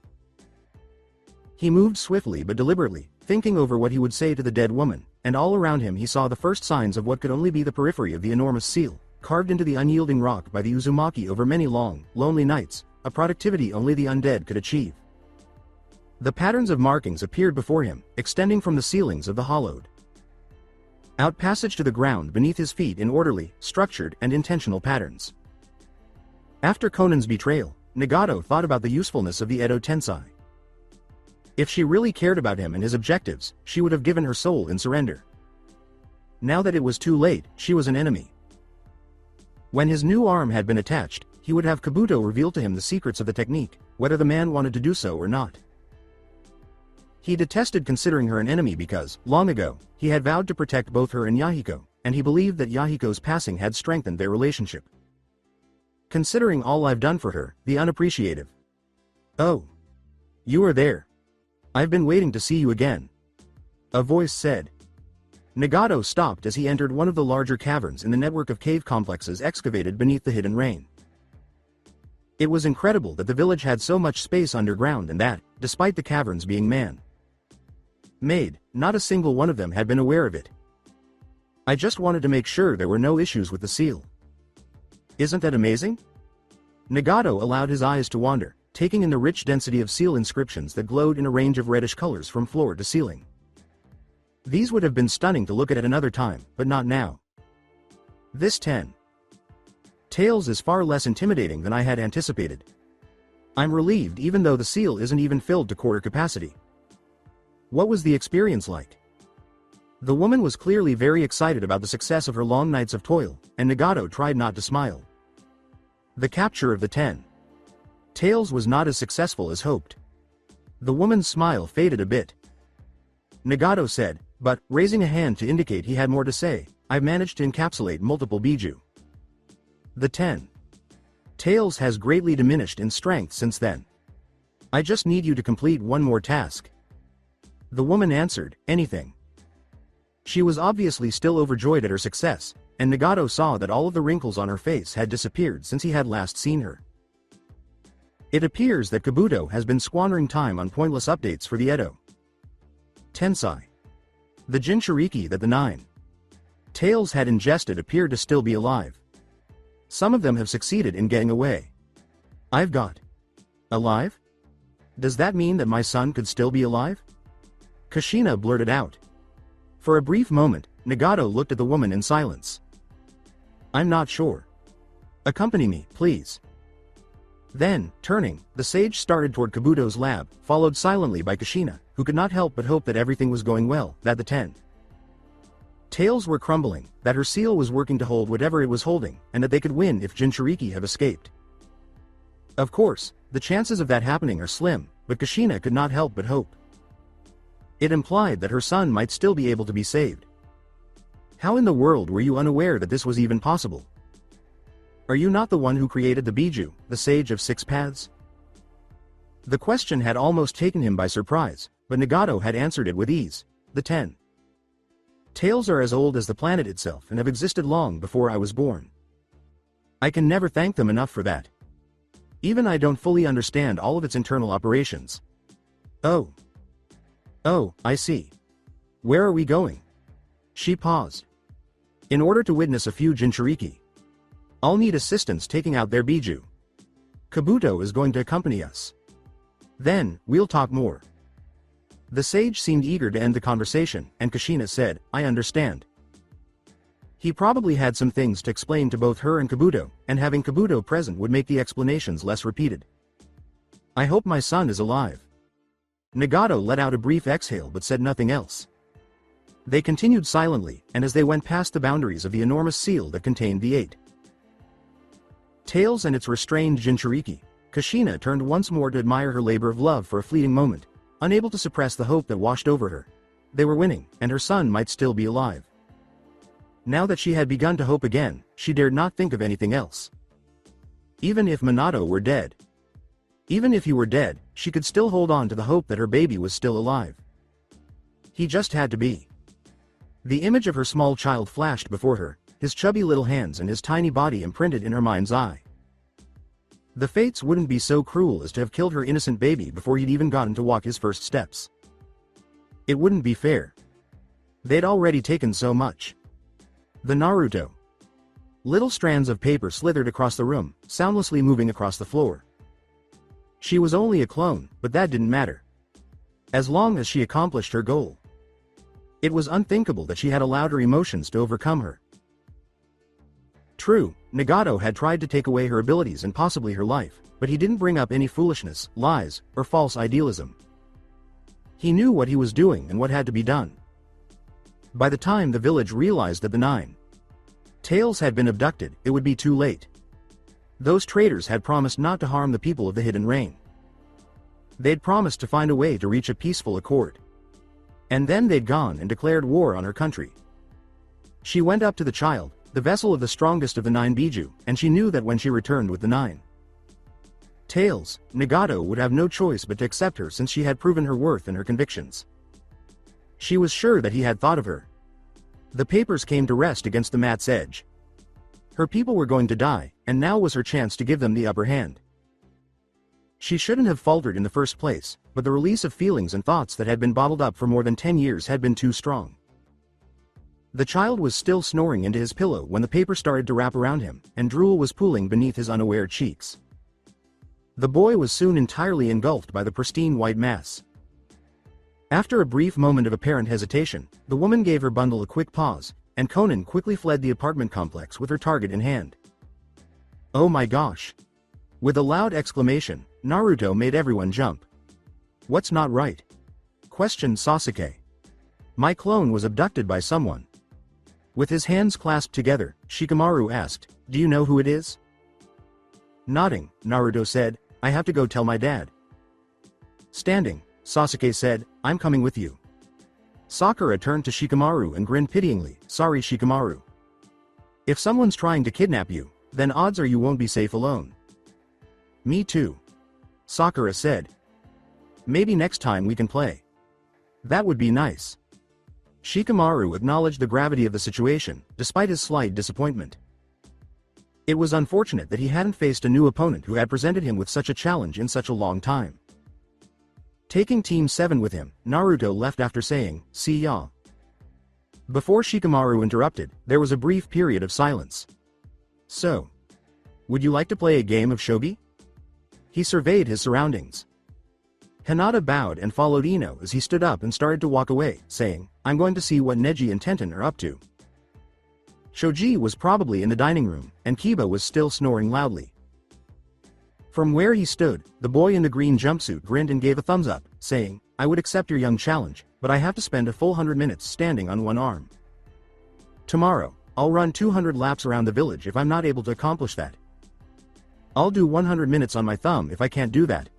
He moved swiftly but deliberately, thinking over what he would say to the dead woman, and all around him he saw the first signs of what could only be the periphery of the enormous seal, carved into the unyielding rock by the Uzumaki over many long, lonely nights, a productivity only the undead could achieve. The patterns of markings appeared before him, extending from the ceilings of the hollowed out passage to the ground beneath his feet in orderly, structured, and intentional patterns. After Konan's betrayal, Nagato thought about the usefulness of the Edo Tensei. If she really cared about him and his objectives, she would have given her soul in surrender. Now that it was too late, she was an enemy. When his new arm had been attached, he would have Kabuto reveal to him the secrets of the technique, whether the man wanted to do so or not. He detested considering her an enemy because, long ago, he had vowed to protect both her and Yahiko, and he believed that Yahiko's passing had strengthened their relationship. Considering all I've done for her, the unappreciative. Oh. You are there. I've been waiting to see you again. A voice said. Nagato stopped as he entered one of the larger caverns in the network of cave complexes excavated beneath the hidden rain. It was incredible that the village had so much space underground and that, despite the caverns being man-made, not a single one of them had been aware of it. I just wanted to make sure there were no issues with the seal. Isn't that amazing? Nagato allowed his eyes to wander, taking in the rich density of seal inscriptions that glowed in a range of reddish colors from floor to ceiling. These would have been stunning to look at another time, but not now. This 10 Tails is far less intimidating than I had anticipated. I'm relieved even though the seal isn't even filled to quarter capacity. What was the experience like? The woman was clearly very excited about the success of her long nights of toil, and Nagato tried not to smile. The capture of the 10 Tails was not as successful as hoped. The woman's smile faded a bit. Nagato said, but, raising a hand to indicate he had more to say, I've managed to encapsulate multiple Biju. The 10 Tails has greatly diminished in strength since then. I just need you to complete one more task. The woman answered, anything. She was obviously still overjoyed at her success, and Nagato saw that all of the wrinkles on her face had disappeared since he had last seen her. It appears that Kabuto has been squandering time on pointless updates for the Edo Tensai. The Jinchuriki that the 9 Tails had ingested appeared to still be alive. Some of them have succeeded in getting away. I've got alive? Does that mean that my son could still be alive? Kushina blurted out. For a brief moment, Nagato looked at the woman in silence. I'm not sure. Accompany me, please. Then, turning, the sage started toward Kabuto's lab, followed silently by Kushina, who could not help but hope that everything was going well, that the 10 Tails were crumbling, that her seal was working to hold whatever it was holding, and that they could win if Jinchuriki have escaped. Of course, the chances of that happening are slim, but Kushina could not help but hope. It implied that her son might still be able to be saved. How in the world were you unaware that this was even possible? Are you not the one who created the Biju, the Sage of Six Paths? The question had almost taken him by surprise, but Nagato had answered it with ease. The 10 Tails are as old as the planet itself and have existed long before I was born. I can never thank them enough for that. Even I don't fully understand all of its internal operations. Oh, I see. Where are we going? She paused. In order to witness a few Jinchuriki, I'll need assistance taking out their Biju. Kabuto is going to accompany us. Then, we'll talk more. The sage seemed eager to end the conversation, and Kushina said, I understand. He probably had some things to explain to both her and Kabuto, and having Kabuto present would make the explanations less repeated. I hope my son is alive. Nagato let out a brief exhale but said nothing else. They continued silently, and as they went past the boundaries of the enormous seal that contained the 8 Tails and its restrained Jinchuriki, Kushina turned once more to admire her labor of love for a fleeting moment, unable to suppress the hope that washed over her. They were winning, and her son might still be alive. Now that she had begun to hope again, she dared not think of anything else. Even if Minato were dead. Even if he were dead, she could still hold on to the hope that her baby was still alive. He just had to be. The image of her small child flashed before her, his chubby little hands and his tiny body imprinted in her mind's eye. The fates wouldn't be so cruel as to have killed her innocent baby before he'd even gotten to walk his first steps. It wouldn't be fair. They'd already taken so much. The Naruto. Little strands of paper slithered across the room, soundlessly moving across the floor. She was only a clone, but that didn't matter. As long as she accomplished her goal. It was unthinkable that she had allowed her emotions to overcome her. True, Nagato had tried to take away her abilities and possibly her life, but he didn't bring up any foolishness, lies, or false idealism. He knew what he was doing and what had to be done. By the time the village realized that the 9 Tails had been abducted, it would be too late. Those traitors had promised not to harm the people of the Hidden Rain. They'd promised to find a way to reach a peaceful accord. And then they'd gone and declared war on her country. She went up to the child, the vessel of the strongest of the 9 Biju, and she knew that when she returned with the 9 Tails, Nagato would have no choice but to accept her since she had proven her worth and her convictions. She was sure that he had thought of her. The papers came to rest against the mat's edge. Her people were going to die, and now was her chance to give them the upper hand. She shouldn't have faltered in the first place, but the release of feelings and thoughts that had been bottled up for more than 10 years had been too strong. The child was still snoring into his pillow when the paper started to wrap around him, and drool was pooling beneath his unaware cheeks. The boy was soon entirely engulfed by the pristine white mass. After a brief moment of apparent hesitation, the woman gave her bundle a quick pause, and Konan quickly fled the apartment complex with her target in hand. Oh my gosh! With a loud exclamation, Naruto made everyone jump. What's not right? Questioned Sasuke. My clone was abducted by someone. With his hands clasped together, Shikamaru asked, do you know who it is? Nodding, Naruto said, I have to go tell my dad. Standing, Sasuke said, I'm coming with you. Sakura turned to Shikamaru and grinned pityingly, sorry Shikamaru. If someone's trying to kidnap you, then odds are you won't be safe alone. Me too. Sakura said. Maybe next time we can play. That would be nice. Shikamaru acknowledged the gravity of the situation, despite his slight disappointment. It was unfortunate that he hadn't faced a new opponent who had presented him with such a challenge in such a long time. Taking Team 7 with him, Naruto left after saying, see ya. Before Shikamaru interrupted, there was a brief period of silence. So, would you like to play a game of shogi? He surveyed his surroundings. Hinata bowed and followed Ino as he stood up and started to walk away, saying, I'm going to see what Neji and Tenten are up to. Shoji was probably in the dining room, and Kiba was still snoring loudly. From where he stood, the boy in the green jumpsuit grinned and gave a thumbs up, saying, I would accept your young challenge, but I have to spend a full 100 minutes standing on one arm. Tomorrow, I'll run 200 laps around the village if I'm not able to accomplish that. I'll do 100 minutes on my thumb if I can't do that.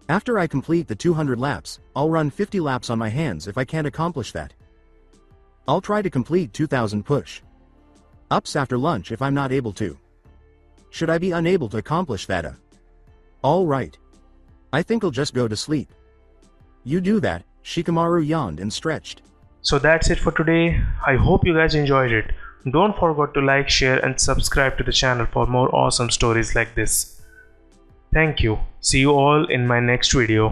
After I complete the 200 laps, I'll run 50 laps on my hands if I can't accomplish that. I'll try to complete 2000 push-ups after lunch if I'm not able to. Should I be unable to accomplish that? All right. I think I'll just go to sleep. You do that, Shikamaru yawned and stretched. So that's it for today. I hope you guys enjoyed it. Don't forget to like, share and subscribe to the channel for more awesome stories like this. Thank you. See you all in my next video.